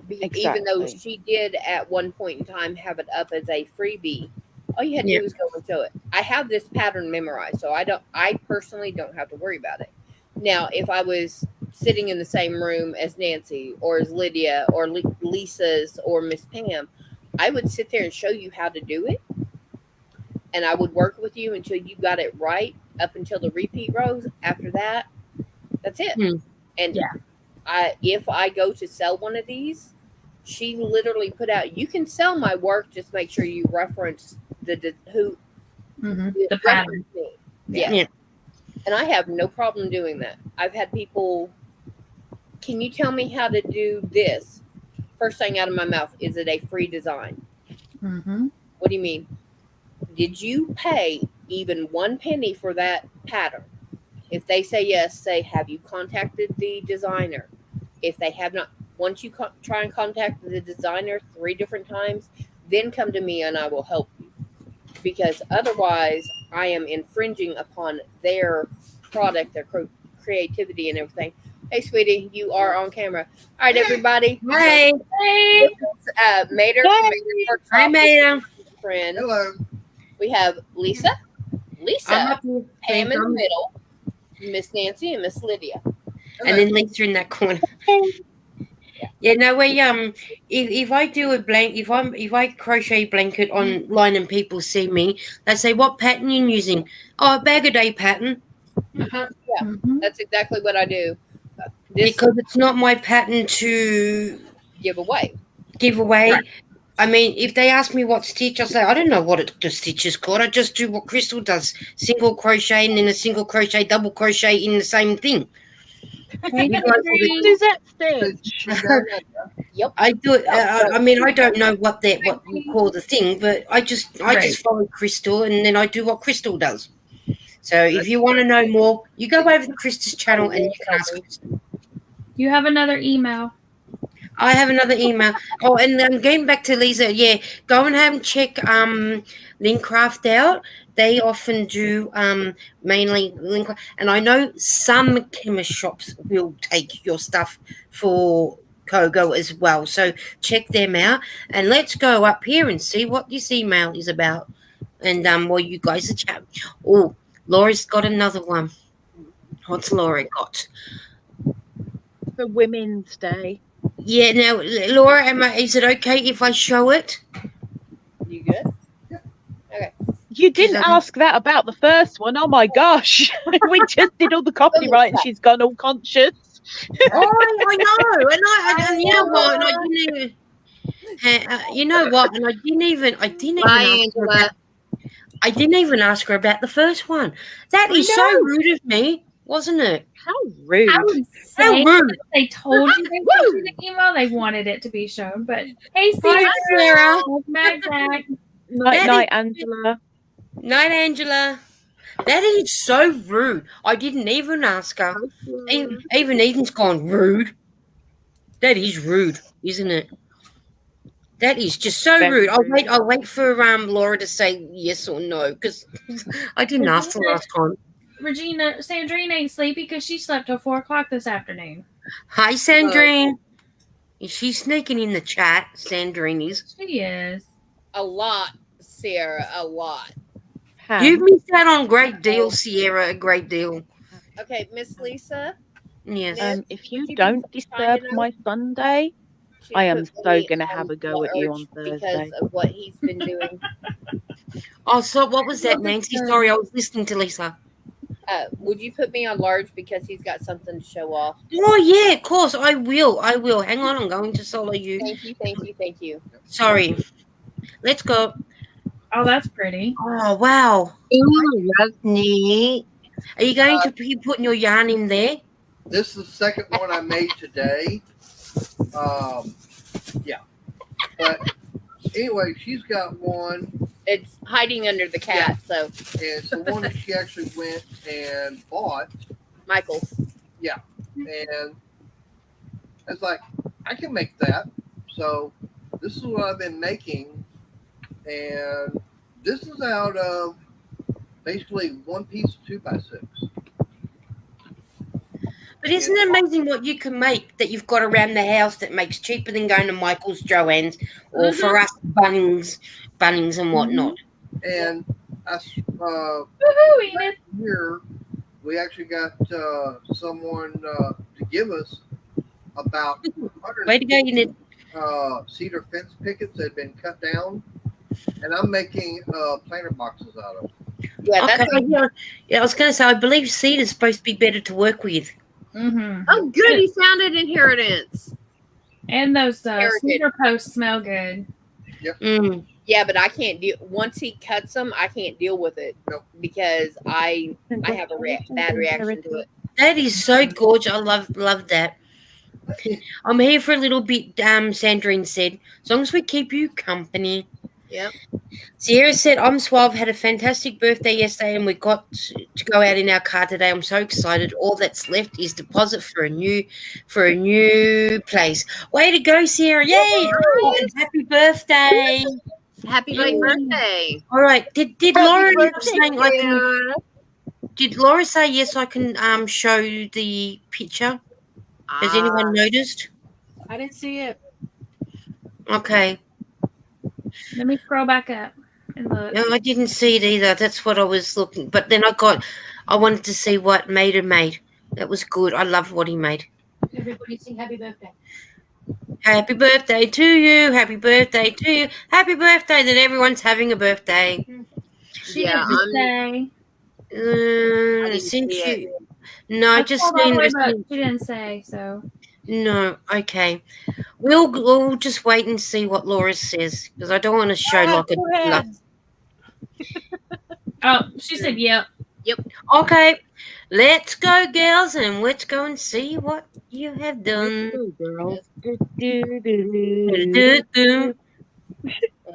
C: even though she did at one point in time have it up as a freebie. All you had to do was go and show it. I have this pattern memorized, so I personally don't have to worry about it. Now, if I was sitting in the same room as Nancy or as Lydia or Lisa's or Miss Pam, I would sit there and show you how to do it. And I would work with you until you got it right up until the repeat rows. After that, that's it. And if I go to sell one of these, she literally put out, you can sell my work, just make sure you reference the pattern. Yeah. And I have no problem doing that. I've had people, can you tell me how to do this? First thing out of my mouth, is it a free design? What do you mean? Did you pay even 1 penny for that pattern? If they say yes, say, have you contacted the designer? If they have not, once you try and contact the designer 3 different times, then come to me and I will help you. Because otherwise, I am infringing upon their product, their creativity and everything. Hey, sweetie, you are on camera. All right, everybody.
A: Hey.
C: This is Mater from Mater.
A: Hi, Mater.
C: Friend.
H: Hello.
C: We have Lisa, Pam in the middle, Miss Nancy, and Miss Lydia.
A: and then Lisa in that corner. Yeah, no, if I do a if I crochet a blanket online and people see me, they say, "What pattern you using?" Oh, a bag a day pattern.
C: Yeah,
B: Mhm.
C: that's exactly what I do. This
A: Because it's not my pattern to
C: give away.
A: give away. I mean, if they ask me what stitch, I say I don't know what the stitch is called. I just do what Crystal does: single crochet and then a single crochet, double crochet in the same thing.
B: Hey,
A: You guys
D: What
B: Henry.
D: is that stitch?
C: Yep.
A: I do it. I mean, I don't know what you call the thing, but I just follow Crystal, and then I do what Crystal does. So if you want to know more, you go over to Crystal's channel and you can ask Crystal.
B: You have another email.
A: I have another email. Oh, and then going back to Lisa, yeah, go and have check Linkcraft out. They often do mainly Linkcraft, and I know some chemist shops will take your stuff for Kogo as well. So check them out, and let's go up here and see what this email is about. And while you guys are chatting, oh, Laura's got another one. What's Laura got?
D: For Women's Day.
A: Yeah, now Laura, is it okay if I show it?
C: You good? Okay.
D: You didn't ask that about the first one. Oh my gosh. We just did all the copyright and she's gone all conscious.
A: Oh, I know, and you know what? And I didn't even. You know what? And I didn't even.
C: Bye,
A: ask her
C: Angela.
A: about, I didn't even ask her about the first one. That
D: I
A: is so
D: know.
A: rude of me, wasn't it?
D: How rude.
B: I would
A: How
B: say
A: rude.
B: they told you they sent you the email, they wanted it to be shown. But hey,
A: Hi, Sarah.
B: Matt, Zach.
D: Night,
A: That
D: night,
A: is-
D: Angela.
A: Night, Angela. That is so rude. I didn't even ask her. Even Eden's gone rude. That is rude, isn't it? That is just so
D: Very
A: rude.
D: rude.
A: I'll wait for Laura to say yes or no because I didn't ask the last time.
B: Regina, Sandrine ain't sleepy because she slept till 4 o'clock this afternoon.
A: Hi, Sandrine. Is she sneaking in the chat? Sandrine is.
B: She is.
C: A lot, Sarah. A lot.
A: You missed out on great deal, Sierra. A great deal.
C: Okay, Miss Lisa.
A: Yes.
D: If you don't disturb my Sunday,
C: She
D: I am
C: put
D: so
C: me
D: gonna
C: on
D: have a go at you on
C: large
D: Thursday.
C: because of what he's been doing.
A: Oh, so what was that, Nancy? Sorry, I was listening to Lisa.
C: Would you put me on large because he's got something to show off?
A: Oh, yeah, of course. I will. Hang on. I'm going to solo you.
C: Thank you, thank you, thank you.
A: Sorry. Let's go.
B: Oh, that's pretty.
A: Oh, wow.
E: Ooh, that's neat.
A: Are you going to be putting your yarn in there?
H: This is the second one I made today. Yeah. But anyway, she's got one,
C: It's hiding under the cat, so
H: and it's the one that she actually went and bought.
C: Michael's.
H: And I was like, I can make that. So this is what I've been making. And this is out of basically one piece of 2x6.
A: But isn't it amazing what you can make that you've got around the house that makes cheaper than going to Michael's, Joanne's, or for us, Bunnings and whatnot?
H: And I,
B: Woohoo, Enid.
H: here we actually got someone to give us about
A: Way to go, Enid.
H: cedar fence pickets that had been cut down, and I'm making planter boxes out of them.
C: Yeah, that's
A: Okay, yeah, I was going to say, I believe cedar's supposed to be better to work with.
B: Mm-hmm.
C: oh good. He found an inheritance.
B: And those
C: Heritage.
B: cedar posts smell good.
A: Mm.
C: Yeah, but I can't deal. Once he cuts them, I can't deal with it
H: Nope.
C: because I have a bad reaction to it.
A: That is so gorgeous. I love that. I'm here for a little bit, Sandrine said, as long as we keep you company.
C: Yep.
A: Sierra said, I'm suave, had a fantastic birthday yesterday and we got to go out in our car today. I'm so excited. All that's left is deposit for a new place. Way to go, Sierra. Yay. Oh, and happy birthday.
C: Happy late birthday.
A: All right. Did Laura saying I can,
C: Sarah.
A: did Laura say yes I can show the picture? Has anyone noticed?
F: I didn't see it.
A: Okay.
B: Let me scroll back up and look.
A: No, I didn't see it either. That's what I was looking. But then I wanted to see what Maida made. That was good. I loved what he made.
G: Everybody sing happy birthday.
A: Happy birthday to you. Happy birthday to you. Happy birthday that everyone's having a birthday.
B: She
C: Yeah,
B: didn't say.
C: I didn't
A: Since
C: see it.
A: you. No,
B: I
A: just
B: told all the way, but
A: saying.
B: she didn't say. So
A: No, okay. We'll just wait and see what Laura says because I don't want to show
F: Ah,
A: like a
F: two
A: bluff.
F: hands.
B: she said, "Yep."
A: Okay, let's go, girls, and let's go and see what you have done.
D: girl.
A: Do-do-do.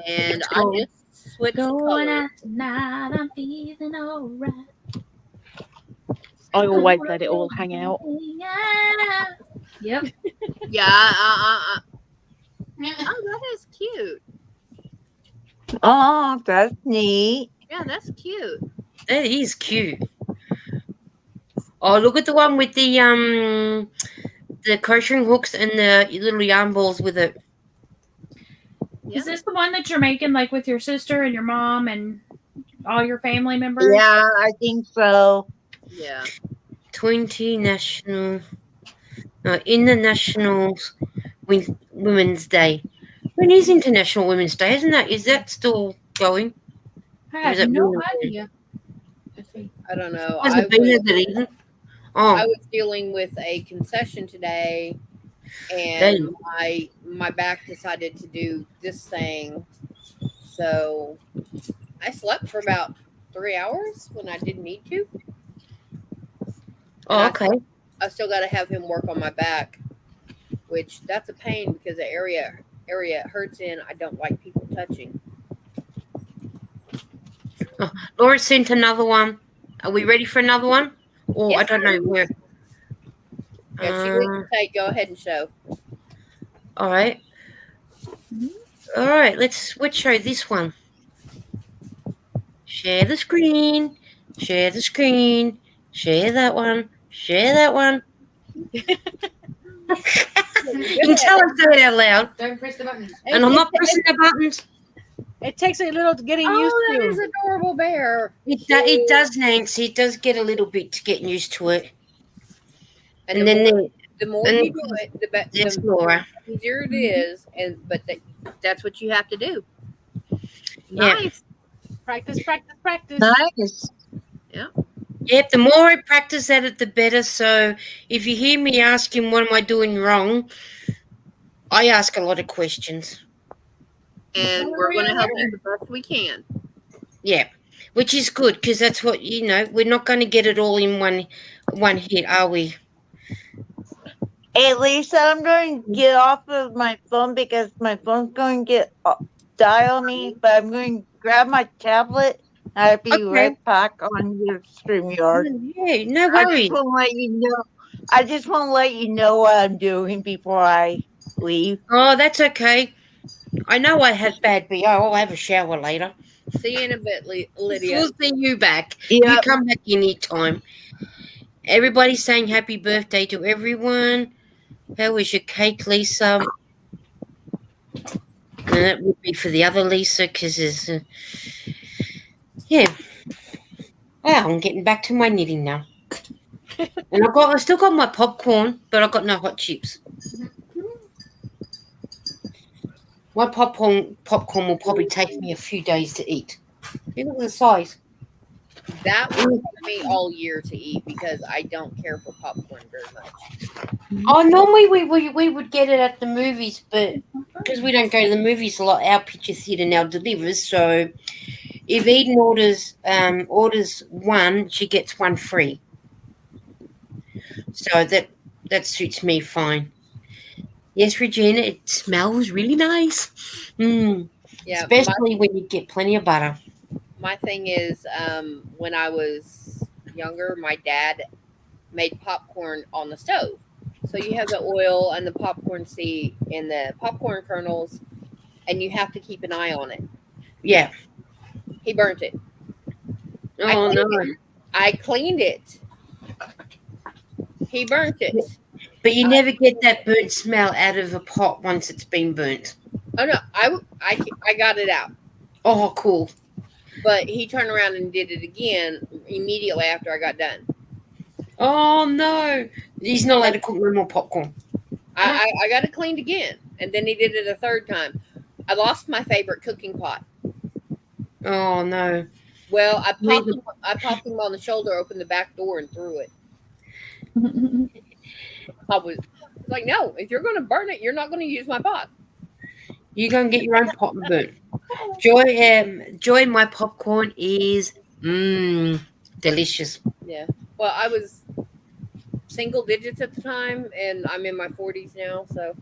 C: And
A: Let's
C: I
A: go.
C: just switched
B: Going
C: colors.
B: out tonight, I'm feeling alright.
D: I always let it all hang out.
B: Yep.
C: Yeah, oh, that is cute.
E: Oh, that's neat.
C: Yeah, that's cute.
A: That is cute. Oh, look at the one with the crocheting hooks and the little yarn balls with it.
C: Yeah.
B: Is this the one that you're making, like with your sister and your mom and all your family members?
E: Yeah, I think so.
C: Yeah.
A: 20 national, International Women's Day. When is International Women's Day? Isn't that? Is that still going?
B: I
A: Is
B: have
A: it
B: no
A: really?
B: idea.
C: I don't know.
A: Hasn't been, has it even?
C: I
A: Oh,
C: was dealing with a concession today, and my back decided to do this thing. So I slept for about 3 hours when I didn't need to.
A: oh, okay.
C: I still got to have him work on my back, which that's a pain because the area it hurts in. I don't like people touching.
A: Laura sent another one. Are we ready for another one? Or
C: Yes,
A: I don't know where.
C: Yeah, she wouldn't say go ahead and show.
A: All right. All right. Let's show this one. Share the screen. Share the screen. Share that one. Share that one. You can tell I say it out loud.
G: Don't press the buttons.
A: And I'm not pressing the buttons.
F: It takes a little getting used
C: Oh, that
F: to.
C: is adorable bear.
A: It does, Nancy. It does get a little bit to getting used to it.
C: And
A: And then
C: the more you do it,
A: there's
C: the
A: Laura.
C: easier it is. But that's what you have to do.
A: Yeah.
C: Nice.
F: Practice, practice, practice.
E: Nice.
A: Yep, the more I practice at it, the better. So if you hear me asking, what am I doing wrong? I ask a lot of questions.
C: And we're going to help you the best we can.
A: Yeah, which is good because that's what, we're not going to get it all in one hit, are we?
E: Hey, Lisa, I'm going to get off of my phone because my phone's going to get die on me, but I'm going to grab my tablet. I'll be right back on your StreamYard.
A: Yeah, no
E: I
A: worries.
E: just want to let you know what I'm doing before I leave.
A: Oh, that's okay. I know I have bad BO. I'll have a shower later.
C: See you in a bit, Lydia.
A: We'll see you back.
E: Yep.
A: You come back anytime. Everybody's saying happy birthday to everyone. How was your cake, Lisa? That would be for the other Lisa because there's... yeah. Well, I'm getting back to my knitting now. And I still got my popcorn, but I've got no hot chips. My popcorn will probably take me a few days to eat. Look at the size.
C: That would take me all year to eat because I don't care for popcorn very much.
A: Oh, normally we would get it at the movies, but because we don't go to the movies a lot, our picture theatre now delivers. So if Eden orders one, she gets one free. So that suits me fine. Yes, Regina, it smells really nice.
C: Yeah,
A: especially when you get plenty of butter.
C: My thing is, when I was younger, my dad made popcorn on the stove. So you have the oil and the popcorn seed and the popcorn kernels, and you have to keep an eye on it.
A: Yeah.
C: He burnt it.
A: Oh, no.
C: I cleaned it. He burnt it.
A: But you never get that burnt smell out of a pot once it's been burnt.
C: Oh, no. I got it out.
A: Oh, cool.
C: But he turned around and did it again immediately after I got done.
A: Oh no, he's not allowed to cook no more popcorn.
C: I got it cleaned again, and then he did it a third time. I lost my favorite cooking pot.
A: Oh no.
C: Well, I popped him on the shoulder, opened the back door, and threw it. I was like, no, if you're going to burn it, you're not going to use my pot.
A: You go and get your own pot and burn. Joy, my popcorn is delicious.
C: Yeah. Well, I was single digits at the time, and I'm in my 40s now, so.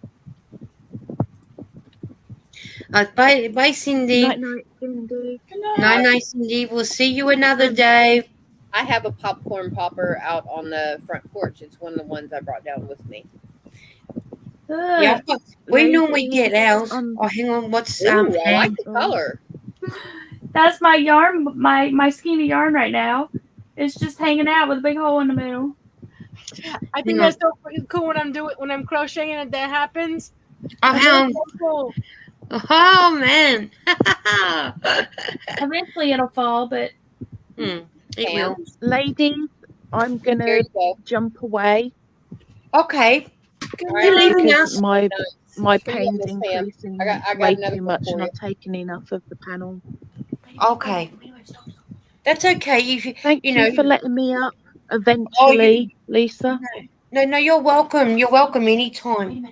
A: Bye, Cindy.
D: Night, night, Cindy.
A: Night, Cindy. We'll see you another day.
C: I have a popcorn popper out on the front porch. It's one of the ones I brought down with me.
A: Yeah, we normally get ours. Oh, hang on. What's
C: Ooh, I like the color.
B: That's my yarn, my skein of yarn right now. It's just hanging out with a big hole in the middle.
F: I think that's so cool when I'm crocheting and that happens.
A: Oh,
F: so cool.
A: Oh man.
B: Eventually it'll fall, but
A: it will.
D: Ladies, I'm gonna jump away.
A: Okay.
C: You're
A: leaving
D: Because
A: us.
D: my pain's increasing
C: I got
D: way
C: another
D: too
C: one
D: much,
C: for
D: and
C: you.
D: I've taken enough of the panel.
A: Okay. That's okay.
D: Thank
A: you know
D: you for letting me up eventually, Lisa.
A: No, you're welcome. You're welcome anytime.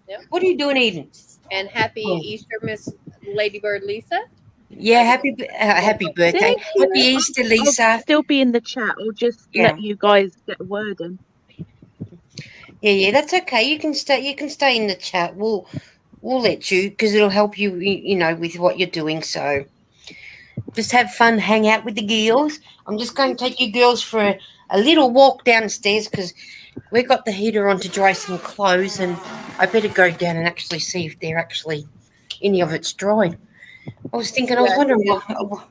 C: Yep.
A: What are you doing, Eden?
C: And happy Easter, Miss Ladybird Lisa.
A: Yeah, happy birthday.
D: Thank you.
A: Happy Easter,
D: I'll
A: Lisa.
D: still be in the chat. I'll just let you guys get a word in.
A: Yeah, that's okay. You can stay in the chat. We'll let you, because it'll help you, with what you're doing. So just have fun, hang out with the girls. I'm just going to take you girls for a little walk downstairs, because we've got the heater on to dry some clothes, and I better go down and actually see if any of it's dried. I was wondering why.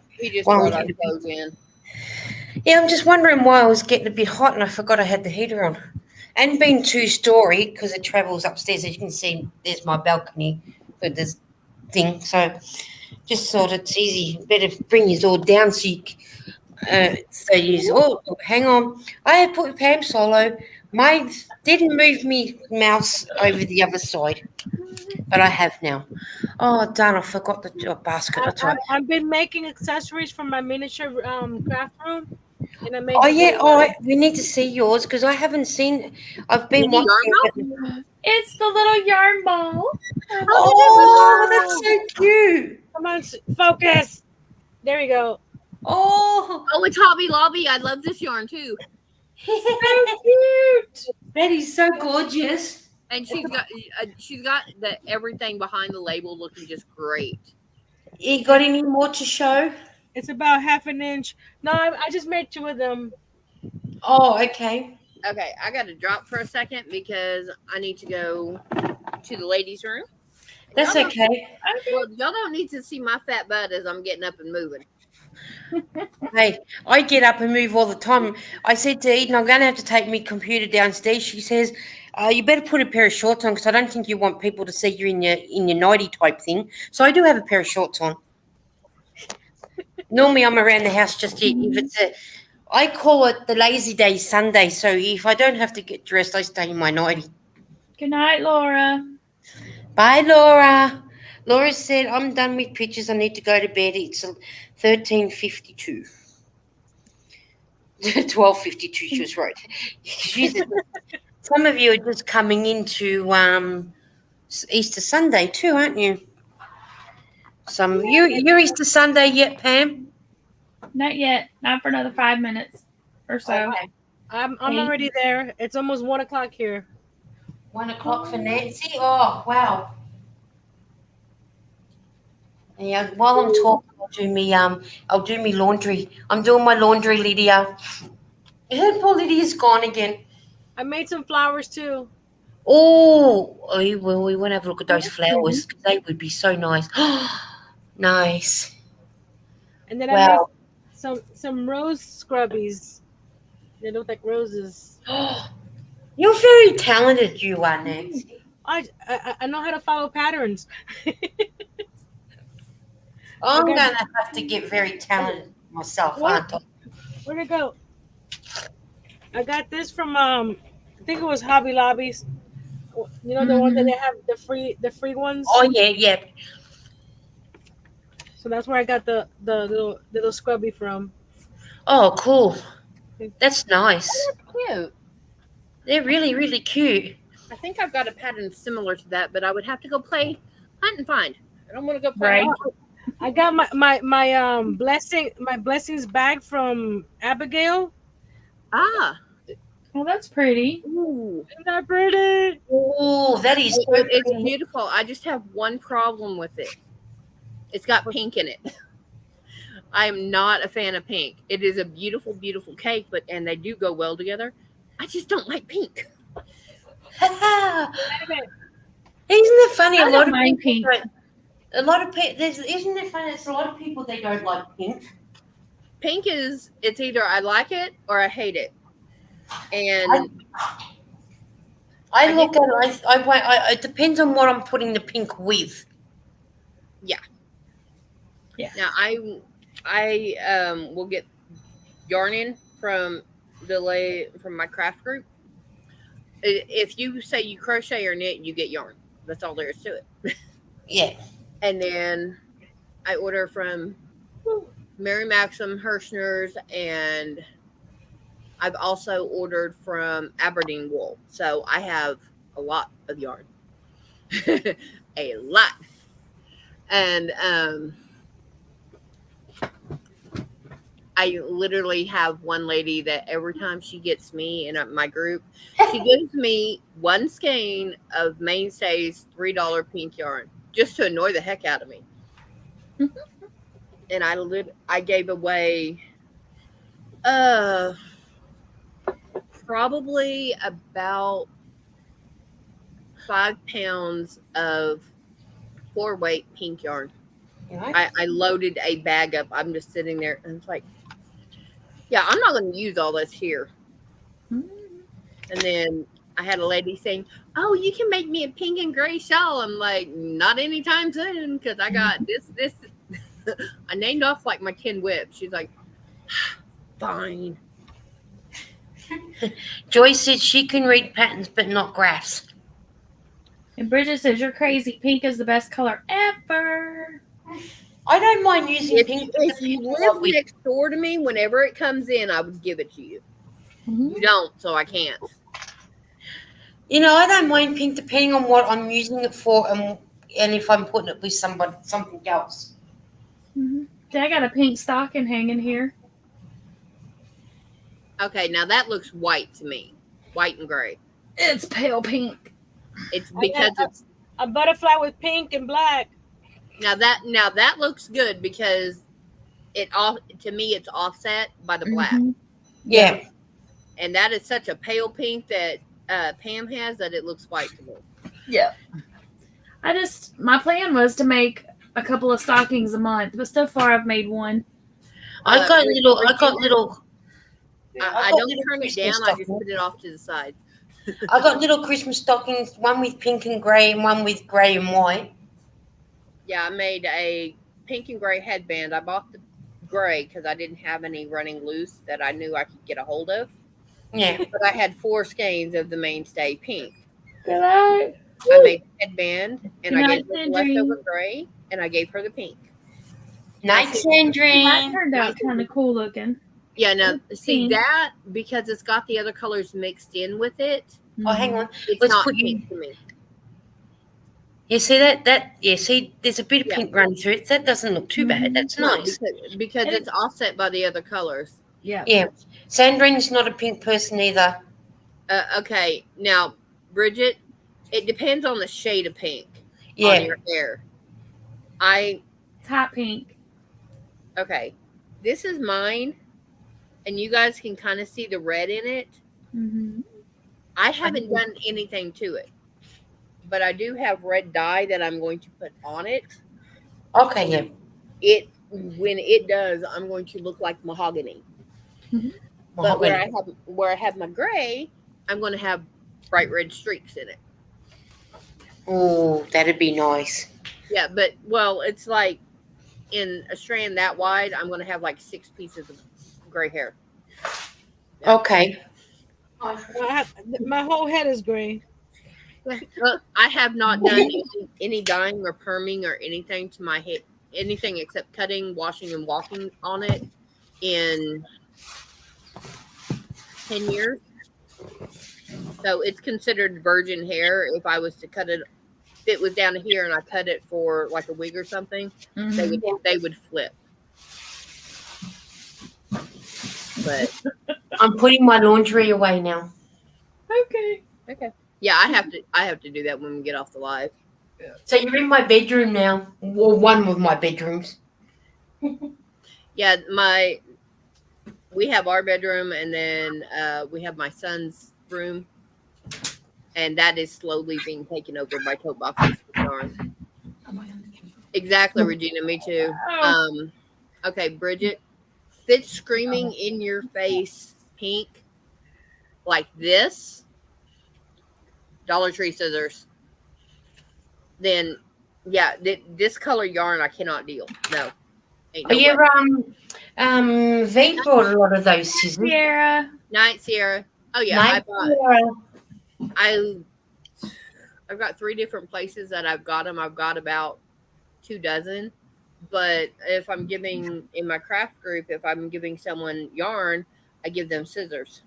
C: He just
A: why
C: brought
A: we
C: our
A: had
C: clothes in.
A: Yeah, I'm just wondering why I was getting a bit hot, and I forgot I had the heater on. And being 2-story, because it travels upstairs, as you can see, there's my balcony with this thing. So just thought it's easy. Better bring you all down so hang on. I had put Pam solo. Mine didn't move me mouse over the other side, but I have now. Oh, darn, I forgot the basket. That's right.
F: I've been making accessories for my miniature craft room. And I made
A: we need to see yours, because I haven't seen. I've been watching.
B: It's the little yarn ball.
A: Oh, that's so cute.
F: Come on, focus. There we go.
A: Oh,
C: it's Hobby Lobby. I love this yarn too.
A: So cute. Betty's so gorgeous.
C: And she's got everything behind the label looking just great.
A: You got any more to show?
F: It's about half an inch. No, I just made 2 of them.
A: Oh, okay.
C: Okay, I got to drop for a second because I need to go to the ladies' room.
A: That's okay.
C: Well, y'all don't need to see my fat butt as I'm getting up and moving.
A: Hey, I get up and move all the time. I said to Eden, I'm going to have to take my computer downstairs. She says, you better put a pair of shorts on, because I don't think you want people to see you in your nighty type thing. So I do have a pair of shorts on. Normally I'm around the house just if it's I call it the lazy day Sunday. So if I don't have to get dressed, I stay in my nighty.
B: Good night, Laura.
A: Bye, Laura. Laura said, I'm done with pictures. I need to go to bed. It's 13:52. 12:52, she was right. Some of you are just coming into Easter Sunday too, aren't you? Some of you. You're Easter Sunday yet, Pam?
B: Not yet. Not for another 5 minutes or so.
A: Okay.
F: I'm already there. It's almost 1 o'clock here.
A: 1 o'clock for Nancy. Oh, wow. Yeah, while I'm talking, I'll do me laundry. I'm doing my laundry, Lydia. Poor Lydia's gone again.
F: I made some flowers too.
A: Oh, we want to have a look at those flowers. They would be so nice. Nice.
F: And then I made some rose scrubbies. They look like roses.
A: You're very talented, you are, Nancy.
F: I know how to follow patterns.
A: I'm going to have to get very talented myself, aren't I?
F: Where'd it go? I got this from I think it was Hobby Lobby's. You know the one that
B: Mhm.
F: they have the free ones.
A: Oh yeah, yeah.
F: So that's where I got the little scrubby from.
A: Oh, cool. That's nice.
C: Cute.
A: They're really, really cute.
C: I think I've got a pattern similar to that, but I would have to go play hunt and find. I don't want to go play.
B: Right.
F: I got my blessings bag from Abigail.
C: Ah,
B: Well, that's pretty.
C: ooh,
F: Isn't that pretty?
A: Oh, that is so
C: it's
A: pretty.
C: beautiful. I just have one problem with it. It's got pink in it. I am not a fan of pink. It is a beautiful, beautiful cake, and they do go well together. I just don't like pink.
A: Isn't it funny?
B: I
A: A lot
B: don't
A: of
B: mind
A: people
B: pink.
A: don't. A lot of people. Isn't it funny? There's a lot of people they don't like pink.
C: Pink is it's either I like it or I hate it, and
A: I look at it. It depends on what I'm putting the pink with.
C: now I will get yarning from from my craft group. If you say you crochet or knit, you get yarn. That's all there is to it.
A: Yeah.
C: And then I order from Mary Maxim, Hirschner's, and I've also ordered from Aberdeen Wool. So I have a lot of yarn. A lot. And I literally have one lady that every time she gets me in my group, she gives me one skein of Mainstay's $3 pink yarn just to annoy the heck out of me. And I gave away probably about 5 pounds of 4-weight pink yarn. I loaded a bag up. I'm just sitting there and it's like, yeah, I'm not going to use all this here. And then I had a lady saying, "Oh, you can make me a pink and gray shawl." I'm like, not anytime soon because I got this. I named off like my 10 whips. She's like, fine.
A: Joyce said she can read patterns but not graphs.
B: And Bridget says you're crazy. Pink is the best color ever.
A: I don't mind using
C: If
A: pink.
C: you live next door to me, whenever it comes in, I would give it to you.
B: Mhm.
C: You don't, so I can't.
A: You know, I don't mind pink depending on what I'm using it for and if I'm putting it with something else.
B: Mhm. See, I got a pink stocking hanging here.
C: Okay, now that looks white to me. White and gray.
B: It's pale pink.
C: It's because it's
F: A butterfly with pink and black.
C: now that looks good because to me it's offset by the black.
B: Mhm.
A: Yeah.
C: And that is such a pale pink that Pam has that it looks white to me.
B: Yeah. My plan was to make a couple of stockings a month, but so far I've made one.
A: I got little.
C: I
A: got
C: don't
A: little
C: turn it
A: Christmas
C: down. I just
A: stockings.
C: put it off to the side.
A: I got little Christmas stockings, one with pink and grey and one with grey and white.
C: Yeah, I made a pink and gray headband. I bought the gray because I didn't have any running loose that I knew I could get a hold of.
A: Yeah.
C: But I had 4 skeins of the mainstay pink.
B: Good night.
C: I made the headband and I
B: Good
C: gave her
B: night,
C: the
B: Sandrine.
C: leftover gray and I gave her the pink.
A: Night,
B: That
A: Sandrine.
B: turned out kind of cool looking.
C: Yeah, now see
B: Pink.
C: that because it's got the other colors mixed in with it.
A: Oh, hang on.
C: It's
A: Let's
C: not
A: put you.
C: pink to me.
A: You see that? Yeah, see, there's a bit of
C: Yeah.
A: pink running through it. That doesn't look too bad. That's
C: No,
A: nice.
C: because
B: And
C: it's offset by the other colors.
B: Yeah.
A: Yeah. Sandrine's not a pink person either.
C: Okay, now Bridget, it depends on the shade of pink on
A: Yeah.
C: your hair.
B: It's hot pink.
C: Okay, this is mine, and you guys can kind of see the red in it.
B: Mm-hmm.
C: I haven't done anything to it, but I do have red dye that I'm going to put on it.
A: Okay, yeah.
C: When it does, I'm going to look like mahogany. But where I have my gray, I'm going to have bright red streaks in it.
A: Oh, that'd be nice.
C: Yeah, but it's like in a strand that wide, I'm going to have like 6 pieces of gray hair. Yeah.
A: Okay.
F: My whole head is gray.
C: Well, I have not done any dyeing or perming or anything to my hair, anything except cutting, washing, and walking on it in 10 years. So it's considered virgin hair. If I was to cut it, if it was down here and I cut it for like a wig or something, they would flip. But
A: I'm putting my laundry away now.
B: Okay.
C: yeah, I have to do that when we get off the live.
A: So you're in my bedroom now, or one of my bedrooms.
C: Yeah, we have our bedroom, and then we have my son's room, and that is slowly being taken over by tote boxes with yarn. Exactly, Regina. Me too. Okay, Bridget, if it's screaming in your face pink like this, Dollar Tree scissors, then yeah, this color yarn I cannot deal. No. Ain't no
A: Oh,
C: way.
A: V brought a lot of those scissors.
B: Sierra.
C: Night Sierra. Oh yeah,
A: Night Sierra.
C: I've got 3 different places that I've got them. I've got about 2 dozen. But if I'm giving in my craft group, if I'm giving someone yarn, I give them scissors.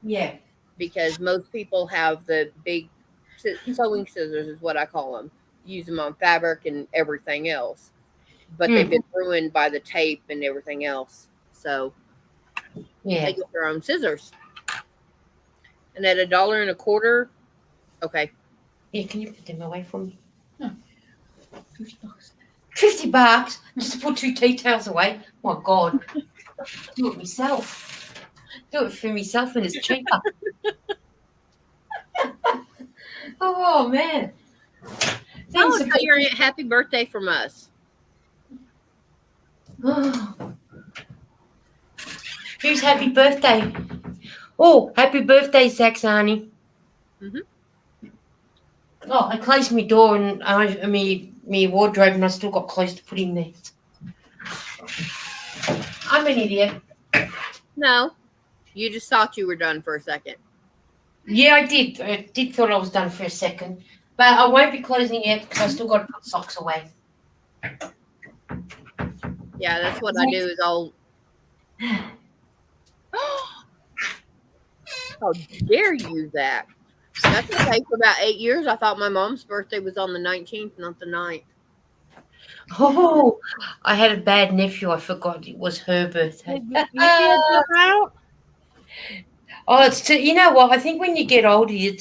A: Yeah.
C: Because most people have the big sewing scissors is what I call them. Use them on fabric and everything else. But they've been ruined by the tape and everything else. So
A: yeah,
C: they get their own scissors. And at $1.25, okay.
A: Yeah, can you put them away from me? No. $50 just to put 2 tea towels away. My God. Do it myself. Do it for myself and it's cheaper. Oh man.
C: Oh, tell your aunt happy birthday from us.
A: Who's happy birthday? Oh, happy birthday, Saxani. Oh, I closed my door and my wardrobe and I still got clothes to put in there. I'm an idiot.
C: No, you just thought you were done for a second.
A: Yeah, I did. I did thought I was done for a second. But I won't be closing yet because I still got to put socks away.
C: Yeah, that's what I do is I'll... How dare you that? That's okay. For about 8 years, I thought my mom's birthday was on the 19th, not the 9th.
A: Oh, I had a bad nephew. I forgot it was her birthday. Oh, you know what? I think when you get older, you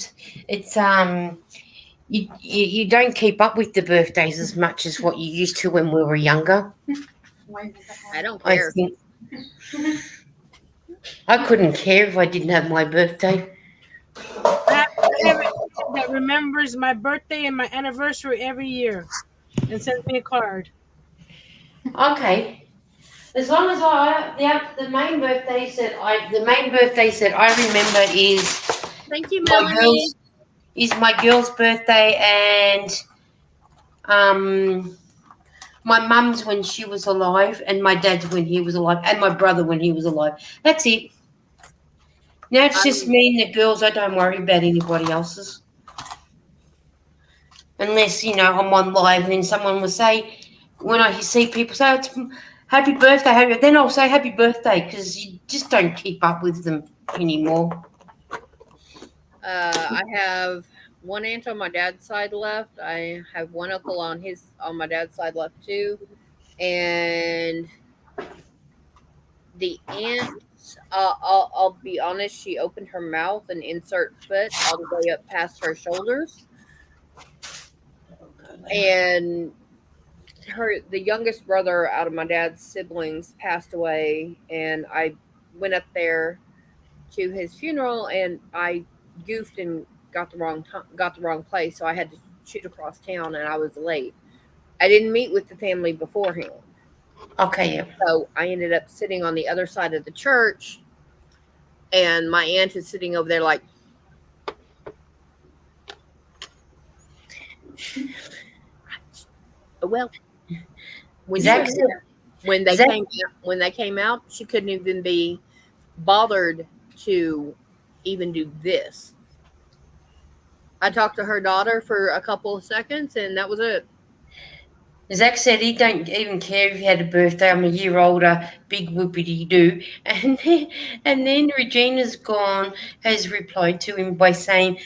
A: don't keep up with the birthdays as much as what you used to when we were younger.
C: I don't care.
A: I couldn't care if I didn't have my birthday.
F: That remembers my birthday and my anniversary every year and sends me a card.
A: Okay. As long as the main birthdays that I remember is
C: thank you, Melanie.
A: Is my girl's birthday and my mum's when she was alive and my dad's when he was alive and my brother when he was alive. That's it. Now it's just me and the girls. I don't worry about anybody else's. Unless, I'm on live and then someone will say, when I see people say, it's happy birthday, then I'll say happy birthday because you just don't keep up with them anymore.
C: I have one aunt on my dad's side left. I have one uncle on my dad's side left too. And the aunt, I'll be honest, she opened her mouth and insert foot all the way up past her shoulders. And the youngest brother out of my dad's siblings passed away, and I went up there to his funeral and I goofed and got the wrong place, so I had to shoot across town and I was late. I didn't meet with the family beforehand.
A: Okay. Yeah.
C: So I ended up sitting on the other side of the church, and my aunt is sitting over there like, well, when they came out, she couldn't even be bothered to even do this. I talked to her daughter for a couple of seconds, and that was it.
A: Zach said he don't even care if he had a birthday. I'm a year older, big whoopity doo. And then Regina's has replied to him by saying,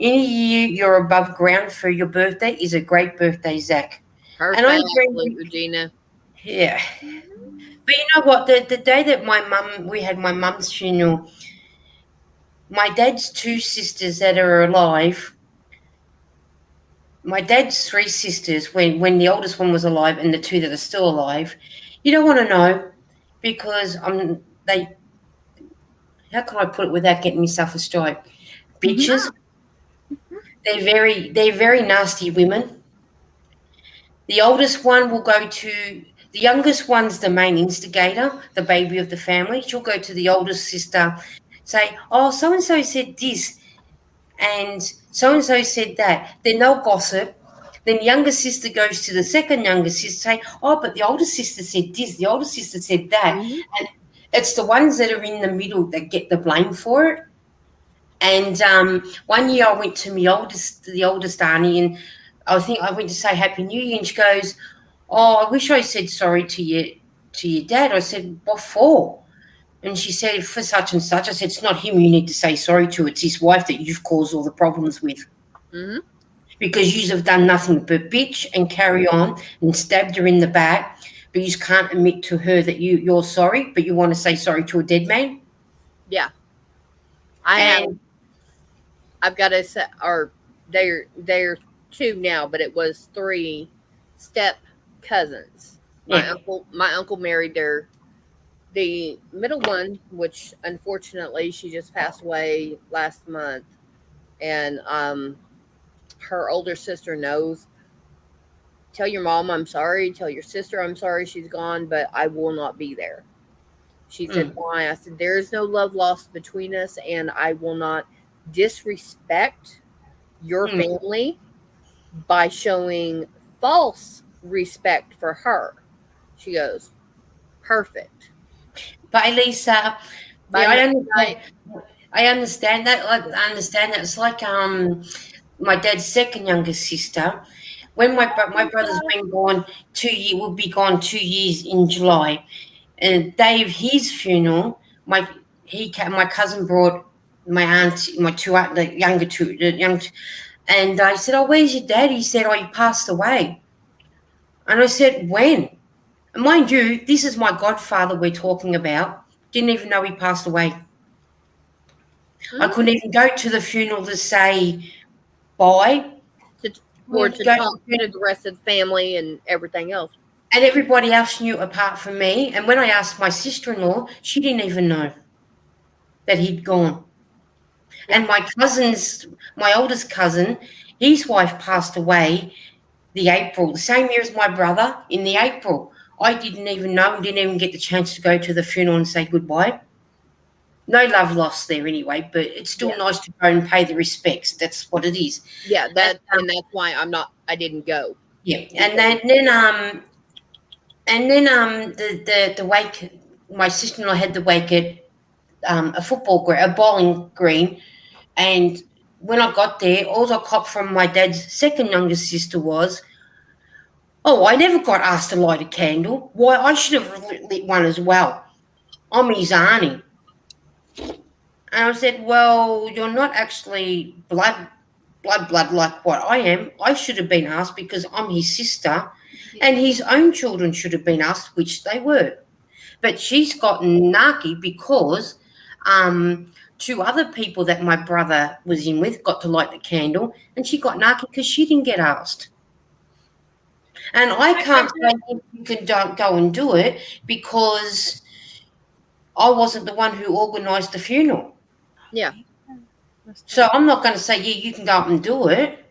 A: "Any year you're above ground for your birthday is a great birthday, Zach."
C: Perfect,
A: And I agree.
C: Regina.
A: Yeah, but you know what? The day that we had my mum's funeral, my dad's two sisters that are alive. My dad's three sisters, when the oldest one was alive, and the two that are still alive. You don't want to know because they. How can I put it without getting myself a stripe? Bitches. They're very nasty women. The oldest one will go to the youngest one's the main instigator, the baby of the family. She'll go to the oldest sister, say, "Oh, so and so said this, and so said that." Then they'll gossip. Then the younger sister goes to the second younger sister, say, "Oh, but the older sister said this, the older sister said that."
C: Mhm.
A: And it's the ones that are in the middle that get the blame for it. And one year I went to the oldest auntie, and I went to say Happy New Year, and she goes, "Oh, I wish I said sorry to your dad." I said, "What for?" And she said, "For such and such." I said, "It's not him you need to say sorry to. It's his wife that you've caused all the problems with.
C: Mhm.
A: Because you have done nothing but bitch and carry on and stabbed her in the back, but you can't admit to her that you're sorry, but you want to say sorry to a dead man."
C: Yeah, I have.
A: And
C: I've got to say, or they're two now, but it was three step cousins.
A: yeah,
C: My uncle married the middle one, which unfortunately she just passed away last month, and her older sister knows. Tell your mom I'm sorry. Tell your sister I'm sorry she's gone, but I will not be there. She said, "Why?" I said, "There is no love lost between us, and I will not disrespect your family by showing false respect for her." She goes, "Perfect."
A: but Elisa,
C: Bye,
A: yeah,
C: night.
A: I understand that. I understand that. It's like my dad's second youngest sister. When my brother's been gone 2 years, will be gone 2 years in July. And Dave, his funeral, my cousin brought my aunt, my two aunt, the younger two, and I said, "Oh, where's your dad?" He said, "Oh, he passed away." And I said, "When?" And mind you, this is my godfather we're talking about. Didn't even know he passed away. I
C: Mhm.
A: couldn't even go to the funeral to say bye.
C: Or
A: Went to
C: to
A: go to
C: talk
A: the funeral,
C: to the rest of the family and everything else.
A: and everybody else knew apart from me. And when I asked my sister-in-law, she didn't even know that he'd gone.
C: Yeah.
A: And my oldest cousin, his wife passed away the same year as my brother in the April. I didn't even know and didn't even get the chance to go to the funeral and say goodbye. No love lost there anyway, but it's still
C: Yeah.
A: nice to go and pay the respects. That's what it is.
C: Yeah,
A: And,
C: and that's why I didn't go.
A: yeah, and then the wake. My sister-in-law had the wake at a bowling green, and when I got there, all I copped from my dad's second youngest sister was, "Oh, I never got asked to light a candle. Why, I should have lit one as well. I'm his auntie." And I said, "Well, you're not actually blood like what I am. I should have been asked because I'm his sister, and his own children should have been asked, which they were." But she's gotten narky because two other people that my brother was in with got to light the candle, and she got narky because she didn't get asked. And I can't say you can don't go and do it because I wasn't the one who organised the funeral.
C: Yeah.
A: So I'm not going to say, "Yeah, you can go up and do it."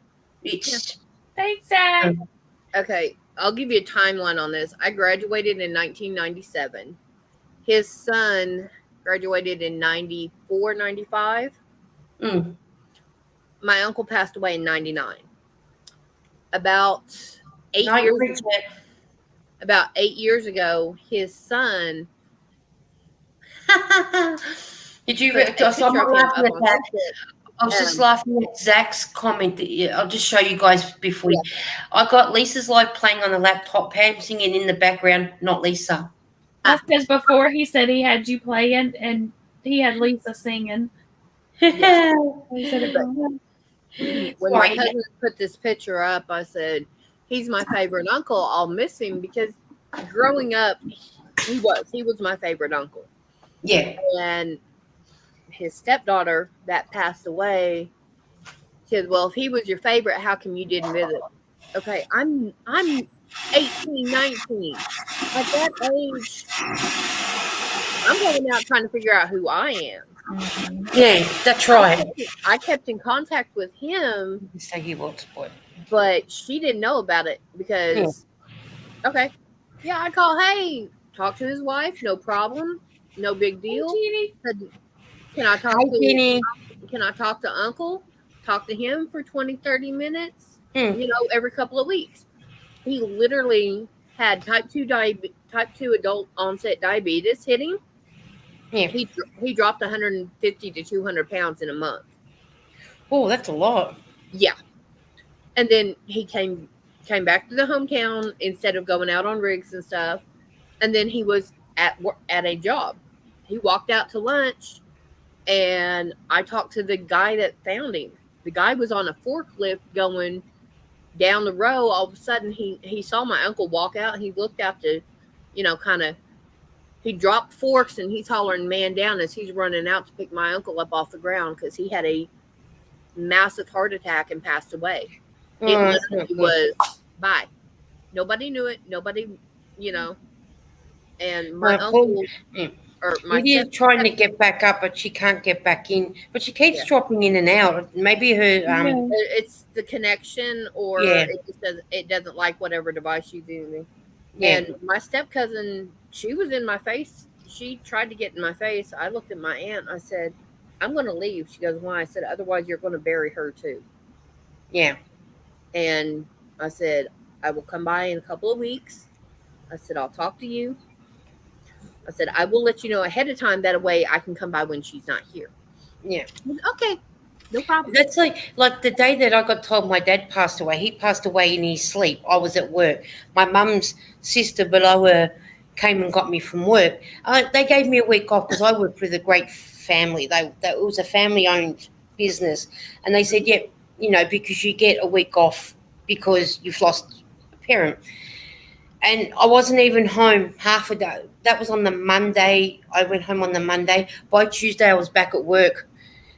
A: It's
B: Thanks, Zach.
C: Okay, I'll give you a timeline on this. I graduated in 1997. His son graduated in 94, 95.
A: mm,
C: My uncle passed away in 99. About eight
A: no,
C: years
A: preach it.
C: about 8 years ago, his son
A: Did you?
C: Put a
A: So I'm
C: picture
A: not
C: of him
A: laughing
C: up
A: at
C: on
A: that.
C: Facebook.
A: I was just laughing at Zach's comment. I'll just show you guys before. I got Lisa's live playing on the laptop, Pam singing in the background, not Lisa.
B: That's because before he said he had you playing and he had Lisa singing.
C: Yeah.
B: He said it wrong.
C: When my cousin put this picture up, I said, he's my favorite uncle. I'll miss him because growing up, he was my favorite uncle.
A: Yeah.
C: And his stepdaughter that passed away said, well, if he was your favorite, how come you didn't visit? Okay, I'm 18, 19. At that age, I'm going out trying to figure out who I am.
A: Yeah, that's right.
C: I kept in contact with him.
A: Say he wants boy.
C: But she didn't know about it because, okay, yeah, I call, hey, talk to his wife, no problem, no big deal. Said, can I talk to Uncle? Talk to him for 20, 30 minutes, every couple of weeks. He literally had type 2 adult onset diabetes hit him.
A: Yeah.
C: He dropped 150 to 200 pounds in a month.
A: Oh, that's a lot.
C: Yeah. And then he came back to the hometown instead of going out on rigs and stuff. And then he was at a job. He walked out to lunch, and I talked to the guy that found him. The guy was on a forklift going down the road. All of a sudden, he saw my uncle walk out, and he looked out to, he dropped forks, and he's hollering man down as he's running out to pick my uncle up off the ground because he had a massive heart attack and passed away. It literally was bye. Nobody knew it. Nobody, And my uncle, or my
A: Lydia's trying to get back up, but she can't get back in. But she keeps dropping in and out. Maybe her
C: it's the connection, or it doesn't like whatever device she's using. Yeah. And my step cousin, she was in my face. She tried to get in my face. I looked at my aunt. I said, I'm going to leave. She goes, why? I said, otherwise you're going to bury her too.
A: Yeah.
C: And I said, I will come by in a couple of weeks. I said, I'll talk to you. I said, I will let you know ahead of time. That way I can come by when she's not here.
A: Yeah.
C: Okay. No problem.
A: That's like the day that I got told my dad passed away. He passed away in his sleep. I was at work. My mum's sister below her came and got me from work. They gave me a week off because I worked with a great family. It was a family-owned business. And they said, yep, because you get a week off because you've lost a parent. And I wasn't even home half a day. That was on the Monday. I went home on the Monday. By Tuesday, I was back at work.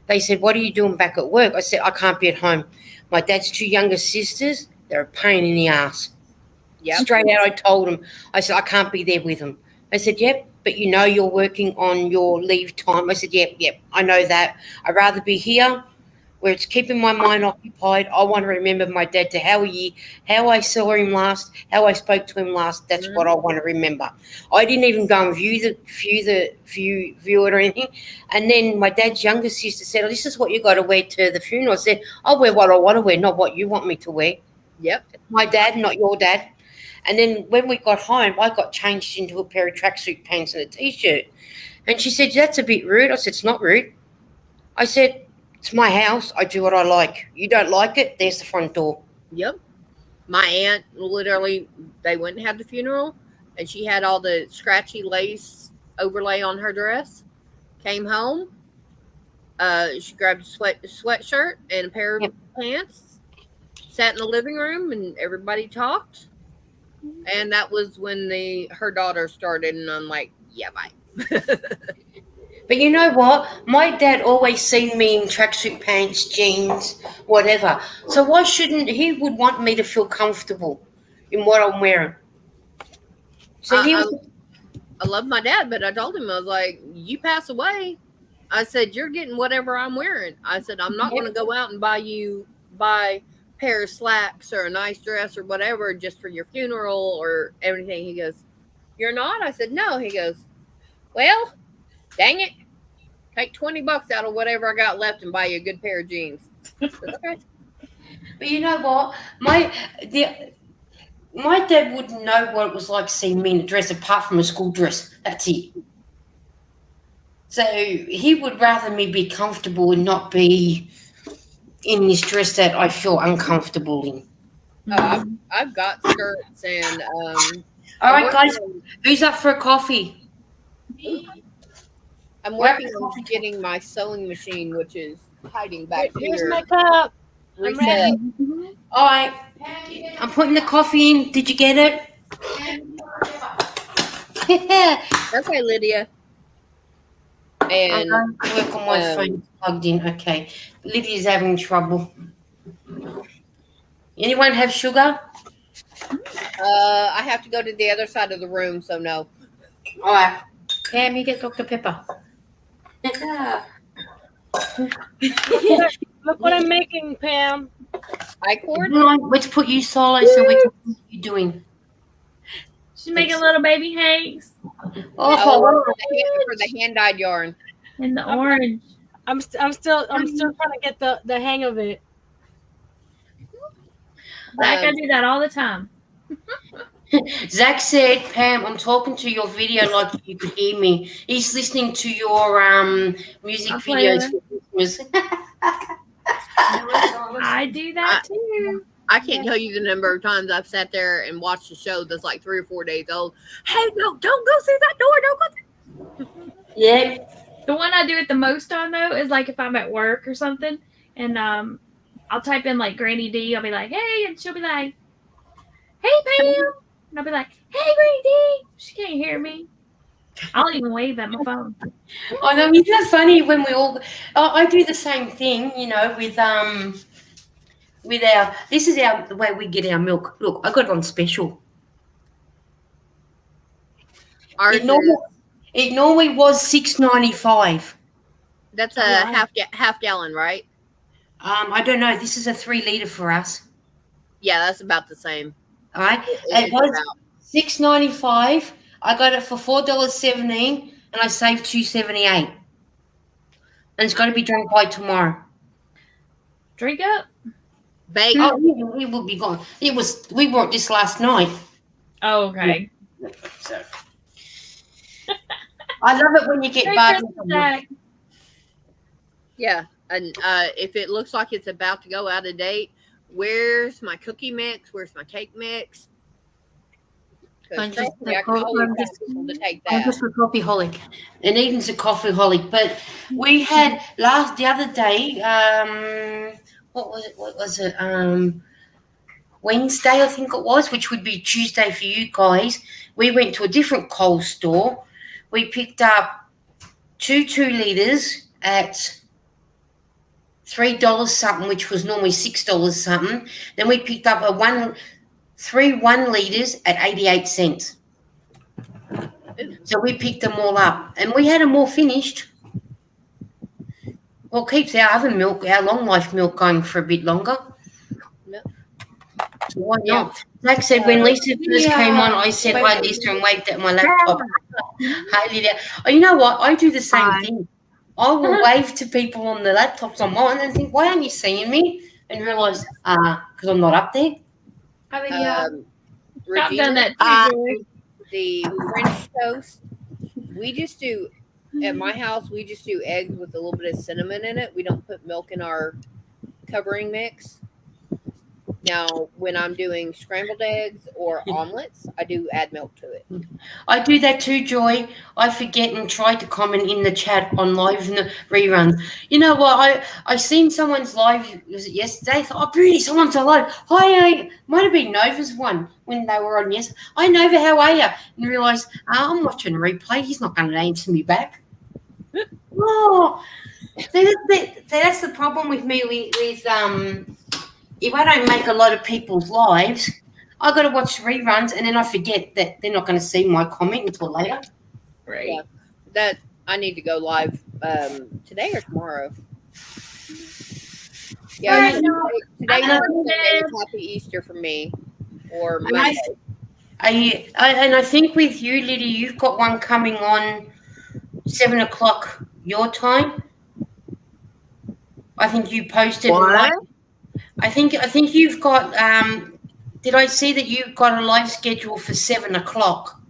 A: They said, what are you doing back at work? I said, I can't be at home. My dad's two younger sisters, they're a pain in the ass. Yep. Straight out, I told them. I said, I can't be there with them. They said, yep, but you're working on your leave time. I said, yep, I know that. I'd rather be here where it's keeping my mind occupied. I want to remember my dad to how I saw him last, how I spoke to him last. That's what I want to remember. I didn't even go and view it or anything. And then my dad's younger sister said, this is what you got to wear to the funeral. I said, I'll wear what I want to wear, not what you want me to wear.
C: Yep.
A: My dad, not your dad. And then when we got home, I got changed into a pair of tracksuit pants and a T-shirt. And she said, that's a bit rude. I said, it's not rude. I said, it's my house. I do what I like. You don't like it, there's the front door.
C: Yep. My aunt, literally, they went and had the funeral, and she had all the scratchy lace overlay on her dress. Came home. She grabbed a sweatshirt and a pair of pants. Sat in the living room, and everybody talked. And that was when her daughter started, and I'm like, yeah, bye.
A: But you know what? My dad always seen me in tracksuit pants, jeans, whatever. So why shouldn't he would want me to feel comfortable in what I'm wearing? So
C: I love my dad, but I told him, I was like, you pass away. I said, you're getting whatever I'm wearing. I said, I'm not going to go out and buy a pair of slacks or a nice dress or whatever just for your funeral or everything. He goes, you're not? I said, no. He goes, well, dang it. Take $20 out of whatever I got left and buy you a good pair of jeans. Okay.
A: But you know what? My dad wouldn't know what it was like seeing me in a dress apart from a school dress. That's it. So he would rather me be comfortable and not be in this dress that I feel uncomfortable in.
C: Oh, I've got skirts and
A: All right, guys, who's up for a coffee?
C: I'm working on getting my sewing machine, which is hiding back
F: Here's
C: here.
F: my cup.
C: Reset.
A: All right, I'm putting the coffee in. Did you get it?
C: Okay, Lydia. And
A: I'm going to work on my phone plugged in. Okay, Lydia's having trouble. Anyone have sugar?
C: I have to go to the other side of the room, so no.
A: All right, Pam, you get Dr. Pepper.
F: Look what I'm making, Pam.
C: I-cord?
A: Let's put you solo so we can see what you're doing.
B: She's making little baby Hanks
C: Oh, for the hand-dyed yarn.
B: in the orange.
F: I'm still trying to get the hang of it.
B: Zach, I do that all the time.
A: Zach said, Pam, I'm talking to your video like you could hear me. He's listening to your music videos for Christmas.
B: I do that too.
C: I can't tell you the number of times I've sat there and watched a show that's like 3 or 4 days old. Hey, no, don't go through that door. Don't go through.
A: Yeah.
B: The one I do it the most on though is like if I'm at work or something, and I'll type in like Granny D. I'll be like, hey, and she'll be like, hey, Pam. And I'll be like, hey, Granny D. She can't hear me. I'll even wave at my phone.
A: I know, isn't it funny when we all? I do the same thing, you know, with our. This is the way we get our milk. Look, I got it on special. It normally was $6.95.
C: That's a half gallon, right?
A: I don't know. This is a 3 liter for us.
C: Yeah, that's about the same.
A: All right, it was $6.95. I got it for $4.17, and I saved $2.78. And it's got to be drunk by tomorrow.
B: Drink up.
C: Bake.
A: Oh, it will be gone. We bought this last night.
B: Oh, okay.
A: Yeah. So. I love it when you get bargains.
C: Yeah, and if it looks like it's about to go out of date, where's my cookie mix? Where's my cake mix?
A: I'm just
C: to take that.
A: I'm just a coffeeholic, and Eden's a coffeeholic. But we had the other day. What was it? Wednesday, I think it was, which would be Tuesday for you guys. We went to a different Coles store. We picked up 2 liters at $3 something, which was normally $6 something. Then we picked up 3 1 liters at 88 cents. So we picked them all up, and we had them all finished. Well, it keeps our other milk, our long life milk, going for a bit longer.
C: Yep.
A: So why not? Zach said when Lisa first came on, I said hi, Lisa, and waved at my laptop. Hi, Lydia. Oh, you know what? I do the same thing. I will wave to people on the laptops I'm on and think, why aren't you seeing me? And realise, because I'm not up there.
B: I've done that too.
C: The French toast, we just do, at my house, we just do eggs with a little bit of cinnamon in it. We don't put milk in our covering mix. Now, when I'm doing scrambled eggs or omelets, I do add milk to it.
A: I do that too, Joy. I forget and try to comment in the chat on live and the reruns. You know what? I seen someone's live, was it yesterday? I thought, oh, pretty, someone's alive. Hi, might have been Nova's one when they were on yesterday. Hi, Nova, how are you? And realised, I'm watching a replay. He's not going to answer me back. Oh, that's the problem with me with if I don't make a lot of people's lives, I got to watch reruns, and then I forget that they're not going to see my comment until later.
B: Right.
C: Yeah, that I need to go live today or tomorrow. Yeah, today is Happy Easter for me, or Monday.
A: And I think with you, Lydia, you've got one coming on 7 o'clock your time. I think you posted one. I think you've got. Did I see that you've got a live schedule for 7 o'clock?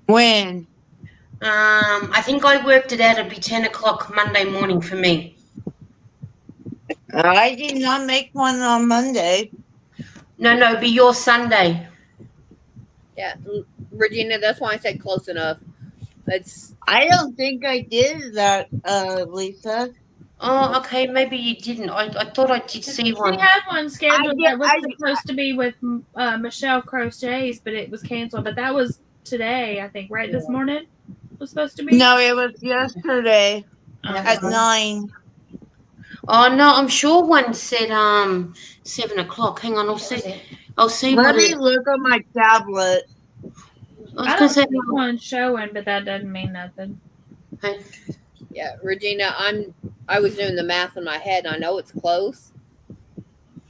E: When?
A: I think I worked it out. It'd be 10 o'clock Monday morning for me.
E: I did not make one on Monday.
A: No, it'd be your Sunday.
C: Yeah, Regina, that's why I said close enough. It's
E: I don't think I did that, Lisa.
A: Oh, okay. Maybe you didn't. I thought I did see
B: She
A: one.
B: had one scheduled that was
E: I-
B: supposed to be with Michelle Crochets, but it was canceled. But that was today, I think, right? This morning was supposed to be.
E: No, it was yesterday at
A: Okay.
E: 9.
A: Oh no, I'm sure one said 7 o'clock. Hang on, I'll see.
E: Let
A: what
E: me
A: it.
E: look on my tablet.
A: I was
B: I
A: gonna
B: don't
A: say.
B: see one showing, but that doesn't mean nothing.
A: Okay.
C: yeah, Regina. I was doing the math in my head. And I know it's close.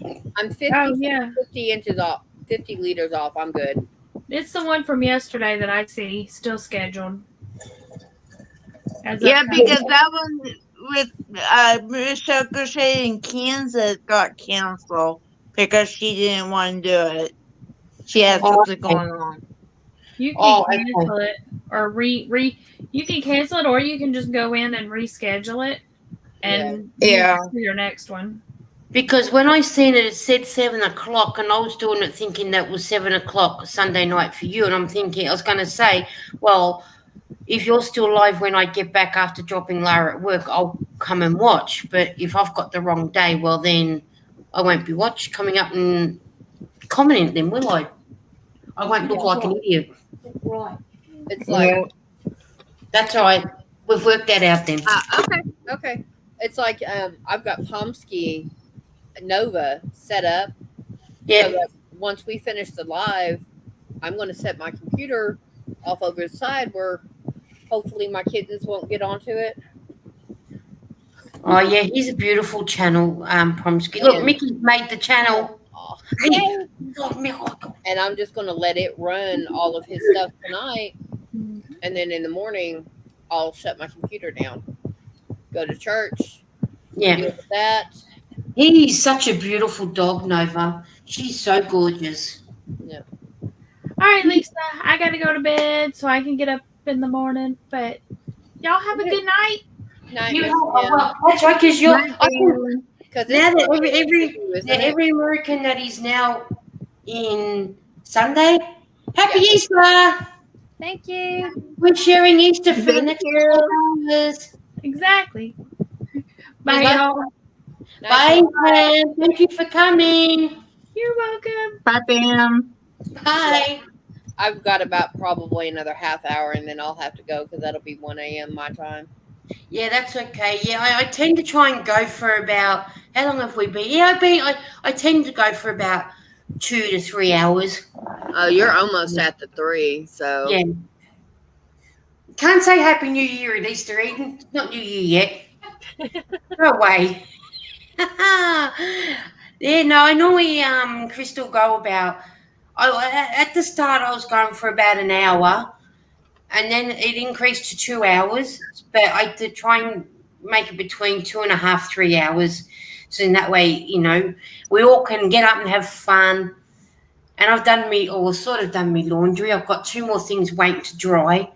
C: I'm 50,
B: Oh yeah,
C: 50 inches off, 50 liters off. I'm good.
B: it's the one from yesterday that I see still scheduled. As
E: Yeah,
B: upcoming.
E: because that one with Michelle Crochet in Kansas got canceled because she didn't want to do it. She had
A: Oh,
E: something
A: okay.
E: going on.
B: You can
A: Oh, okay.
B: cancel it or you can cancel it, or you can just go in and reschedule it and
E: Yeah.
B: use it for your next one.
A: Because when I seen it, it said 7 o'clock, and I was doing it thinking that was 7 o'clock Sunday night for you. And I'm thinking, I was going to say, well, if you're still live when I get back after dropping Lara at work, I'll come and watch. But if I've got the wrong day, well, then I won't be coming up and commenting then, will I? I won't look like an idiot.
G: Right.
C: It's like
A: That's all right. We've worked that out then.
C: okay. It's like I've got Pomsky Nova set up.
A: Yeah.
C: So that once we finish the live, I'm going to set my computer off over the side where hopefully my kittens won't get onto it.
A: Oh, yeah, he's a beautiful channel, Pomsky. Look, Mickey made the channel. Hey,
C: and I'm just going to let it run all of his stuff tonight. And then in the morning, I'll shut my computer down, go to church, deal with that.
A: He's such a beautiful dog, Nova. She's so gorgeous.
C: Yeah.
B: All right, Lisa, I got to go to bed so I can get up in the morning. But y'all have a good night.
A: That's right, because you're.
C: Because
A: now that every American that is now in Sunday, Happy Easter!
B: Thank you.
A: We're sharing Easter for the next 4 hours.
B: Exactly. Bye, y'all.
A: Bye, Pam. Thank you for coming.
B: You're welcome.
E: Bye, Pam.
A: Bye.
C: I've got about probably another half hour, and then I'll have to go because that'll be 1 a.m. my time.
A: Yeah, that's okay. Yeah, I tend to try and go for about, how long have we been? Yeah, I tend to go for about 2 to 3 hours.
C: Oh, you're almost at the 3, so.
A: Yeah. Can't say Happy New Year at Easter, Eden. It's not New Year yet. Go away. Yeah, no, I normally, Crystal, go about, at the start I was going for about an hour, and then it increased to 2 hours, but I did try and make it between 2.5, 3 hours, so in that way, we all can get up and have fun. And I've sort of done me laundry. I've got 2 more things waiting to dry.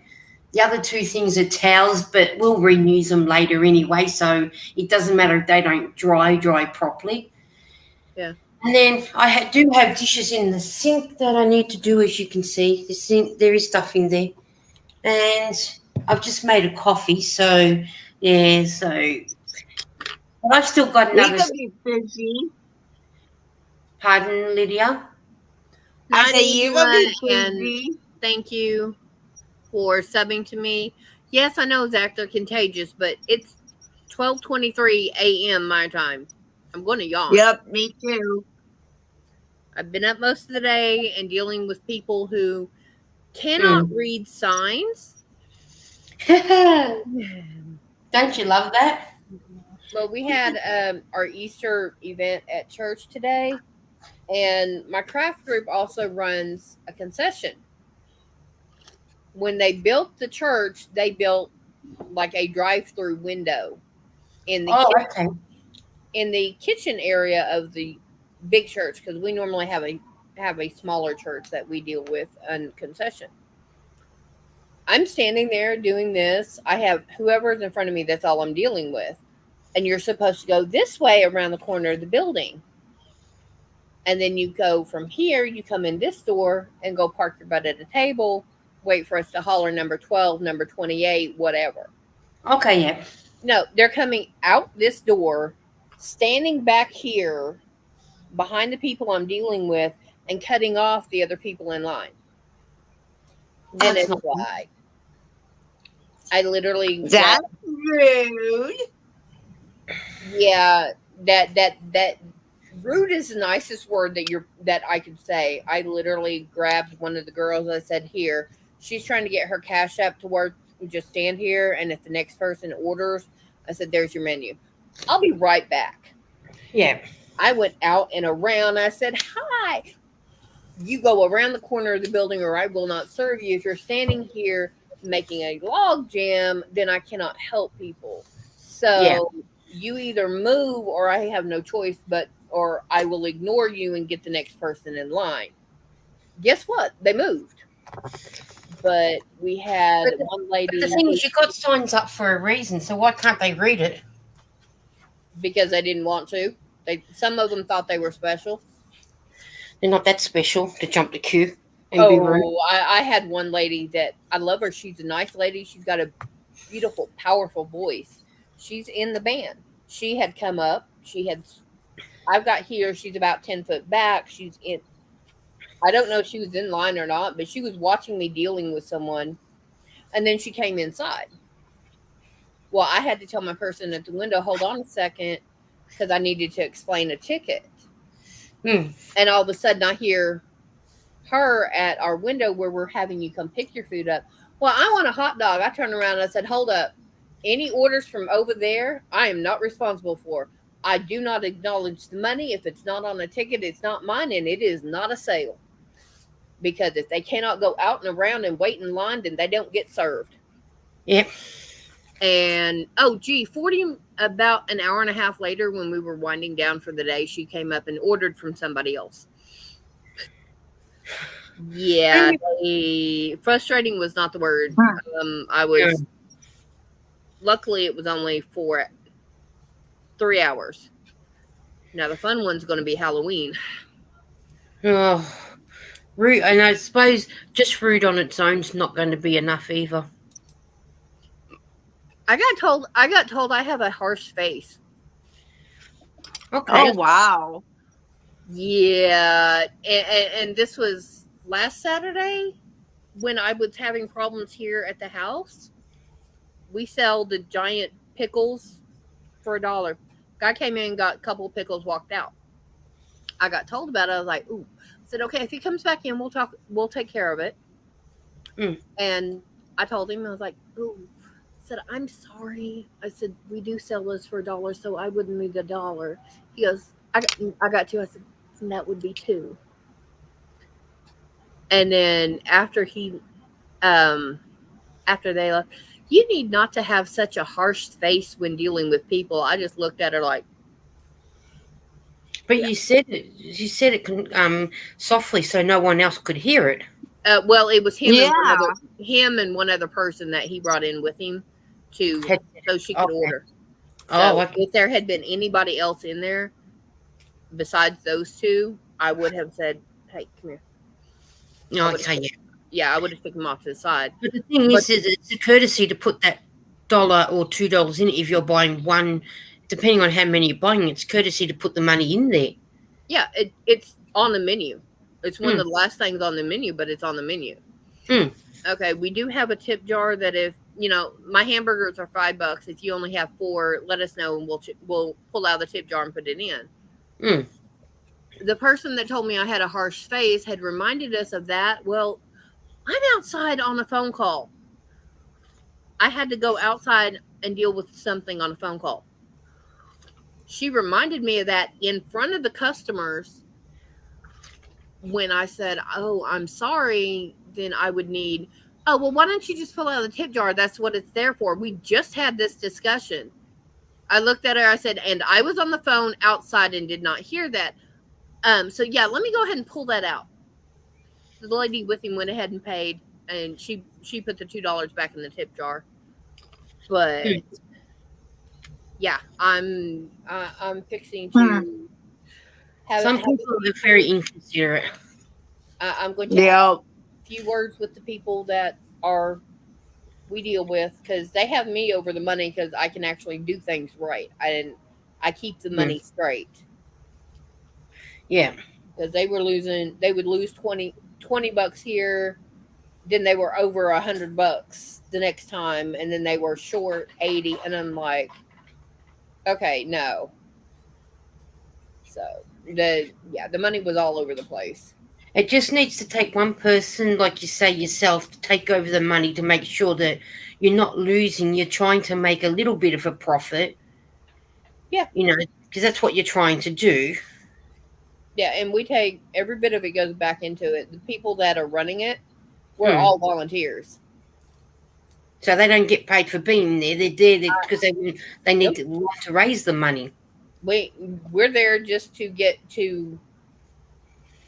A: The other 2 things are towels, but we'll reuse them later anyway, so it doesn't matter if they don't dry properly.
C: Yeah.
A: And then I do have dishes in the sink that I need to do, as you can see. The sink, there is stuff in there. And I've just made a coffee, so, yeah, but I've still got another...
E: You're going to be busy.
A: Pardon, Lydia?
E: I say you're going to be busy.
C: And thank you for subbing to me. Yes, I know, Zach, they're contagious, but it's 12:23 a.m. my time. I'm going to yawn.
E: Yep, me too.
C: I've been up most of the day and dealing with people who cannot read signs.
A: Don't you love that?
C: Well, we had our Easter event at church today, and my craft group also runs a concession. When they built the church, they built like a drive-through window in the in the kitchen area of the big church, because we normally have a smaller church that we deal with on concession. I'm standing there doing this. I have whoever's in front of me, that's all I'm dealing with. And you're supposed to go this way around the corner of the building. And then you go from here, you come in this door and go park your butt at a table, wait for us to holler number 12, number 28, whatever.
A: Okay, yeah.
C: No, they're coming out this door, standing back here behind the people I'm dealing with and cutting off the other people in line. And it's like, I literally
E: That's rude.
C: Yeah, that rude is the nicest word that I could say. I literally grabbed one of the girls. I said, "Here." She's trying to get her cash app to work. We just stand here, and if the next person orders, I said, "There's your menu. I'll be right back."
A: Yeah.
C: I went out and around. I said, "Hi." You go around the corner of the building, or I will not serve you. If you're standing here making a log jam, then I cannot help people. So you either move, or I have no choice, or I will ignore you and get the next person in line. Guess what? They moved. But we had one lady.
A: But the thing is, you got signs up for a reason, so why can't they read it?
C: Because they didn't want to. Some of them thought they were special.
A: They're not that special to jump the queue and be rude.
C: I had one lady that I love her. She's a nice lady. She's got a beautiful, powerful voice. She's in the band. She had come up. I've got here. She's about 10 foot back. She's in. I don't know if she was in line or not, but she was watching me dealing with someone. And then she came inside. Well, I had to tell my person at the window, hold on a second, because I needed to explain a ticket. And all of a sudden I hear her at our window where we're having you come pick your food up. Well, I want a hot dog. I turned around and I said, hold up. Any orders from over there, I am not responsible for. I do not acknowledge the money. If it's not on a ticket, it's not mine, and it is not a sale. Because if they cannot go out and around and wait in line, then they don't get served.
A: Yep.
C: And, about an hour and a half later, when we were winding down for the day, she came up and ordered from somebody else. Yeah, frustrating was not the word. Luckily it was only for 3 hours. Now the fun one's going to be Halloween.
A: Oh, rude. And I suppose just rude on its own is not going to be enough either.
C: I got told I have a harsh face.
A: Okay.
E: Oh, wow.
C: Yeah. And this was last Saturday when I was having problems here at the house. We sell the giant pickles for $1. Guy came in, got a couple of pickles, walked out. I got told about it. I was like, ooh. I said, okay, if he comes back in, we'll take care of it. And I told him, I was like, ooh. I said, I'm sorry. I said, we do sell this for $1, so I wouldn't need $1. He goes, I got 2. I said, that would be 2. And then after they left, you need not to have such a harsh face when dealing with people. I just looked at her like.
A: But yeah. You said it softly so no one else could hear it.
C: Well, it was him and one other person that he brought in with him so she could order. So if there had been anybody else in there besides those two, I would have said, hey, come here. I would have taken him off to the side.
A: But the thing is it's a courtesy to put that $1 or $2 in it if you're buying one, depending on how many you're buying. It's courtesy to put the money in there.
C: Yeah, it's on the menu. It's one of the last things on the menu, but it's on the menu. Okay, we do have a tip jar that if, my hamburgers are $5. If you only have 4, let us know and we'll pull out the tip jar and put it in. The person that told me I had a harsh face had reminded us of that. Well, I'm outside on a phone call. I had to go outside and deal with something on a phone call. She reminded me of that in front of the customers. When I said, oh, I'm sorry, then I would need, oh, well, why don't you just pull out the tip jar? That's what it's there for. We just had this discussion. I looked at her, I said, and I was on the phone outside and did not hear that. So, yeah, let me go ahead and pull that out. The lady with him went ahead and paid, and she put the $2 back in the tip jar. But yeah, I'm fixing to
A: Some
C: have
A: people are very inconsiderate.
C: I'm going to have
E: Yeah.
C: a few words with the people that are we deal with, because they have me over the money because I can actually do things right. I keep the money straight.
A: Yeah.
C: Because they would lose 20 bucks here, then they were over $100 the next time, and then they were short 80, and I'm like, okay, no. So the money was all over the place.
A: It just needs to take one person, like you say yourself, to take over the money to make sure that you're not losing. You're trying to make a little bit of a profit.
C: Yeah.
A: Because that's what you're trying to do.
C: Yeah, and we take every bit of it goes back into it. The people that are running it, we're all volunteers.
A: So they don't get paid for being there. They're there because they need to raise the money.
C: We're there just to get to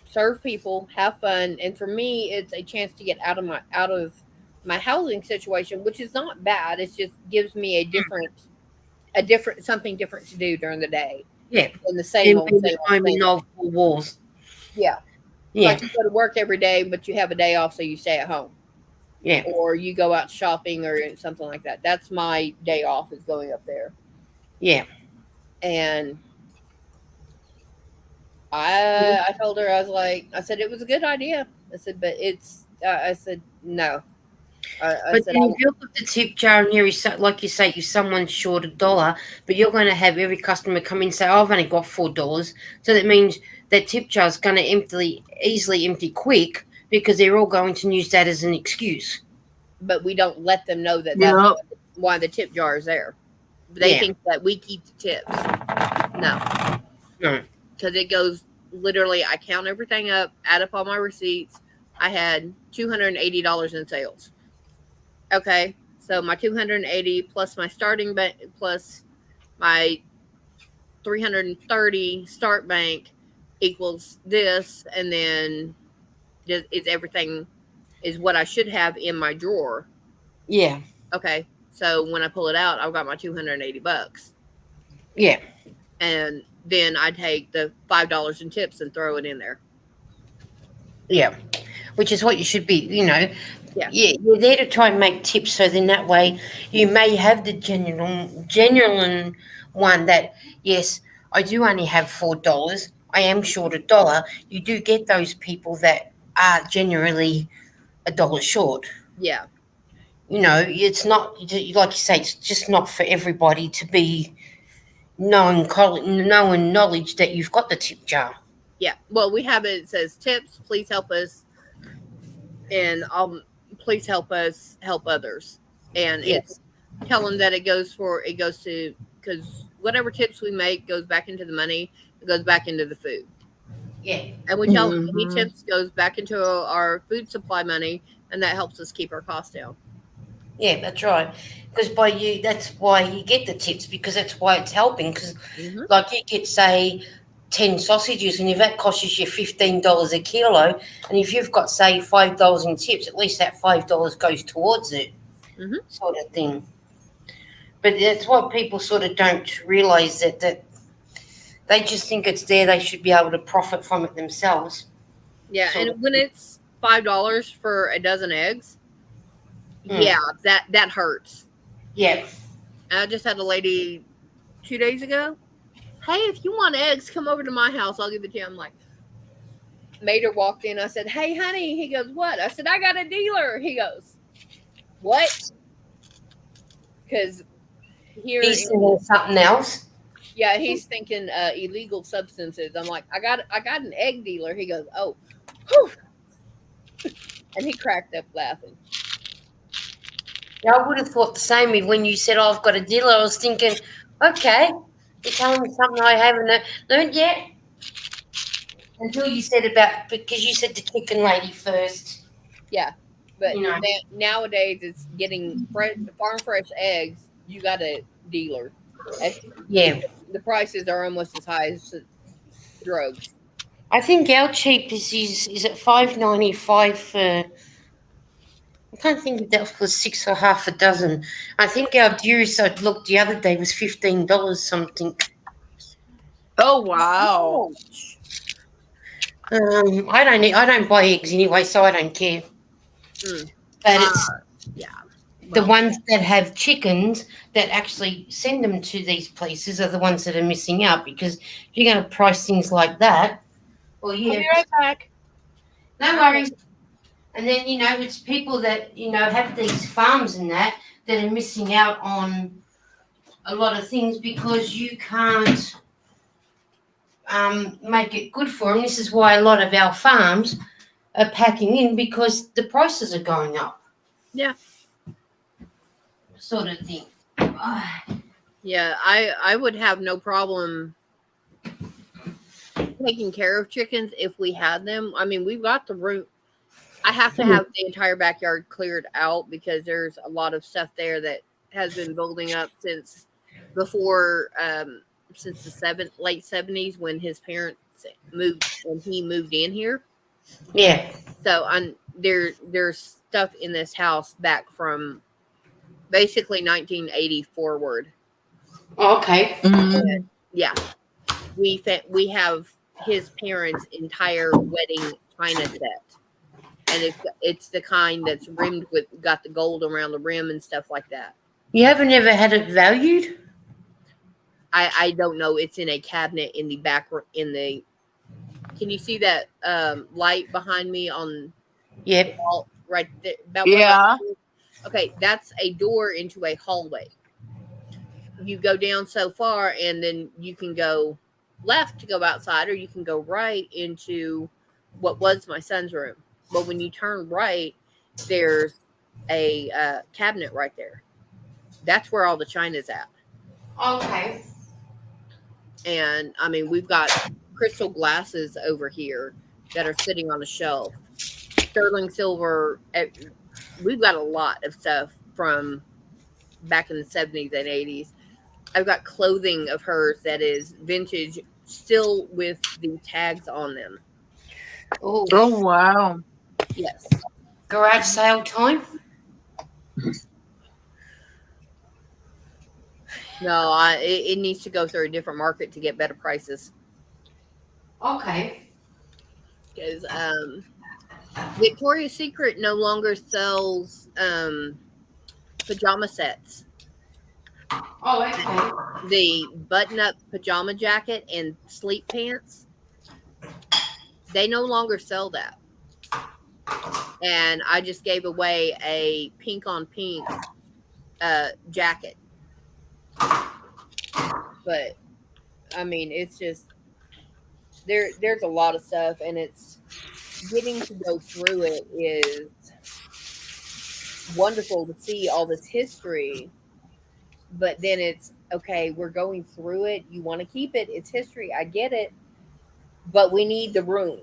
C: serve people, have fun, and for me, it's a chance to get out of my housing situation, which is not bad. It just gives me a different something different to do during the day.
A: Yeah,
C: in the same old
A: home in all four walls.
C: Yeah,
A: yeah.
C: Like you go to work every day, but you have a day off, so you stay at home.
A: Yeah,
C: or you go out shopping or something like that. That's my day off, is going up there.
A: Yeah,
C: and I told her, I said it was a good idea. I said, but it's I said no.
A: But then if you look at the tip jar and here, like you say, if someone's short $1, but you're going to have every customer come in and say, oh, I've only got $4. So that means that tip jar is going to easily empty quick, because they're all going to use that as an excuse.
C: But we don't let them know that that's why the tip jar is there. They think that we keep the tips. No. Because it goes, literally, I count everything up, add up all my receipts. I had $280 in sales. Okay, so my 280 plus my starting bank plus my 330 start bank equals this, and then is everything is what I should have in my drawer.
A: Yeah.
C: Okay, so when I pull it out, I've got my $280.
A: Yeah.
C: And then I take the $5 in tips and throw it in there.
A: Yeah, which is what you should be,
C: Yeah.
A: You're there to try and make tips, so then that way you may have the genuine one that, yes, I do only have $4. I am short $1. You do get those people that are genuinely $1 short.
C: Yeah.
A: It's not, like you say, it's just not for everybody to be knowing knowledge that you've got the tip jar.
C: Yeah. Well, we have it says tips, please help us, and please help us help others. And it's telling that it goes to, because whatever tips we make goes back into the money, it goes back into the food.
A: Yeah. And
C: we tell them any tips goes back into our food supply money, and that helps us keep our costs down.
A: Yeah, that's right. Because that's why you get the tips, because that's why it's helping. Because like you get, say, 10 sausages, and if that costs you $15 a kilo, and if you've got, say, $5 in tips, at least that $5 goes towards it, sort of thing. But that's what people sort of don't realise, that they just think it's there, they should be able to profit from it themselves.
C: Yeah, and when it's $5 for a dozen eggs, yeah, that hurts.
A: Yeah.
C: I just had a lady 2 days ago. Hey, if you want eggs, come over to my house. I'll give it to you. I'm like, Mater walked in. I said, hey, honey. He goes, what? I said, I got a dealer. He goes, what? Because here
A: he's thinking something else.
C: Yeah, he's thinking illegal substances. I'm like, I got an egg dealer. He goes, oh, whew. And he cracked up laughing.
A: Yeah, I would have thought the same when you said, oh, I've got a dealer. I was thinking, okay, you're telling me something I haven't learned yet. Until you said because you said the chicken lady first.
C: Yeah, but nowadays it's getting farm fresh eggs. You got a dealer. The prices are almost as high as drugs.
A: I think our cheapest is at $5.95 I can't think if that was 6 or half a dozen. I think our dearest I looked the other day was $15 something.
D: Oh wow.
C: Ouch.
A: I don't buy eggs anyway, so I don't care.
C: Mm.
A: But it's
C: Yeah.
A: the
C: Well,
A: ones that have chickens that actually send them to these places are the ones that are missing out, because if you're going to price things like that, well,
F: I'll
A: yeah,
F: be right back.
A: no worries. And then, it's people that, have these farms and that are missing out on a lot of things because you can't make it good for them. This is why a lot of our farms are packing in, because the prices are going up.
C: Yeah.
A: Sort of thing.
C: Yeah, I would have no problem taking care of chickens if we had them. I mean, we've got the room. I have to have the entire backyard cleared out because there's a lot of stuff there that has been building up since before, since the late 70s when his parents when he moved in here.
A: Yeah.
C: So there's stuff in this house back from basically 1980 forward.
A: Okay.
D: Mm.
C: Yeah, we have his parents' entire wedding china set, and it's the kind that's rimmed with got the gold around the rim and stuff like that.
A: You haven't ever had it valued?
C: I don't know. It's in a cabinet in the back in the. Can you see that light behind me on?
A: Yep.
C: The wall right there?
D: Yeah.
C: Okay, that's a door into a hallway. You go down so far, and then you can go left to go outside, or you can go right into what was my son's room. But when you turn right, there's a cabinet right there. That's where all the china's at.
A: Okay.
C: And I mean, we've got crystal glasses over here that are sitting on a shelf. Sterling silver. We've got a lot of stuff from back in the 70s and 80s. I've got clothing of hers that is vintage, still with the tags on them.
A: Oh,
D: Wow.
C: Yes.
A: garage sale time?
C: No, it needs to go through a different market to get better prices.
A: Okay.
C: Because Victoria's Secret no longer sells pajama sets.
A: Oh, okay.
C: The button-up pajama jacket and sleep pants, they no longer sell that. And I just gave away a pink on pink jacket. But I mean, it's just there's a lot of stuff, and it's getting to go through it is wonderful to see all this history. But then it's okay, we're going through it. You want to keep it, it's history. I get it. But we need the room.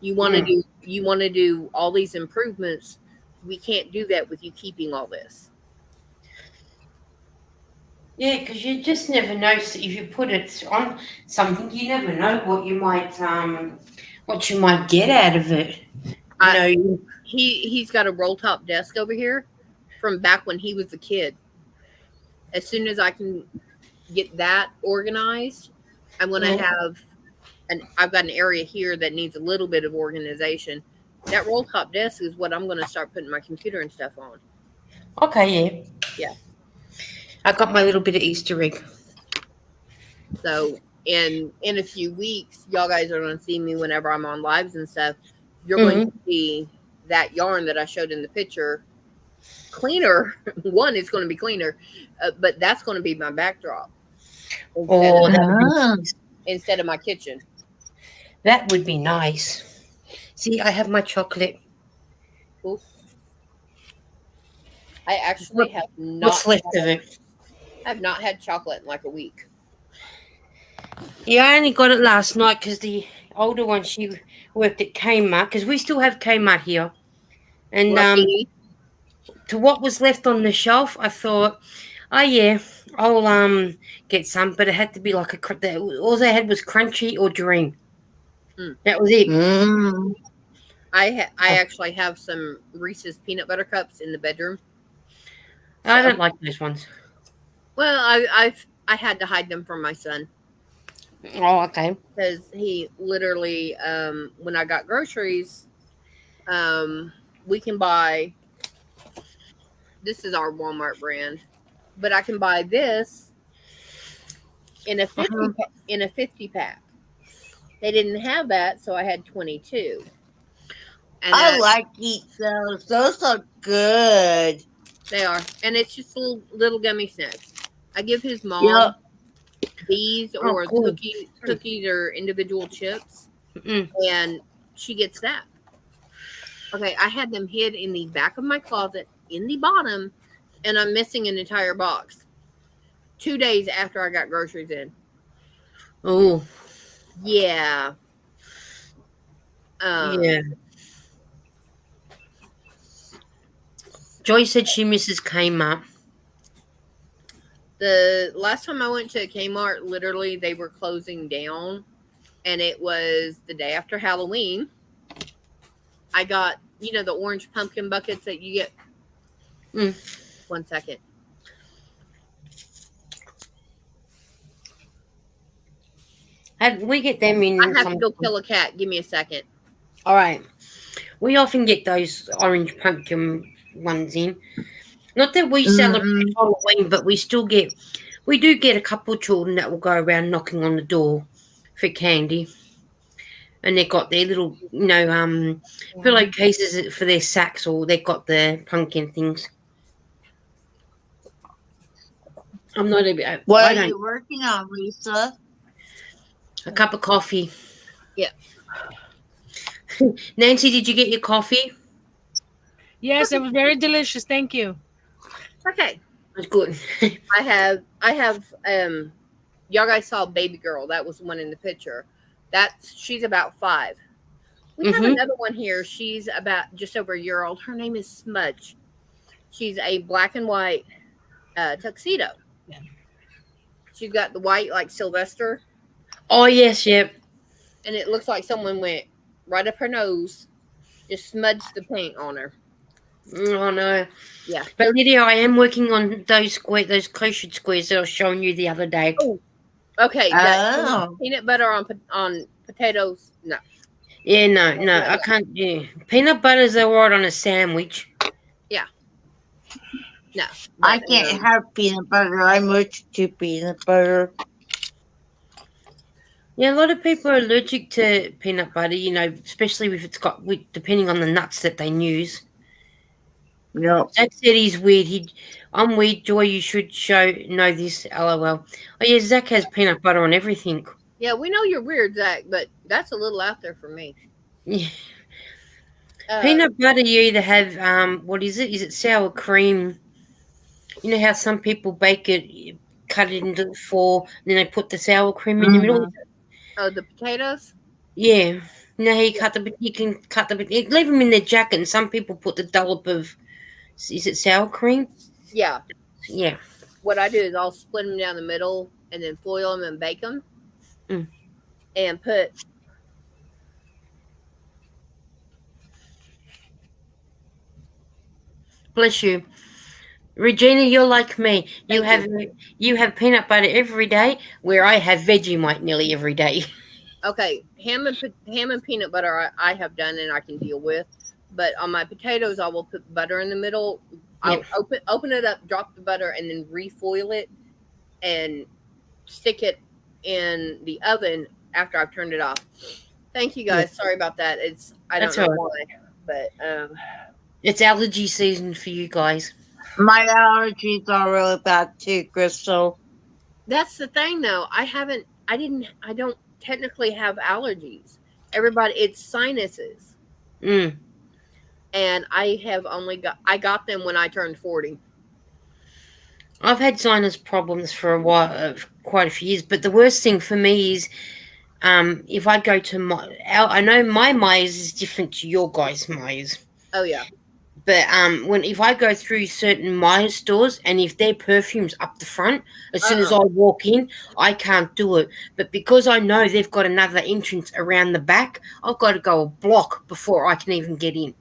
C: You want to do all these improvements. We can't do that with you keeping all this.
A: Yeah, because you just never know. So if you put it on something, you never know what you might get out of it.
C: He's got a roll top desk over here from back when he was a kid. As soon as I can get that organized, I'm going to have I've got an area here that needs a little bit of organization. That roll top desk is what I'm going to start putting my computer and stuff on.
A: Okay,
C: Yeah.
A: I got my little bit of Easter egg.
C: So in a few weeks, y'all guys are going to see me whenever I'm on lives and stuff. You're going to see that yarn that I showed in the picture cleaner. One, it's going to be cleaner, but that's going to be my backdrop instead of my kitchen.
A: That would be nice. See, I have my chocolate.
C: Oof. I actually have not.
A: What's left of it?
C: I've not had chocolate in like a week.
A: Yeah, I only got it last night because the older one, she worked at Kmart, because we still have Kmart here. And to what was left on the shelf, I thought, oh yeah, I'll get some, but it had to be like all they had was Crunchy or Dream. That was it.
C: I actually have some Reese's peanut butter cups in the bedroom.
A: I don't like those ones.
C: Well, I had to hide them from my son
A: Oh, okay.
C: because he literally when I got groceries, we can buy. This is our Walmart brand, but I can buy this in a 50 pack. They didn't have that, so I had 22. And
E: I like eat those. Those are good.
C: They are, and it's just little gummy snacks. I give his mom
E: Yep.
C: these
A: Oh,
C: or
A: cool.
C: cookies or individual chips,
A: Mm.
C: and she gets that. Okay, I had them hid in the back of my closet in the bottom, and I'm missing an entire box. 2 days after I got groceries in.
A: Oh,
C: Yeah.
A: yeah. Joy said she misses Kmart.
C: The last time I went to Kmart, literally they were closing down, and it was the day after Halloween. I got, the orange pumpkin buckets that you get.
A: Mm.
C: 1 second.
A: We get them in.
C: I have to go kill a cat. Give me a second.
A: All right. We often get those orange pumpkin ones in. Not that we celebrate Halloween, but we do get a couple of children that will go around knocking on the door for candy. And they've got their little, pillowcases for their sacks, or they've got the pumpkin things. I'm not a.
E: What are you working on, Lisa?
A: A cup of coffee.
C: Yeah.
A: Nancy, did you get your coffee?
F: Yes, it was very delicious. Thank you.
C: Okay.
A: That's good.
C: I have y'all guys saw baby girl. That was the one in the picture. She's about 5. We have another one here. She's about just over a year old. Her name is Smudge. She's a black and white tuxedo.
F: Yeah.
C: She's got the white like Sylvester.
A: Oh yes, yep.
C: And it looks like someone went right up her nose, just smudged the paint on her.
A: Oh no.
C: Yeah.
A: But Lydia, I am working on those crochet squares that I was showing you the other day.
C: Oh. Okay.
E: Oh.
C: Peanut butter on potatoes? No.
A: Yeah, no, I can't. Yeah, peanut butter's alright on a sandwich.
C: Yeah. No.
E: I can't have peanut butter. I'm allergic to peanut butter.
A: Yeah, a lot of people are allergic to peanut butter. Especially if it's got, depending on the nuts that they use.
E: Yep.
A: Zach said he's weird. I'm weird. Joy, you should know this. LOL. Oh yeah, Zach has peanut butter on everything.
C: Yeah, we know you're weird, Zach, but that's a little out there for me.
A: Yeah. Peanut butter, you either have what is it? Is it sour cream? You know how some people bake it, cut it into 4, and then they put the sour cream in the middle.
C: Oh, the potatoes?
A: Yeah. You can cut the leave them in their jacket, and some people put the dollop of, is it sour cream?
C: Yeah.
A: Yeah.
C: What I do is I'll split them down the middle and then foil them and bake them. And put.
A: Bless you. Regina, you're like me. You have peanut butter every day, where I have Vegemite nearly every day.
C: Okay, ham and peanut butter I have done and I can deal with, but on my potatoes I will put butter in the middle. I'll open it up, drop the butter, and then refoil it and stick it in the oven after I've turned it off. Thank you guys. Sorry about that. I don't know why, but
A: it's allergy season for you guys.
E: My allergies are really bad too, Crystal.
C: That's the thing, though. I don't technically have allergies. It's sinuses. And I got them when I turned 40.
A: I've had sinus problems for a while, quite a few years, but the worst thing for me is if I go to I know my Myers is different to your guys' Myers.
C: Oh, yeah.
A: But if I go through certain Maya stores and if their perfume's up the front, as soon as I walk in, I can't do it. But because I know they've got another entrance around the back, I've got to go a block before I can even get in.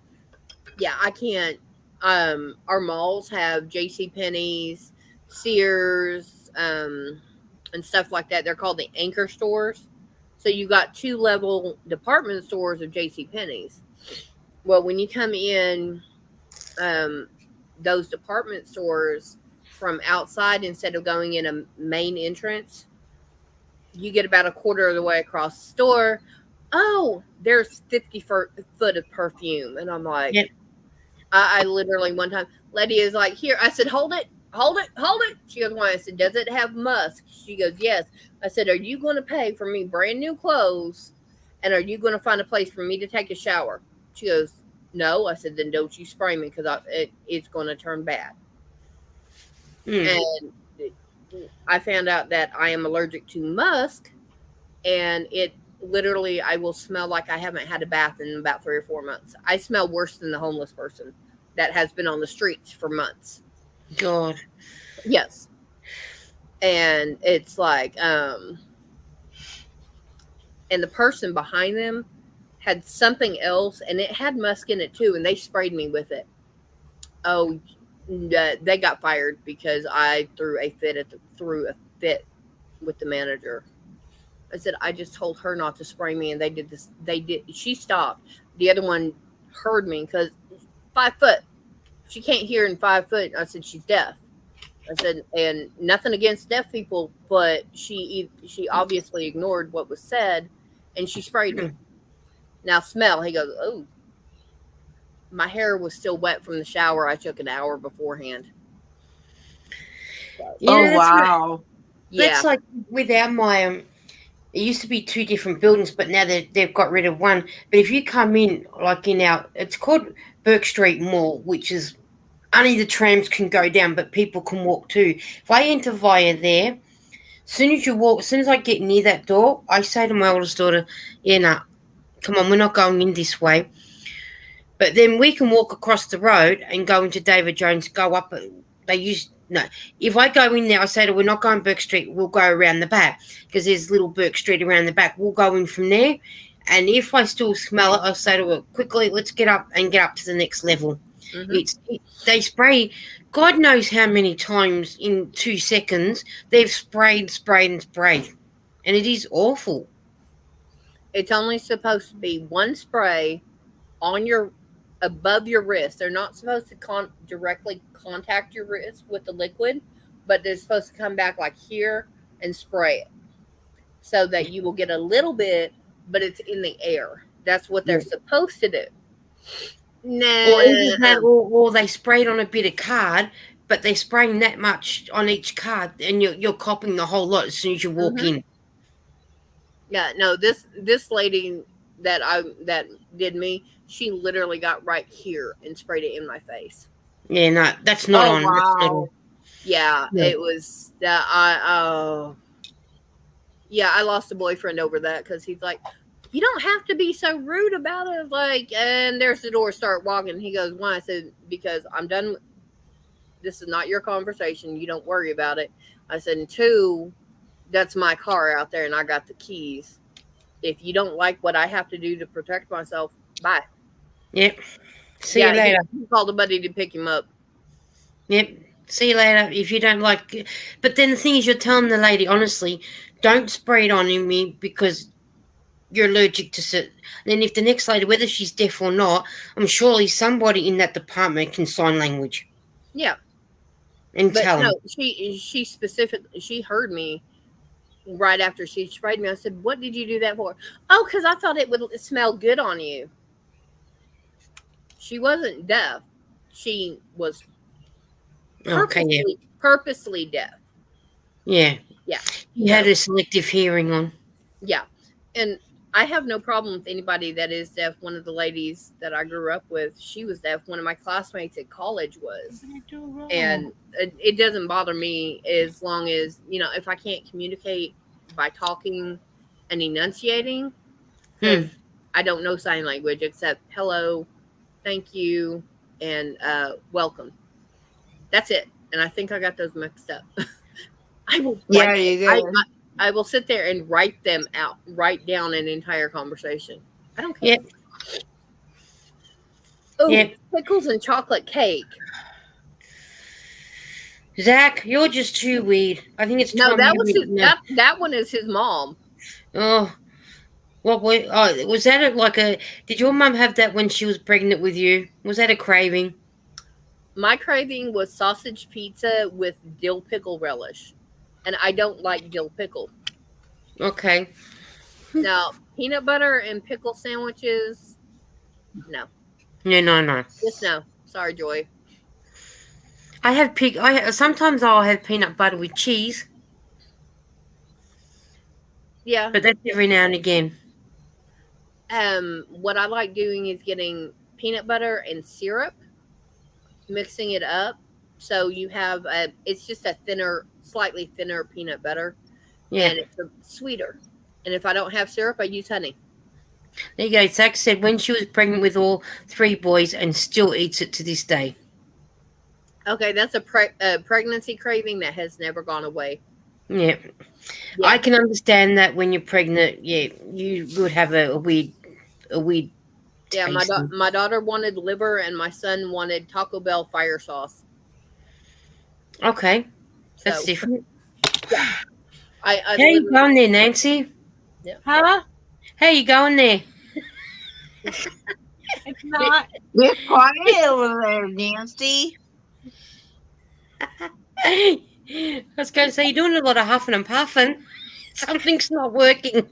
C: Yeah, I can't. Our malls have J.C. Penney's, Sears, and stuff like that. They're called the anchor stores. So you got 2-level department stores of J.C. Penney's. Well, when you come in, those department stores from outside, instead of going in a main entrance, you get about a quarter of the way across the store. Oh, there's 50 foot of perfume. And I'm like,
A: Yep.
C: I literally one time, lady is like, here. I said, hold it. She goes, why? I said, does it have musk? She goes, yes. I said, are you going to pay for me brand new clothes? And are you going to find a place for me to take a shower? She goes, no. I said, then don't you spray me because it's going to turn bad. And I found out that I am allergic to musk, and it literally, I will smell like I haven't had a bath in about 3 or 4 months. I smell worse than the homeless person that has been on the streets for months.
A: God.
C: Yes. And it's like, and the person behind them had something else, and it had musk in it too, and they sprayed me with it. Oh, they got fired because I threw a fit with the manager. I said, I just told her not to spray me, and they did this. She stopped. The other one heard me because 5 foot. She can't hear in 5 foot. I said, she's deaf. I said, and nothing against deaf people, but she obviously ignored what was said, and she sprayed me. Now smell. He goes, oh. My hair was still wet from the shower I took an hour beforehand.
A: Yeah,
D: wow.
A: That's like with our Maya. It used to be 2 different buildings, but now they've got rid of one. But if you come in, like it's called Burke Street Mall, which is only the trams can go down, but people can walk too. If I enter via there, as soon as I get near that door, I say to my oldest daughter, yeah, nah, come on, we're not going in this way. But then we can walk across the road and go into David Jones, go up. If I go in there, I say to her, we're not going Burke Street, we'll go around the back because there's little Burke Street around the back. We'll go in from there. And if I still smell it, I'll say to her, quickly, let's get up to the next level. Mm-hmm. They spray, God knows how many times in 2 seconds, they've sprayed. And it is awful.
C: It's only supposed to be one spray on above your wrist. They're not supposed to directly contact your wrist with the liquid, but they're supposed to come back like here and spray it so that you will get a little bit, but it's in the air. That's what they're supposed to do.
A: Or they sprayed on a bit of card, but they're spraying that much on each card, and you're copying the whole lot as soon as you walk in.
C: Yeah, no, this lady that did me, she literally got right here and sprayed it in my face.
A: Yeah, no, that's not on.
C: Wow. Yeah, it was that I lost a boyfriend over that because he's like, you don't have to be so rude about it. Like, and there's the door, start walking. He goes, why? I said, because I'm done. This is not your conversation. You don't worry about it. I said, and 2, that's my car out there and I got the keys. If you don't like what I have to do to protect myself, bye.
A: Yep. See you later.
C: He called a buddy to pick him up.
A: Yep. See you later. If you don't like, but then the thing is, you're telling the lady, honestly, don't spray it on me because you're allergic to it. Then if the next lady, whether she's deaf or not, I'm surely somebody in that department can sign language.
C: Yeah.
A: And tell them.
C: No, she specifically, she heard me right after she sprayed me. I said, what did you do that for? Oh, because I thought it would smell good on you. She wasn't deaf. She was purposely deaf.
A: Yeah.
C: Yeah.
A: You had a selective hearing on.
C: Yeah. And I have no problem with anybody that is deaf. One of the ladies that I grew up with, she was deaf. One of my classmates at college was. And it doesn't bother me as long as, if I can't communicate by talking and enunciating, I don't know sign language except hello, thank you, and welcome. That's it. And I think I got those mixed up. I will
E: Yeah, you did.
C: I will sit there and write them out, write down an entire conversation. I don't care.
A: Yep.
C: Oh,
A: Yep.
C: pickles and chocolate cake.
A: Zach, you're just too weird. I think it's
C: No,
A: time
C: that
A: you
C: was
A: went
C: his,
A: now.
C: that one is his mom.
A: Oh, was that like a? Did your mum have that when she was pregnant with you? Was that a craving?
C: My craving was sausage pizza with dill pickle relish, and I don't like dill pickle.
A: Okay.
C: Now, peanut butter and pickle sandwiches, no,
A: Yeah, no.
C: just no. Sorry, Joy.
A: Sometimes I'll have peanut butter with cheese,
C: Yeah.
A: but that's every now and again.
C: What I like doing is getting peanut butter and syrup, mixing it up, so you have it's just a slightly thinner peanut butter,
A: Yeah.
C: and it's sweeter. And if I don't have syrup, I use honey.
A: There you go. Zach said when she was pregnant with all 3 boys and still eats it to this day.
C: Okay, that's a pregnancy craving that has never gone away.
A: Yeah.
C: Yeah.
A: I can understand that when you're pregnant, yeah, you would have a weird
C: Yeah,
A: tasting.
C: my daughter wanted liver, and my son wanted Taco Bell fire sauce.
A: Okay. That's
C: So
A: different.
C: yeah, I
A: How you going there, Nancy?
F: Huh?
A: How you going there?
F: It's not.
E: You're quiet over there, Nancy.
A: I was going to say, you're doing a lot of huffing and puffing. Something's not working.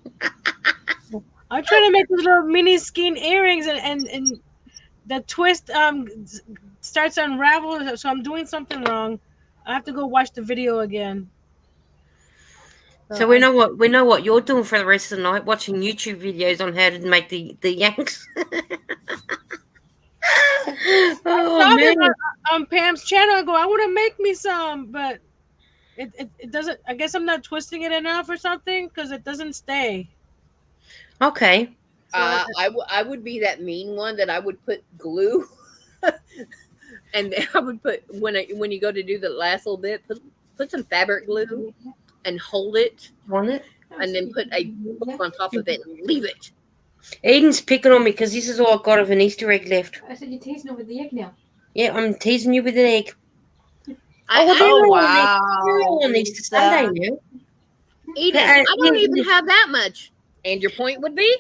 F: I'm trying to make these little mini skein earrings, and the twist starts to unravel. So I'm doing something wrong. I have to go watch the video again.
A: So we know what you're doing for the rest of the night, watching YouTube videos on how to make the yanks. Oh man!
F: On Pam's channel, I go, I want to make me some, but it doesn't. I guess I'm not twisting it enough or something because it doesn't stay.
A: Okay.
C: I would be that mean one that I would put glue, and then I would put when you go to do the last little bit, put some fabric glue and hold it,
A: Want it?
C: and then put a book on top of it and leave it.
A: Eden's picking on me because this is all I've got of an Easter egg left.
G: I said you're teasing her with the egg now.
A: Yeah, I'm teasing you with an egg.
E: Oh, wow.
A: They're all on Easter Sunday now.
C: Eden, I don't even have that much. And your point would be?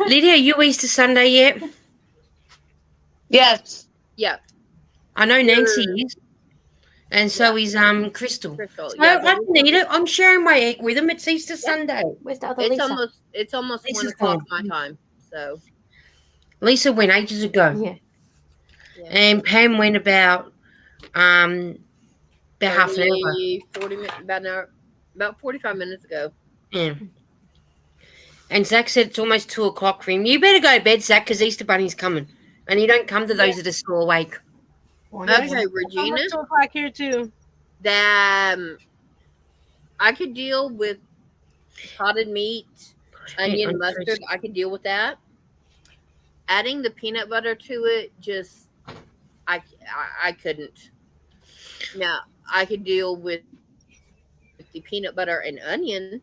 A: Lydia, you Easter Sunday yet?
E: Yes.
C: Yeah.
A: I know Nancy is. And so is Crystal.
C: Crystal.
A: So
C: Yeah,
A: I can eat it. I'm sharing my egg with them. It's Easter Sunday.
G: Where's the other
C: it's
G: Lisa?
C: almost
A: Lisa's
C: 1 o'clock
A: gone.
C: my time. So
A: Lisa went ages ago.
G: Yeah.
A: And Pam went about half an hour.
C: 40 minutes, about 45 minutes ago.
A: Yeah. And Zach said it's almost 2 o'clock for him. You better go to bed, Zach, because Easter Bunny's coming. And you don't come to those that are still awake.
C: Okay, Regina.
F: It's 2 o'clock here too.
C: That I could deal with potted meat, onion, mustard. I could deal with that. Adding the peanut butter to it, just I couldn't. Now I could deal with the peanut butter and onion,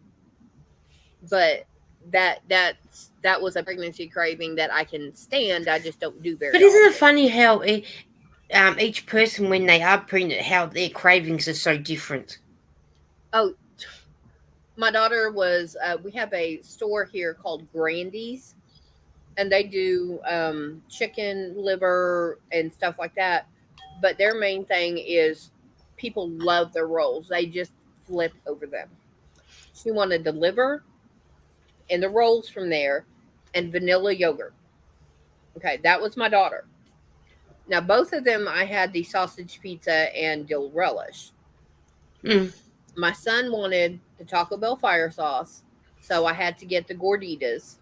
C: but that was a pregnancy craving that I can stand. I just don't do very.
A: But isn't it funny how each person, when they are pregnant, how their cravings are so different?
C: Oh, my daughter was. We have a store here called Grandy's, and they do chicken liver and stuff like that. But their main thing is people love their rolls. They just flip over them. She wanted the liver and the rolls from there and vanilla yogurt. Okay, that was my daughter. Now, both of them, I had the sausage pizza and dill relish.
A: Mm.
C: My son wanted the Taco Bell fire sauce, so I had to get the gorditas.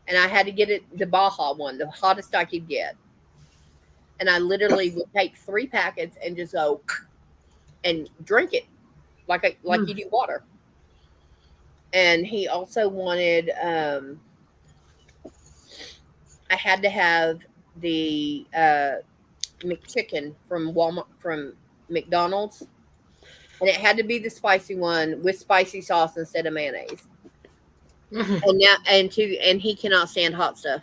C: And I had to get it the Baja one, the hottest I could get. And I literally would take 3 packets and just go and drink it like you do water. And he also wanted I had to have the McChicken from Walmart from McDonald's, and it had to be the spicy one with spicy sauce instead of mayonnaise.
A: Mhm.
C: And he cannot stand hot stuff.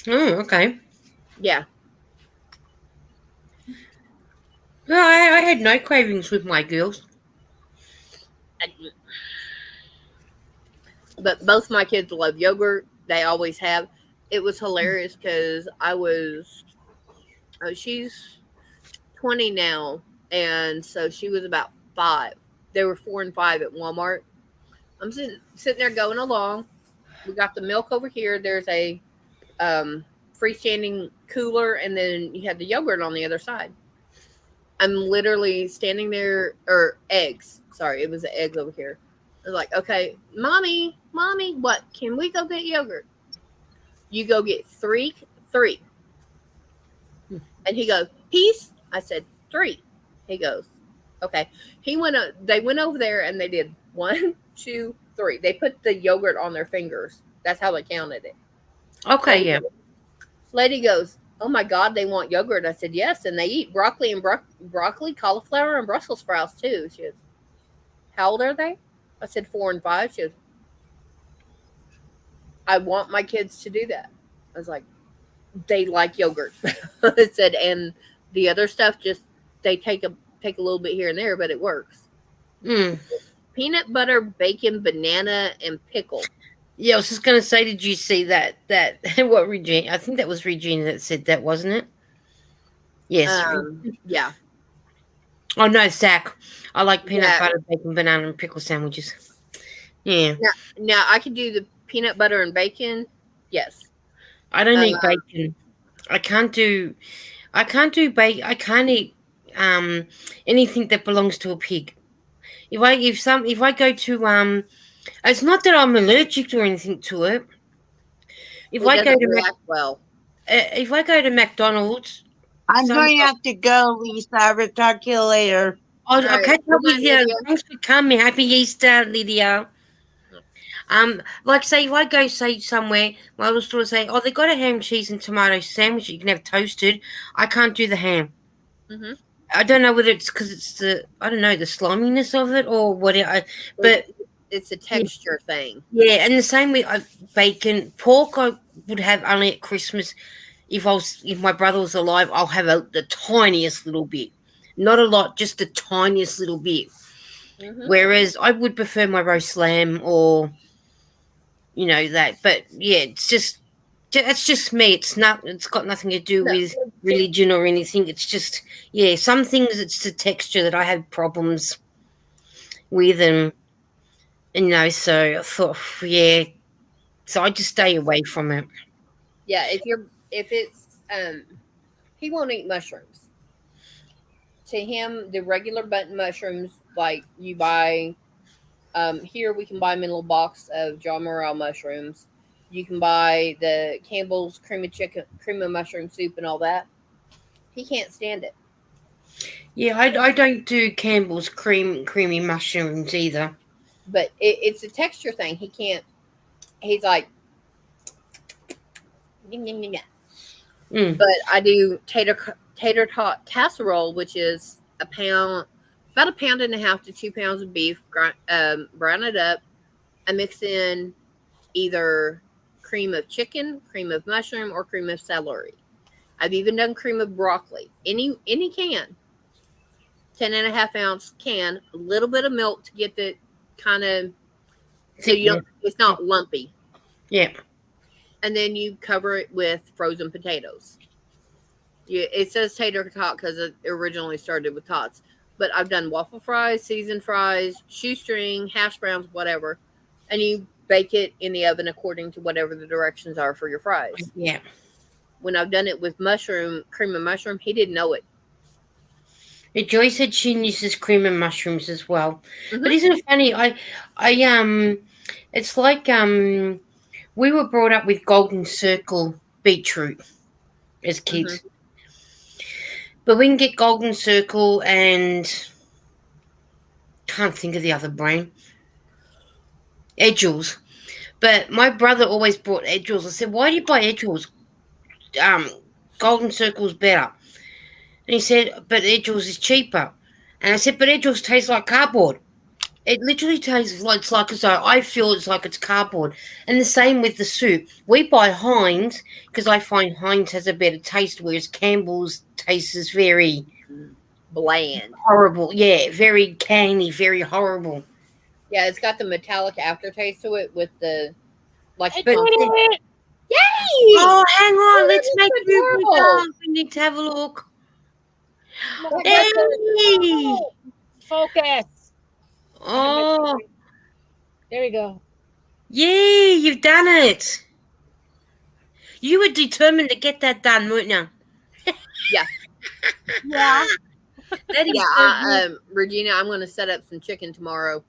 A: Oh, okay.
C: Yeah.
A: No, I had no cravings with my girls.
C: But both my kids love yogurt. They always have. It was hilarious because she's 20 now, and so she was about 5. They were 4 and 5 at Walmart. I'm sitting there going along. We got the milk over here. There's a freestanding cooler, and then you had the yogurt on the other side. I'm literally standing there, or eggs. Sorry, it was the eggs over here. I was like, okay, mommy, what? Can we go get yogurt? You go get three. And he goes, piece? I said, 3. He goes, okay. They went over there and they did 1, 2, 3. They put the yogurt on their fingers. That's how they counted it.
A: Okay, yeah.
C: Lady goes, oh my God, they want yogurt. I said, yes. And they eat broccoli and broccoli, cauliflower, and Brussels sprouts too. She goes, how old are they? I said 4 and 5. She goes, I want my kids to do that. I was like, they like yogurt. I said, and the other stuff just they take a little bit here and there, but it works.
A: Mm.
C: Peanut butter, bacon, banana, and pickle.
A: Yeah, I was just gonna say, did you see that what Regina? I think that was Regina that said that, wasn't it? Yes.
C: Yeah.
A: Oh no, Zach. I like peanut butter, bacon, banana, and pickle sandwiches. Yeah.
C: Now I can do the peanut butter and bacon. Yes.
A: I don't eat bacon. I can't do bacon. I can't eat anything that belongs to a pig. If I go to it's not that I'm allergic or anything to it. If I go to McDonald's,
E: I'm going to have to go, Lisa. I will talk to you later.
A: I'll catch up with you. Thanks for coming. Happy Easter, Lydia. Like say if I go somewhere, my little store say, oh, they got a ham, cheese, and tomato sandwich you can have toasted. I can't do the ham.
C: Mm-hmm.
A: I don't know whether it's because it's the sliminess of it or what. But
C: it's a texture thing.
A: Yeah, and the same with bacon, pork. I would have only at Christmas. If my brother was alive, I'll have the tiniest little bit, not a lot, just the tiniest little bit. Mm-hmm. Whereas I would prefer my roast lamb or, that. But yeah, it's just me. It's got nothing to do with religion or anything. It's just some things. It's the texture that I have problems with, and so I thought, so I just stay away from it.
C: Yeah, if it's he won't eat mushrooms. To him, the regular button mushrooms, like you buy, here we can buy them in a little box of John Morrell mushrooms. You can buy the Campbell's cream of mushroom soup and all that. He can't stand it.
A: Yeah, I don't do Campbell's creamy mushrooms either.
C: But it's a texture thing. He can't. He's like, But I do tater tot casserole, which is about 1.5 pounds to 2 pounds of beef. Brown it up. I mix in either cream of chicken, cream of mushroom, or cream of celery. I've even done cream of broccoli. Any can. 10.5 ounce can. A little bit of milk to get the kind of so it's not lumpy.
A: Yeah.
C: And then you cover it with frozen potatoes. It says tater tot because it originally started with tots. But I've done waffle fries, seasoned fries, shoestring, hash browns, whatever. And you bake it in the oven according to whatever the directions are for your fries.
A: Yeah. When
C: I've done it with cream of mushroom, he didn't know it.
A: Joy said she uses cream and mushrooms as well. Mm-hmm. But isn't it funny? It's like we were brought up with Golden Circle beetroot as kids. Mm-hmm. But we can get Golden Circle and can't think of the other brand. Edgels. But my brother always bought Edgels. I said, why do you buy Edgels? um, Golden Circle's better. And he said, but Edgels is cheaper. And I said, but Edgels tastes like cardboard. It literally tastes like it's like as though I feel it's like it's cardboard. And the same with the soup. We buy Heinz because I find Heinz has a better taste, whereas Campbell's taste is very
C: Bland.
A: horrible. Yeah, very canny, very horrible.
C: Yeah, it's got the metallic aftertaste to it with the like.
F: I
A: But-
F: did it.
C: Yay!
A: Oh, hang on. Let's
C: that's
A: make
C: adorable.
A: it. We need to have a look.
C: That's
A: Hey!
F: Focus.
A: Oh,
F: There we go.
A: yeah, you've done it. You were determined to get that done, weren't you?
F: Yeah.
A: That is
C: Yeah,
A: so good.
C: Regina, I'm going to set up some chicken tomorrow.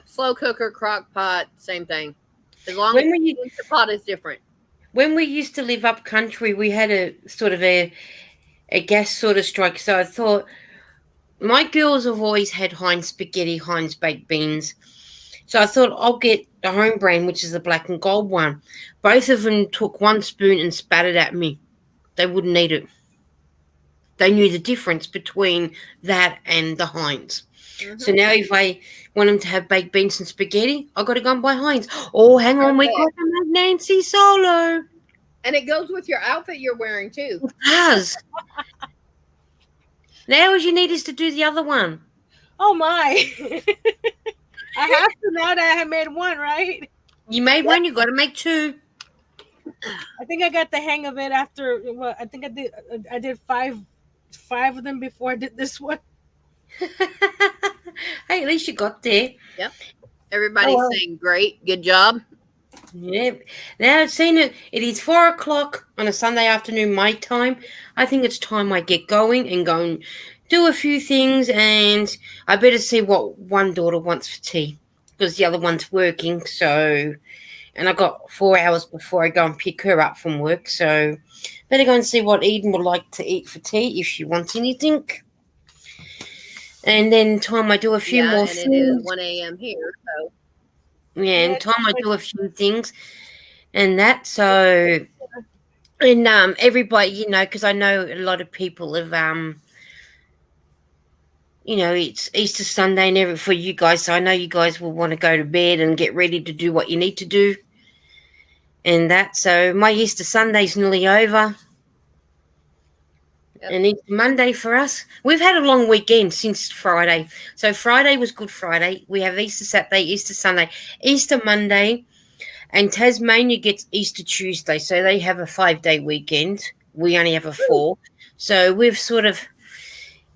C: Slow cooker, crock pot, same thing. As long
A: When
C: as
A: we
C: the pot is different.
A: when we used to live up country, we had a sort of a gas sort of strike. So I thought my girls have always had Heinz spaghetti, Heinz baked beans. So I thought I'll get the home brand, which is the black and gold one. Both of them took one spoon and spat it at me. They wouldn't eat it. They knew the difference between that and the Heinz.
C: Mhm.
A: So now if I want them to have baked beans and spaghetti, I've got to go and buy Heinz. Oh, hang on, we
C: Okay.
A: got to make Nancy Solo.
C: And it goes with your outfit you're wearing too.
A: It does. Now all you need is to do the other one.
F: Oh my. I have to now that I have made one, right?
A: You made one, you got to make two.
F: I think I got the hang of it after I think I did five of them before I did this one.
A: Hey, at least you got there.
C: Everybody's saying great, good job.
A: Yeah. Now I've seen it. It is 4:00 on a Sunday afternoon, my time. I think it's time I get going and go and do a few things, and I better see what one daughter wants for tea because the other one's working. So, and I got 4 hours before I go and pick her up from work. So, better go and see what Eden would like to eat for tea if she wants anything. And then time I do a few more
C: and
A: things.
C: it is 1 a.m. here. So
A: Yeah, and
F: Yeah,
A: time I do a few things and that. So, and everybody, you know, because I know a lot of people have, you know, it's Easter Sunday and every for you guys. So I know you guys will want to go to bed and get ready to do what you need to do, and that. So my Easter Sunday's nearly over.
C: Yep.
A: And it's Monday for us. We've had a long weekend since Friday. So Friday was Good Friday. We have Easter Saturday, Easter Sunday, Easter Monday, and Tasmania gets Easter Tuesday. So they have a 5-day weekend. We only have a 4. So we've sort of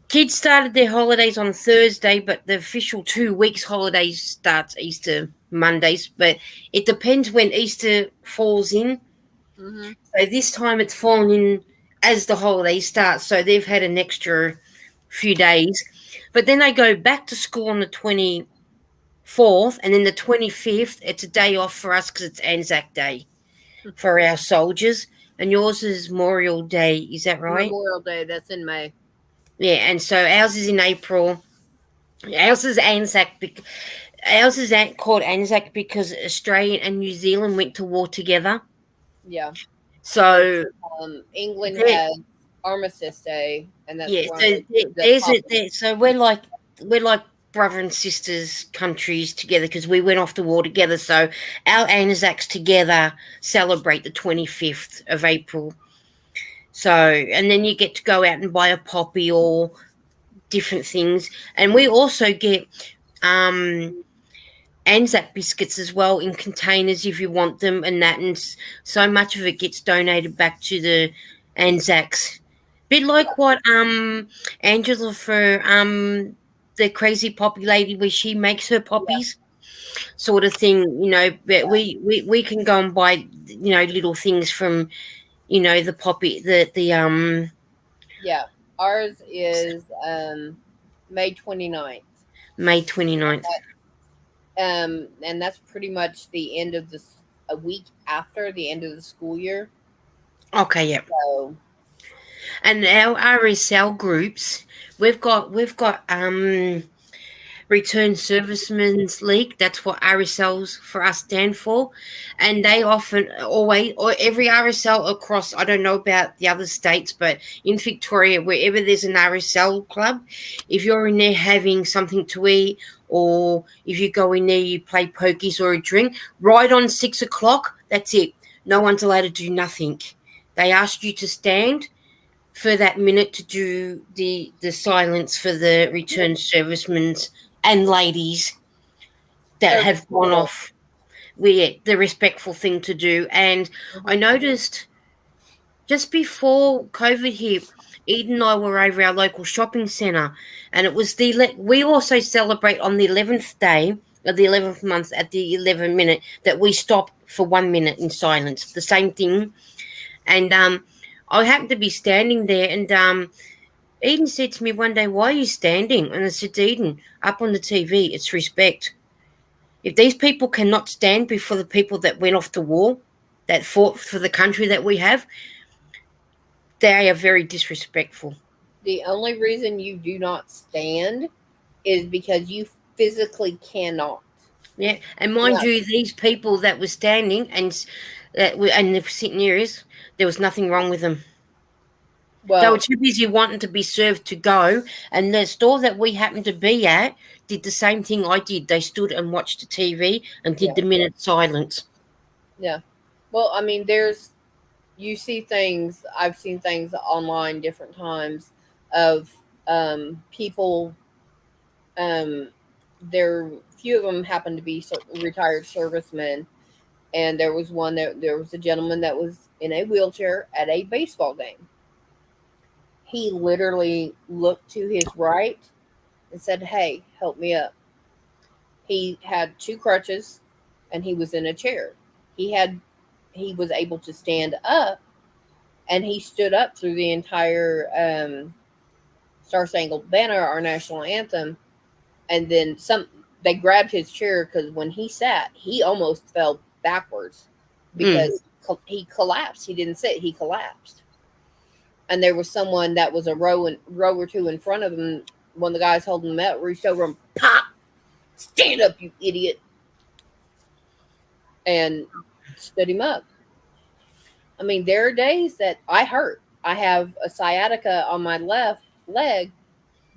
A: kids started their holidays on Thursday, but the official 2 weeks holidays starts Easter Mondays. But it depends when Easter falls in.
C: mhm.
A: So this time it's fallen in as the holidays start. So they've had an extra few days. But then they go back to school on the 24th. And then the 25th, it's a day off for us because it's Anzac Day for our soldiers. And yours is Memorial Day. Is that right?
C: Memorial Day, that's in May.
A: Yeah. And so ours is in April. Ours is Anzac. Ours is called Anzac because Australia and New Zealand went to war together.
C: Yeah.
A: So
C: England
A: There-
C: has Armistice Day, and that's
A: yeah,
C: one
A: so
C: of the
A: there's
C: top-
A: it there. So we're like brother and sisters countries together because we went off to war together. So our Anzacs together celebrate the 25th of April. So and then you get to go out and buy a poppy or different things, and we also get Anzac biscuits as well in containers if you want them and that, and so much of it gets donated back to the Anzacs. Bit like what Angela for the crazy poppy lady where she makes her poppies sort of thing, you know, but we can go and buy, you know, little things from, you know, the poppy the
C: Yeah, ours is May 29th.
A: May 29th.
C: And that's pretty much the end of a week after the end of the school year.
A: Okay, yeah.
C: So
A: And our RSL groups, we've got Return Servicemen's League. That's what RSLs for us stand for. And they often always, or every RSL across, I don't know about the other states, but in Victoria, wherever there's an RSL club, if you're in there having something to eat, or if you go in there, you play pokies or a drink, right on 6 o'clock, that's it. No one's allowed to do nothing. They ask you to stand for that minute to do the silence for the returned servicemen and ladies that have gone off. The respectful thing to do. And I noticed just before COVID hit, Eden and I were over our local shopping centre, and it was we also celebrate on the 11th day of the 11th month at the 11th minute that we stop for 1 minute in silence. The same thing. And I happened to be standing there, and Eden said to me one day, "Why are you standing?" And I said, "Eden, up on the TV, it's respect. If these people cannot stand before the people that went off to war, that fought for the country that we have, they are very disrespectful."
C: The only reason you do not stand is because you physically cannot.
A: Yeah, and mind you, these people that were standing and the sitting areas, there was nothing wrong with them.
C: Well,
A: they were too busy wanting to be served to go, and the store that we happened to be at did the same thing I did. They stood and watched the TV and did the minute silence.
C: Yeah. Well, I mean, you see things, I've seen things online different times of people, few of them happen to be retired servicemen, and there was a gentleman that was in a wheelchair at a baseball game. He literally looked to his right and said, "Hey, help me up." He had 2 crutches and he was in a chair. He was able to stand up, and he stood up through the entire Star Spangled Banner, our national anthem. And then they grabbed his chair, because when he sat, he almost fell backwards because he collapsed. He didn't sit, he collapsed. And there was someone that was a row or two in front of him. One of the guys holding him out reached over and pop, "Stand up, you idiot," and stood him up. I mean, there are days that I hurt. I have a sciatica on my left leg,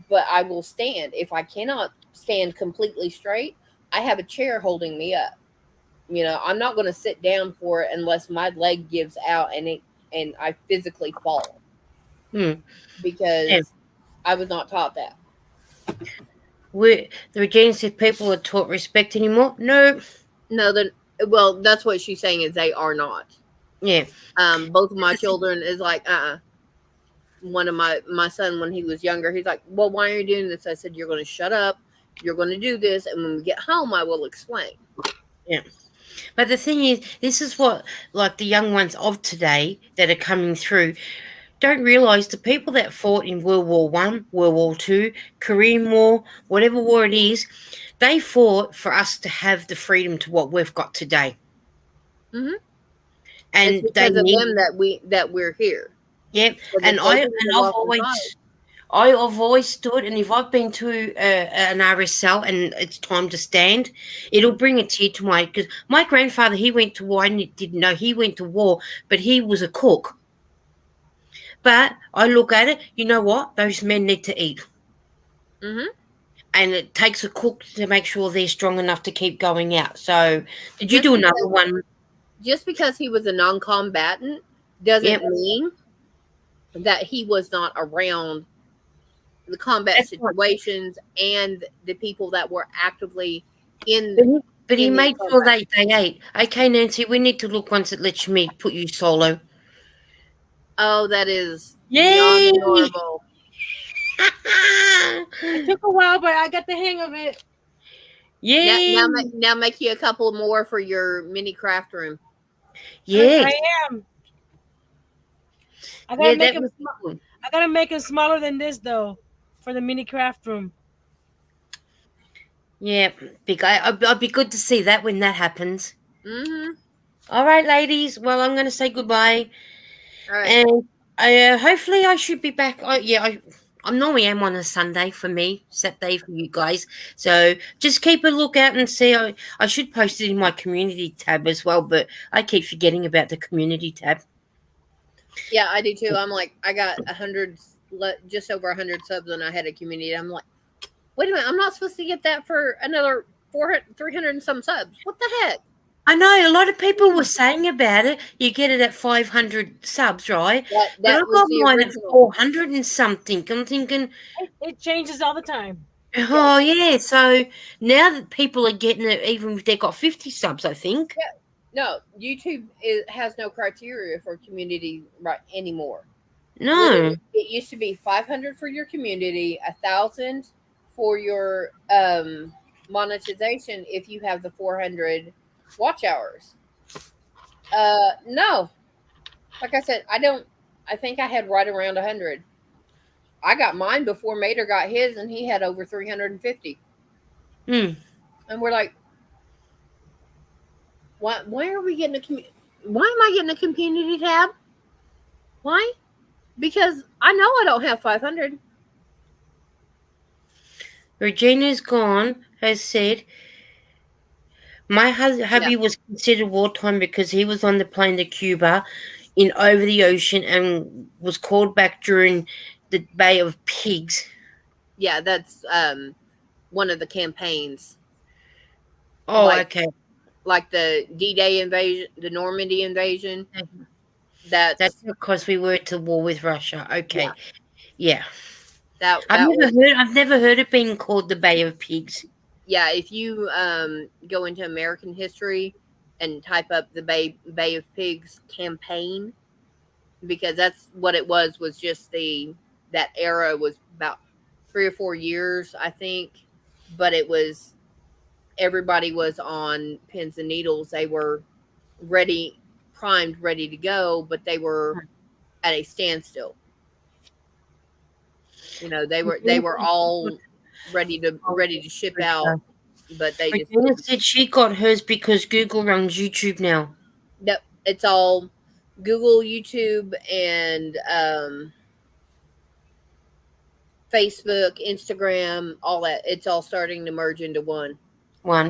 C: but I will stand. If I cannot stand completely straight, I have a chair holding me up. I'm not going to sit down for it unless my leg gives out and I physically fall. Because I was not taught that.
A: The Regina said people are taught respect anymore. No,
C: well, that's what she's saying, is they are not.
A: Yeah.
C: Both of my children is like, one of my son, when he was younger, he's like, "Well, why are you doing this?" I said, "You're going to shut up. You're going to do this, and when we get home, I will explain."
A: Yeah. But the thing is, this is what, like, the young ones of today that are coming through don't realise. The people that fought in World War I, World War II, Korean War, whatever war it is, they fought for us to have the freedom to what we've got today.
C: Mm-hmm.
A: And
C: it's because of them that we're here.
A: Yeah, and I've always stood, and if I've been to an RSL and it's time to stand, it'll bring a tear to because my grandfather, he went to war. I didn't know he went to war, but he was a cook. But I look at it, you know what? Those men need to eat.
C: Mm-hmm.
A: And it takes a cook to make sure they're strong enough to keep going out. So, did you do another one?
C: Just because he was a non-combatant doesn't mean that he was not around the combat situations and the people that were actively in.
A: But he made sure they ate. Okay, Nancy, we need to look once it lets me put you solo.
C: Oh, that is beyond normal.
F: It took a while, but I got the hang of it.
A: Yeah.
C: Now make you a couple more for your mini craft room.
A: Yeah,
F: I am. I gotta make it smaller than this though, for the mini craft room.
A: Yeah, I'd be good to see that when that happens.
C: Mm-hmm.
A: All right, ladies. Well, I'm going to say goodbye.
C: All right.
A: And hopefully I should be back. I normally am on a Sunday for me, Saturday for you guys. So just keep a lookout and see. I should post it in my community tab as well, but I keep forgetting about the community tab.
C: Yeah, I do too. I'm like, I got 100, just over 100 subs, and I had a community. I'm like, wait a minute, I'm not supposed to get that for another 400, 300 and some subs. What the heck?
A: I know a lot of people were saying about it. You get it at 500 subs, right?
C: That
A: But I
C: was
A: got
C: the
A: mine at
C: original.
A: 400 and something. I'm thinking,
F: It changes all the time.
A: oh yeah. So now that people are getting it, even if they got 50 subs, I think.
C: Yeah. No, YouTube has no criteria for community right anymore.
A: No.
C: Literally, it used to be 500 for your community, 1,000 for your monetization if you have the 400 watch hours. No, like I said, I think I had right around 100. I got mine before Mater got his, and he had over 350.
A: Hmm.
C: And we're like, why are we getting why am I getting a community tab? Why? Because I know I don't have 500.
A: Regina's gone has said, my hubby was considered wartime because he was on the plane to Cuba in over the ocean and was called back during the Bay of Pigs.
C: Yeah, that's one of the campaigns.
A: Oh, okay.
C: Like the D-Day invasion, the Normandy invasion. That's
A: because we were at war with Russia. Okay. Yeah. I've never heard it being called the Bay of Pigs.
C: Yeah, if you go into American history and type up the Bay of Pigs campaign, because that's what it was just that era was about 3 or 4 years, I think, but it was, everybody was on pins and needles. They were primed, ready to go, but they were at a standstill. You know, they were all ready to ship out, but they
A: Regina said she got hers because Google runs YouTube now.
C: Yep, it's all Google, YouTube, and Facebook, Instagram, all that. It's all starting to merge into one.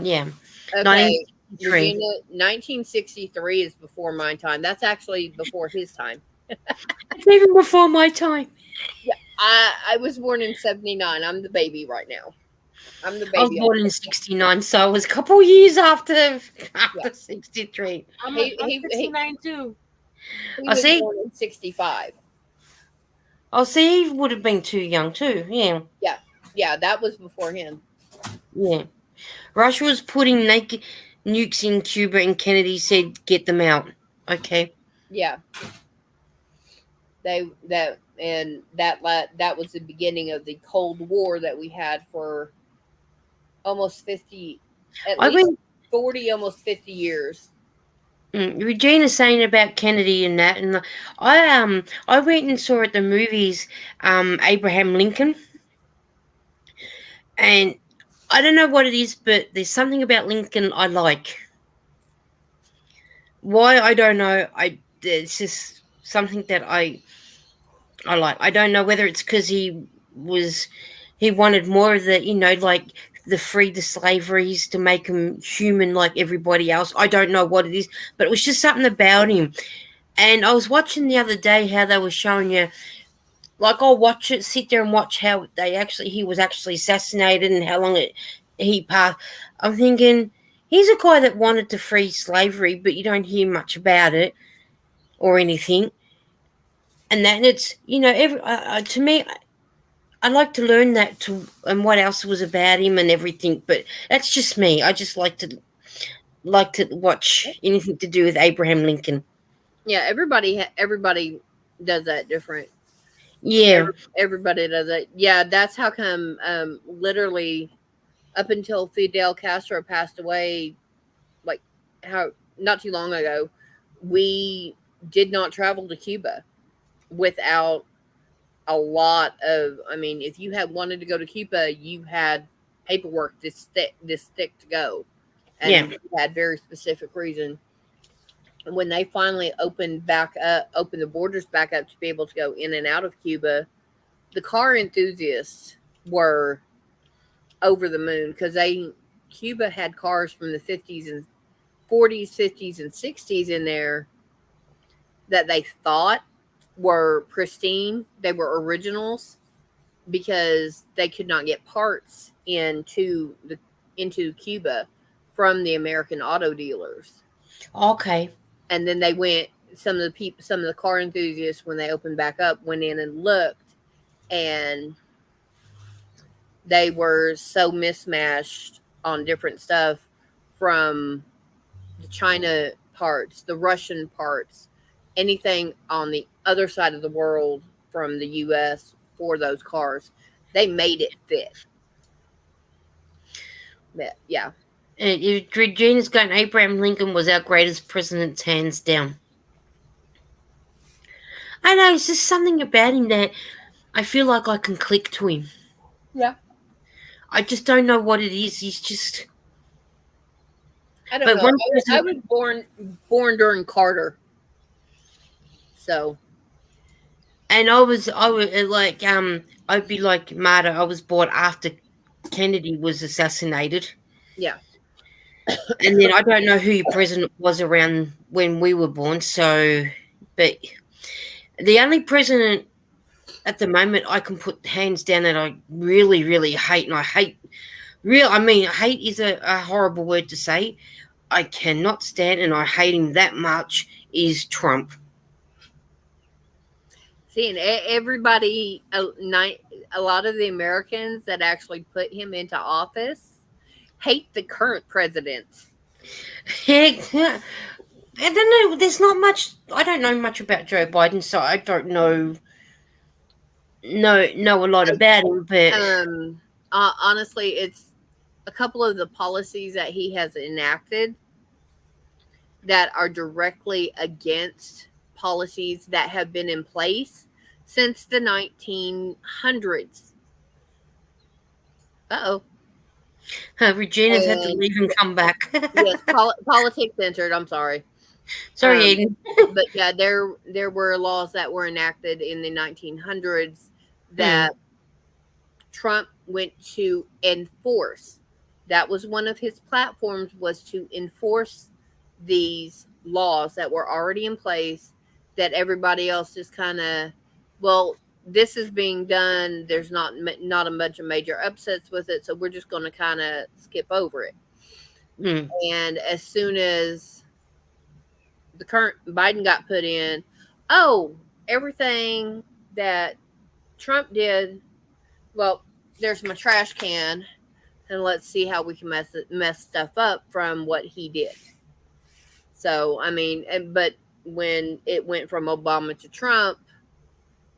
A: Yeah.
C: Okay, Regina, 1963 is before my time. That's actually before his time.
A: It's even before my time.
C: Yeah, I was born in 79. I'm the baby right now. I'm the baby.
A: I was born in 69, so I was a couple years after 63.
F: I'm 69 too.
C: He was born in 65.
A: Oh, see, he would have been too young too. Yeah.
C: Yeah, that was before him.
A: Yeah. Russia was putting nukes in Cuba, and Kennedy said, "Get them out." Okay.
C: Yeah. That was the beginning of the Cold War that we had for almost 50, at least 40, almost 50 years.
A: Regina's saying about Kennedy and that, and I went and saw at the movies Abraham Lincoln, and I don't know what it is, but there's something about Lincoln I like. Why, I don't know. It's just something that I like. I don't know whether it's because he wanted more of the, like the free the slaveries to make him human like everybody else. I don't know what it is, but it was just something about him. And I was watching the other day how they were showing you, like, I'll watch it, sit there and watch how he was actually assassinated and how long he passed. I'm thinking, he's a guy that wanted to free slavery, but you don't hear much about it or anything. And then it's, to me, I'd like to learn that too, and what else was about him and everything. But that's just me. I just like to watch anything to do with Abraham Lincoln.
C: Yeah, everybody does that different.
A: Yeah,
C: everybody does it. Yeah, that's how come. Literally, up until Fidel Castro passed away, like not too long ago, we did not travel to Cuba without a lot of, if you had wanted to go to Cuba, you had paperwork this thick to go, and you had very specific reason. And when they finally opened the borders back up to be able to go in and out of Cuba, the car enthusiasts were over the moon because Cuba had cars from the 50s and 40s, 50s, and 60s in there that they thought were pristine. They were originals because they could not get parts into Cuba from the American auto dealers.
A: Okay.
C: And then they went. Some of the car enthusiasts, when they opened back up, went in and looked, and they were so mismatched on different stuff from the China parts, the Russian parts, anything on the other side of the world from the U.S. for those cars. They made it fit. But, yeah.
A: Regina's going, Abraham Lincoln was our greatest president, hands down. I know, it's just something about him that I feel like I can click to him.
C: Yeah.
A: I just don't know what it is. He's just...
C: I don't know. I was born during Carter. So...
A: And I would like, I'd be like Marta. I was born after Kennedy was assassinated.
C: Yeah.
A: And then I don't know who your president was around when we were born. So, but the only president at the moment I can put hands down that I really, really hate, and hate is a horrible word to say. I cannot stand, and I hate him that much, is Trump.
C: See, and everybody, a lot of the Americans that actually put him into office hate the current president.
A: I don't know. There's not much. I don't know much about Joe Biden, so I don't know a lot about him. But
C: honestly, it's a couple of the policies that he has enacted that are directly against policies that have been in place since the 1900s.
A: Regina's had to leave and come back.
C: Yes, politics entered. I'm sorry.
A: Sorry, Aiden.
C: But yeah, there were laws that were enacted in the 1900s that Trump went to enforce. That was one of his platforms, was to enforce these laws that were already in place, that everybody else just kind of, well, this is being done. There's not a bunch of major upsets with it, so we're just going to kind of skip over it. And as soon as the current Biden got put in, everything that Trump did, well, there's my trash can, and let's see how we can mess stuff up from what he did. So, I mean, but when it went from Obama to Trump,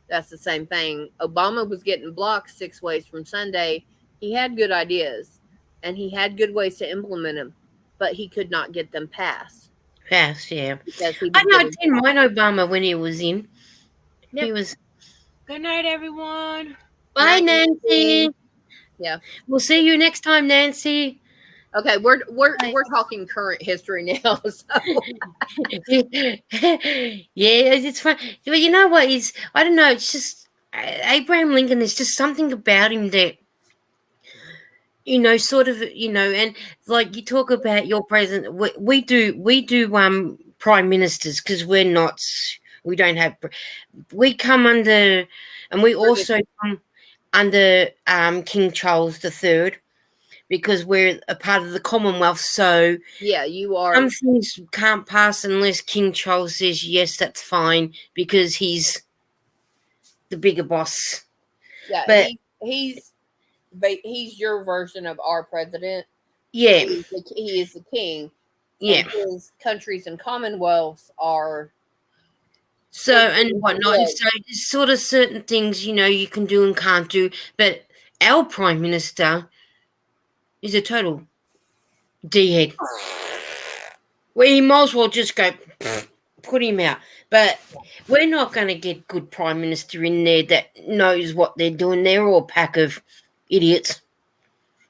C: that's the same thing. Obama was getting blocked 6 ways from Sunday. He had good ideas, and he had good ways to implement them, but he could not get them passed.
A: Yeah. I know, I didn't mind Obama when he was in.
C: Yep.
A: He was.
F: Good night, everyone.
A: Bye, Nancy.
C: Yeah.
A: We'll see you next time, Nancy.
C: Okay, we're talking current history now. So.
A: Yeah, it's fun. But you know what? I don't know. It's just Abraham Lincoln. There's just something about him that, sort of, and like you talk about your president. We do prime ministers because we don't have. We come under, and we also come under King Charles III. Because we're a part of the Commonwealth, so
C: yeah, you are.
A: Some things can't pass unless King Charles says yes, that's fine, because he's the bigger boss.
C: Yeah, but he's your version of our president.
A: Yeah,
C: he is the king.
A: Yeah,
C: and his countries and commonwealths are
A: so and whatnot. And so there's sort of certain things you can do and can't do, but our prime minister is a total D-head. We might as well just go put him out. But we're not going to get good prime minister in there that knows what they're doing. They're all a pack of idiots.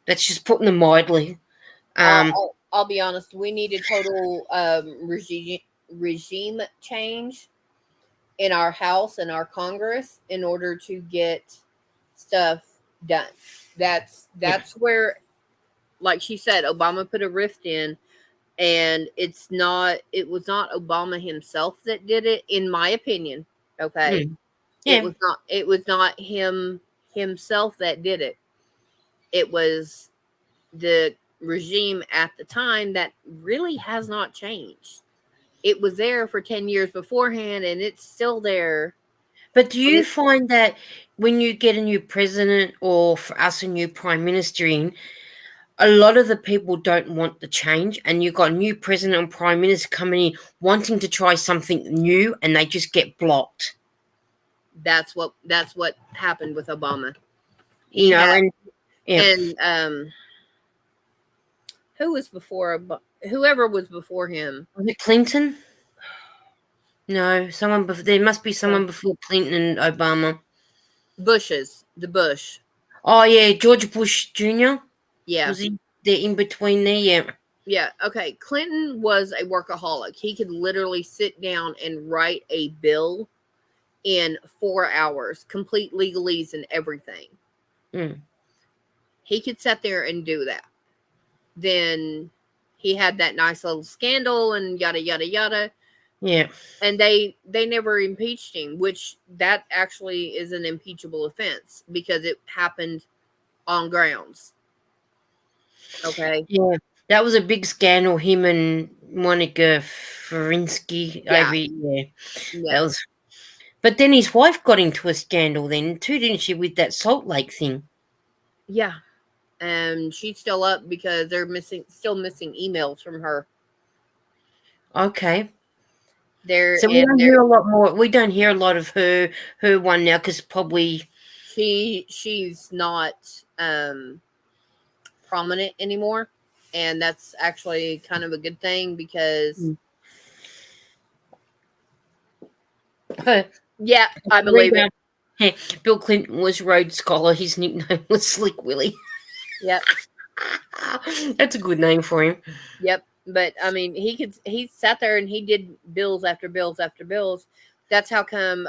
A: That's just putting them mildly.
C: I'll be honest. We need a total regime change in our House and our Congress in order to get stuff done. That's where, like she said, Obama put a rift in, and it was not Obama himself that did it, in my opinion. Okay.
A: Yeah.
C: It was not himself that did it. It was the regime at the time that really has not changed. It was there for 10 years beforehand, and it's still there.
A: But do you find that when you get a new president, or for us a new prime minister in, a lot of the people don't want the change, and you've got a new president and prime minister coming in wanting to try something new, and they just get blocked.
C: That's what happened with Obama. Who was before? Whoever was before him.
A: Was it Clinton? No, someone. There must be someone before Clinton and Obama.
C: The Bush.
A: Oh yeah, George Bush Jr.
C: Yeah,
A: was he there in between there? Yeah.
C: Yeah. Okay. Clinton was a workaholic. He could literally sit down and write a bill in 4 hours, complete legalese and everything. He could sit there and do that. Then he had that nice little scandal and yada yada yada.
A: Yeah.
C: And they never impeached him, which that actually is an impeachable offense because it happened on grounds. Okay.
A: Yeah. That was a big scandal, him and Monica Lewinsky.
C: Yeah.
A: That was. But then his wife got into a scandal then too, didn't she, with that Salt Lake thing?
C: Yeah. And she's still up because they're still missing emails from her.
A: Okay.
C: So
A: we don't hear a lot more. We don't hear a lot of her one now because probably
C: she's not prominent anymore, and that's actually kind of a good thing because yeah, I believe it.
A: Hey, Bill Clinton was Rhodes Scholar. His nickname was Slick Willie.
C: Yep.
A: That's a good name for him.
C: Yep. But I mean, he sat there and he did bills after bills after bills. That's how come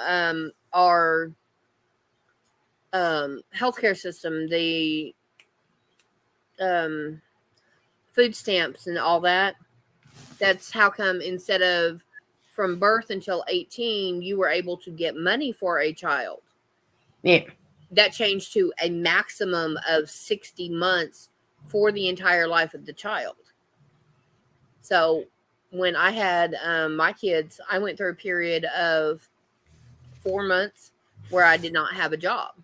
C: our healthcare system, the food stamps and all that. That's how come instead of from birth until 18, you were able to get money for a child.
A: Yeah.
C: That changed to a maximum of 60 months for the entire life of the child. So when I had my kids, I went through a period of 4 months where I did not have a job.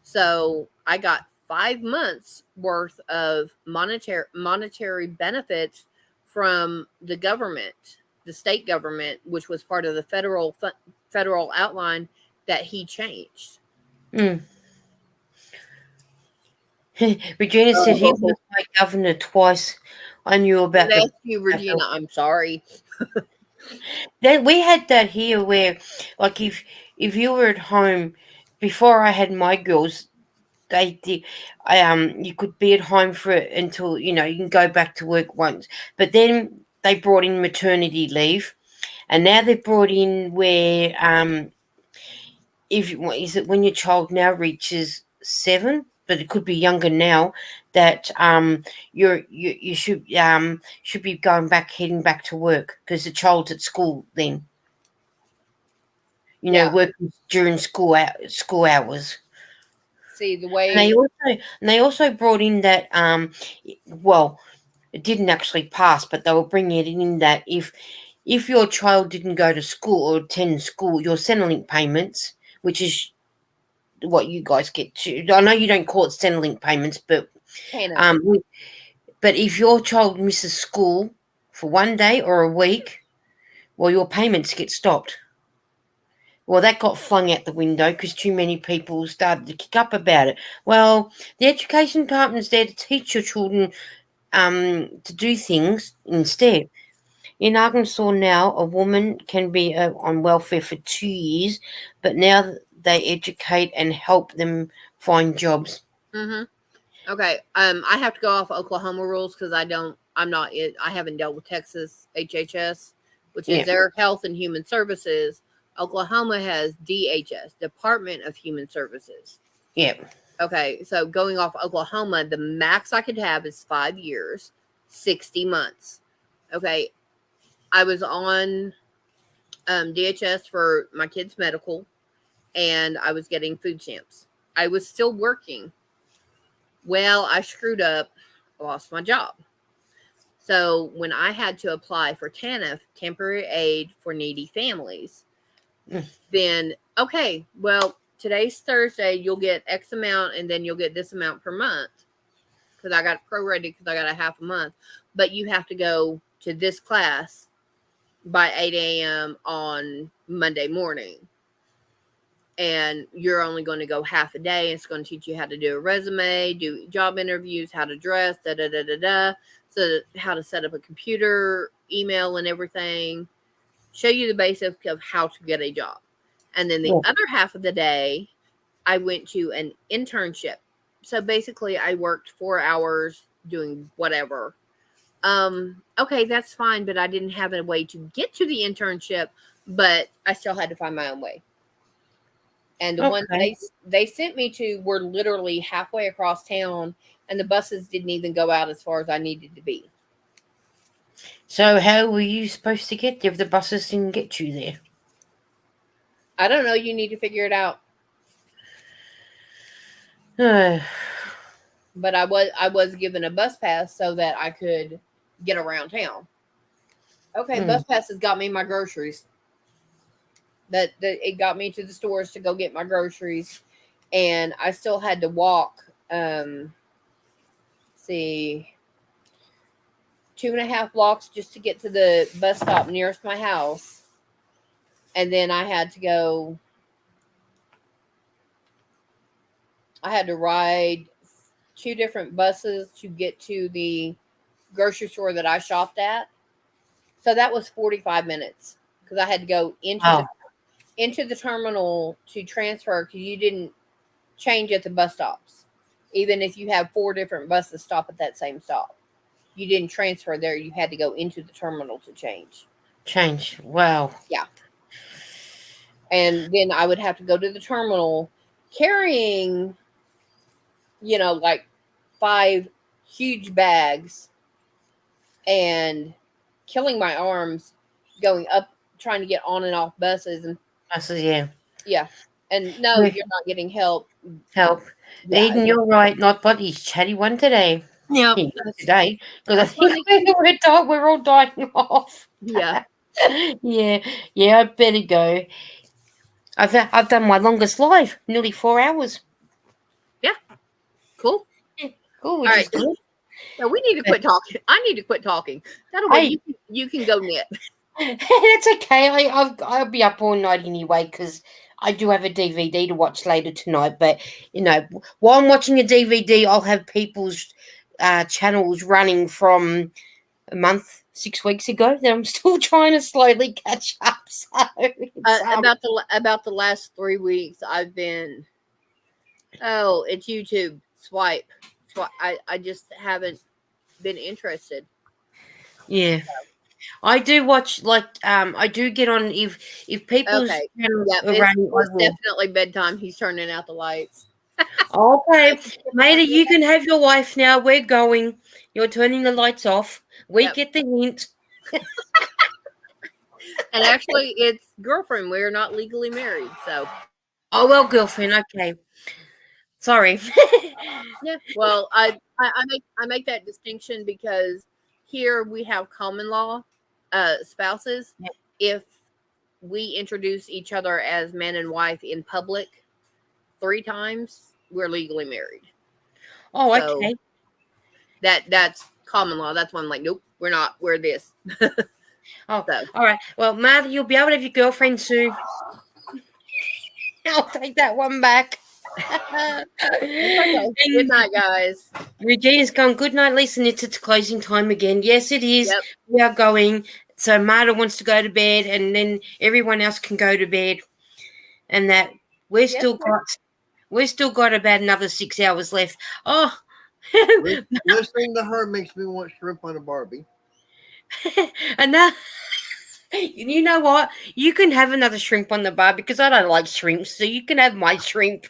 C: So I got 5 months worth of monetary benefits from the government, the state government, which was part of the federal outline that he changed.
A: Regina said he was my governor twice. I knew about
C: that. You, Regina. I'm sorry.
A: Then we had that here where, like, if you were at home before I had my girls, they did. You could be at home for it until you can go back to work once. But then they brought in maternity leave, and now they've brought in where is it when your child now reaches 7, but it could be younger now, that you should be heading back to work because the child's at school then. Working during school hours.
C: See the way
A: they also brought in that it didn't actually pass, but they were bringing it in that if your child didn't go to school or attend school, your Centrelink payments, which is what you guys get to. I know you don't call it Centrelink payments, but but if your child misses school for 1 day or a week, well, your payments get stopped. Well, that got flung out the window because too many people started to kick up about it. Well, the education department's there to teach your children to do things instead. In Arkansas now, a woman can be on welfare for 2 years, but now they educate and help them find jobs.
C: Mm-hmm. Okay. I have to go off Oklahoma rules because I haven't dealt with Texas HHS, which is their Health and Human Services. Oklahoma has DHS, Department of Human Services.
A: Yep.
C: Okay, so going off Oklahoma, the max I could have is 5 years, 60 months. Okay, I was on DHS for my kids' medical, and I was getting food stamps. I was still working. Well, I screwed up, lost my job. So when I had to apply for TANF, temporary aid for needy families, then, okay, well, today's Thursday, you'll get X amount, and then you'll get this amount per month. Because I got prorated because I got a half a month. But you have to go to this class by 8 a.m. on Monday morning. And you're only going to go half a day. It's going to teach you how to do a resume, do job interviews, how to dress, so how to set up a computer, email, and everything. Show you the basics of how to get a job. And then the other half of the day, I went to an internship. So basically, I worked 4 hours doing whatever. Okay, that's fine, but I didn't have a way to get to the internship, but I still had to find my own way. And the ones they sent me to were literally halfway across town, and the buses didn't even go out as far as I needed to be.
A: So how were you supposed to get there if the buses didn't get you there?
C: I don't know. You need to figure it out. But I was given a bus pass so that I could get around town. Okay, bus passes got me my groceries. That it got me to the stores to go get my groceries, and I still had to walk. 2.5 blocks just to get to the bus stop nearest my house, and then I had to ride 2 different buses to get to the grocery store that I shopped at. So that was 45 minutes because I had to go into the terminal to transfer because you didn't change at the bus stops. Even if you have 4 different buses stop at that same stop, you didn't transfer there. You had to go into the terminal to change.
A: Wow.
C: Yeah. And then I would have to go to the terminal carrying, like 5 huge bags and killing my arms going up, trying to get on and off buses. And
A: buses, yeah.
C: Yeah. And no, you're not getting help.
A: Yeah, Eden, you're right. Not but he's chatty one today.
C: Yeah.
A: Today. Because I think we're all dying off.
C: Yeah.
A: Yeah, I better go. I've done my longest live, nearly 4 hours.
C: Yeah. Cool.
A: Cool.
C: All right. So we need to quit talking. I need to quit talking. That way you can go knit.
A: That's okay. I'll be up all night anyway because I do have a DVD to watch later tonight. But while I'm watching a DVD, I'll have people's channels running from a month, 6 weeks ago that I'm still trying to slowly catch up. So
C: about the last 3 weeks, I've been. Oh, it's YouTube. Swipe. I just haven't been interested.
A: Yeah. I do watch I do get on if people's
C: it's definitely bedtime. He's turning out the lights.
A: Okay, Maida, you can have your wife now. We're going. You're turning the lights off. We get the hint.
C: And actually, it's girlfriend. We're not legally married, so.
A: Oh well, girlfriend. Okay. Sorry.
C: Yeah. Well, I make that distinction because here we have common law spouses. Yeah. If we introduce each other as man and wife in public 3 times, we're legally married.
A: Oh, okay.
C: So that's common law. That's why I'm like, nope, we're not. We're this.
A: Oh, so. All right. Well, Matt, you'll be able to have your girlfriend soon. I'll take that one back.
C: Okay. Good night, guys.
A: Regina's gone. Good night, Lisa. It's closing time again. Yes, it is. Yep. We are going. So Marta wants to go to bed, and then everyone else can go to bed. And that we've still got about another 6 hours left. Oh,
H: listening to her makes me want shrimp on a Barbie.
A: And now, you know what? You can have another shrimp on the bar because I don't like shrimp, so you can have my shrimp.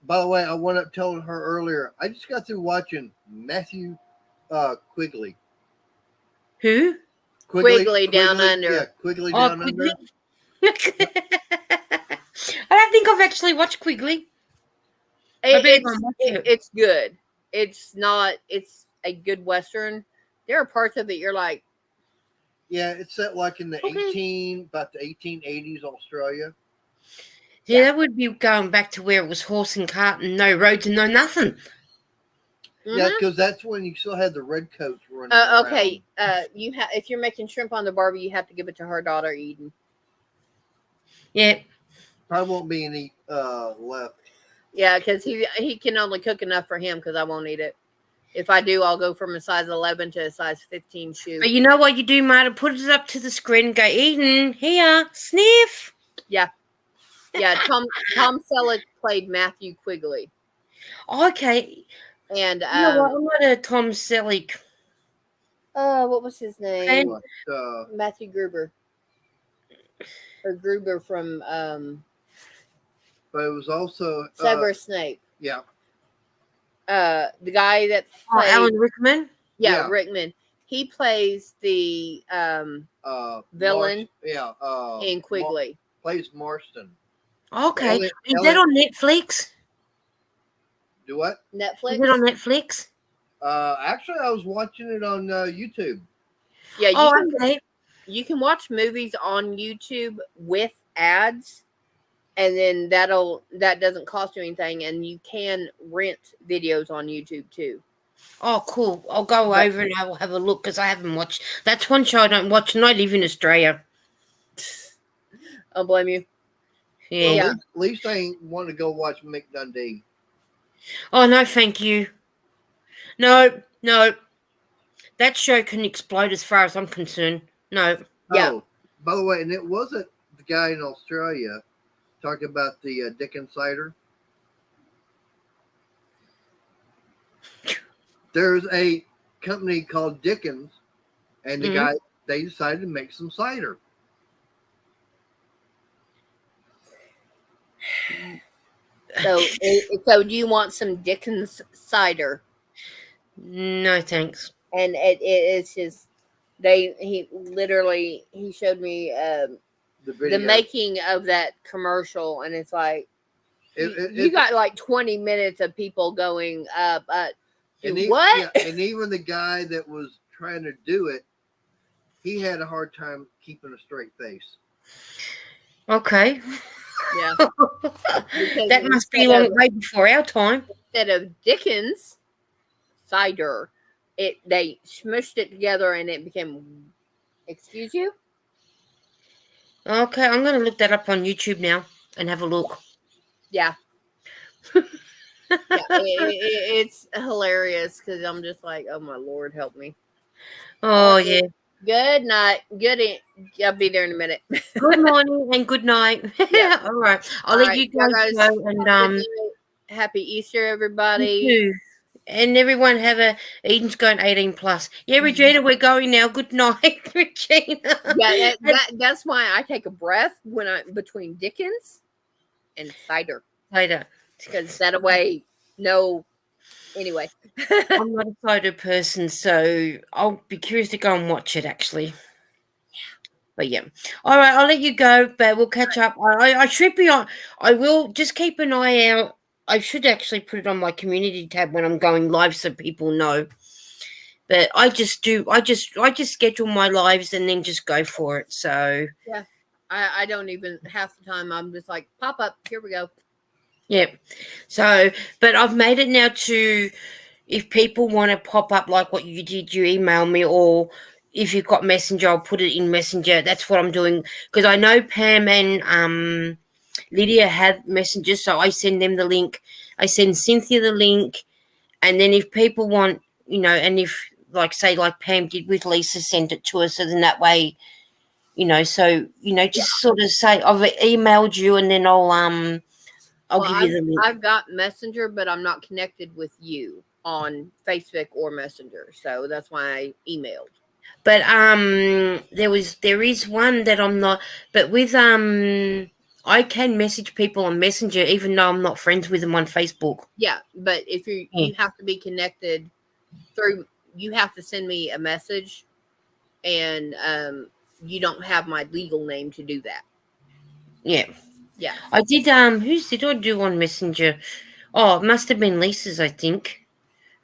H: By the way, I went up telling her earlier. I just got through watching Matthew Quigley.
A: Who?
C: Quigley Down Under.
H: Yeah, Quigley
A: Oh,
H: Down
A: Quigley.
H: Under.
A: I don't think I've actually watched Quigley. I better go and watch it.
C: It's good. It's not. It's a good Western. There are parts of it you're like,
H: Yeah, it's set like in the about the 1880s Australia.
A: Yeah, that would be going back to where it was horse and cart and no roads and no nothing.
H: Yeah, because that's when you still had the redcoats running around.
C: okay. You have if you're making shrimp on the barbie, you have to give it to her daughter Eden.
A: Yeah.
H: Probably won't be any left.
C: Yeah, because he can only cook enough for him because I won't eat it. If I do, I'll go from a size 11 to a size 15 shoe.
A: But you know what you do, Marta? Put it up to the screen and go, Eden, here, sniff.
C: Yeah. Yeah, Tom Selleck played Matthew Quigley.
A: Okay.
C: And
A: You know what? I'm not a Tom Selleck.
C: what was his name?
H: What,
C: Matthew Gruber. Or Gruber from
H: but it was also
C: Severus Snape.
H: Yeah.
C: The guy that played
A: Alan Rickman?
C: Yeah,
H: Yeah.
C: Rickman. He plays the villain in Quigley.
H: Plays Marston.
A: Okay.
H: Elliot-
A: Is that on Netflix?
H: Do what?
C: Netflix.
A: Is it on Netflix?
H: Actually, I was watching it on YouTube.
C: Yeah,
A: Okay.
C: you can watch movies on YouTube with ads, and then that doesn't cost you anything, and you can rent videos on YouTube too.
A: Oh, cool. I'll go over and I will have a look because I haven't watched. That's one show I don't watch, and I live in Australia.
C: I'll blame you.
A: Yeah.
H: Well, at least I ain't want to go watch Mick Dundee.
A: Oh, no, thank you. No. That show can explode as far as I'm concerned. No.
C: Yeah.
H: Oh, by the way, and it wasn't the guy in Australia talking about the Dickens cider. There's a company called Dickens, and the guy, they decided to make some cider.
C: So do you want some Dickens cider?
A: No, thanks.
C: And it's just he showed me the making of that commercial, and it's like you got like 20 minutes of people going what?
H: Yeah, and even the guy that was trying to do it, he had a hard time keeping a straight face.
A: Okay.
C: Yeah.
A: That must be long way before our time.
C: Instead of Dickens cider, they smushed it together and it became. Excuse you?
A: Okay, I'm going to look that up on YouTube now and have a look.
C: Yeah. It's hilarious because I'm just like, oh my Lord, help me.
A: Oh, yeah.
C: Good night. I'll be there in a minute.
A: Good morning and good night.
C: Yeah.
A: All right. I'll let you guys go and
C: happy Easter, everybody.
A: You too. And everyone have Eden's going 18 plus. Yeah, Regina, we're going now. Good night, Regina.
C: Yeah, that's why I take a breath between Dickens and cider.
A: Cider.
C: Because that way, no. Anyway.
A: I'm not a cider person, so I'll be curious to go and watch it, actually. Yeah. But yeah. All right, I'll let you go, but we'll catch up. I should be on. I will just keep an eye out. I should actually put it on my community tab when I'm going live so people know. But I just schedule my lives and then just go for it. So
C: yeah. I don't even half the time I'm just like pop up, here we go.
A: Yep. So, but I've made it now to, if people want to pop up like what you did, you email me, or if you've got Messenger, I'll put it in Messenger. That's what I'm doing because I know Pam and Lydia have messengers, so I send them the link. I send Cynthia the link, and then if people want, and if say like Pam did with Lisa, send it to us, so then that way, just sort of say I've emailed you, and then I'll give you the link.
C: I've got Messenger, but I'm not connected with you on Facebook or Messenger, so that's why I emailed.
A: But there is one that I'm not. But with I can message people on Messenger even though I'm not friends with them on Facebook.
C: Yeah, but if you have to be connected through, you have to send me a message, and you don't have my legal name to do that.
A: Yeah.
C: Yeah.
A: I did whose did I do on Messenger? Oh, it must have been Lisa's, I think.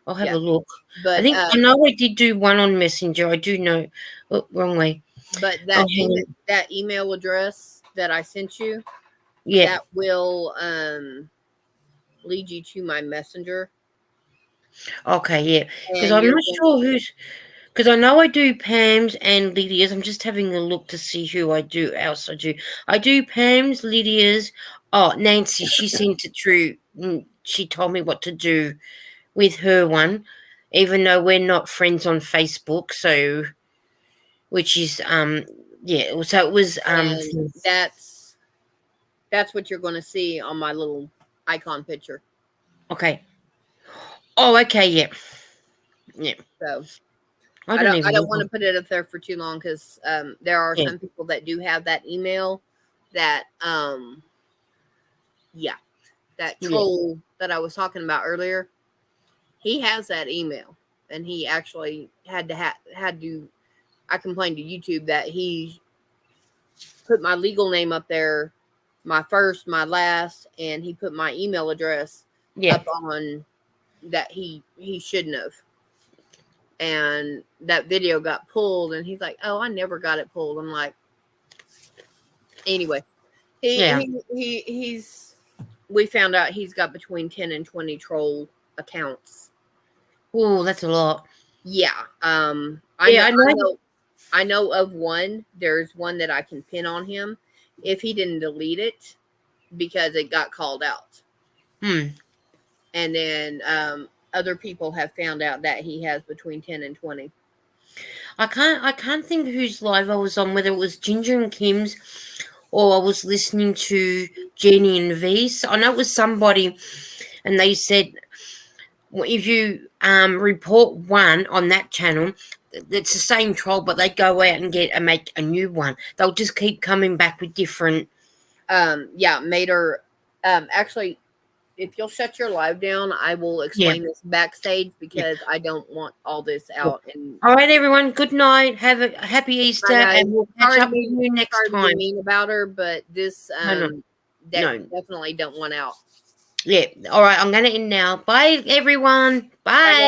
A: I'll have
C: Yeah.
A: a look.
C: But
A: I think I know I did do one on Messenger. I do know. Oh, wrong way.
C: But
A: Oh,
C: that email address that I sent you,
A: yeah.
C: that will lead you to my Messenger.
A: Okay, yeah. Because
C: And
A: I'm
C: you're
A: not sure who's. Because I know I do Pam's and Lydia's. I'm just having a look to see who I do. Else I do. I do Pam's, Lydia's. Oh, Nancy. She sent it through. She told me what to do with her one, even though we're not friends on Facebook. So, which is yeah. So it was
C: and that's what you're going to see on my little icon picture.
A: Okay. Oh, okay. Yeah. Yeah.
C: So
A: I
C: I
A: don't even
C: don't
A: know.
C: want to put it up there for too long, because there are
A: Yeah.
C: some people that do have that email that yeah, that
A: Yeah.
C: troll that I was talking about earlier. He has that email, and he actually had to. I complained to YouTube that he put my legal name up there, my first, my last, and he put my email address
A: Yeah.
C: up on that he shouldn't have. And that video got pulled, and he's like, "Oh, I never got it pulled." I'm like, anyway, he's we found out he's got between 10 and 20 troll accounts.
A: Oh, that's a lot.
C: Yeah. I know of one. There's one that I can pin on him if he didn't delete it because it got called out. And then other people have found out that he has between 10 and 20.
A: I can't think whose live I was on, whether it was Ginger and Kim's or I was listening to Jenny and V's. I know it was somebody, and they said if you report one on that channel, it's the same troll, but they go out and make a new one. They'll just keep coming back with different.
C: Yeah, Mater. Actually, if you'll shut your live down, I will explain this backstage, because I don't want all this out. And
A: all right, everyone. Good night. Have a happy Easter, and we'll catch up with you next
C: sorry
A: time.
C: to be mean about her, but this definitely don't want out.
A: Yeah. All right. I'm going to end now. Bye, everyone. Bye.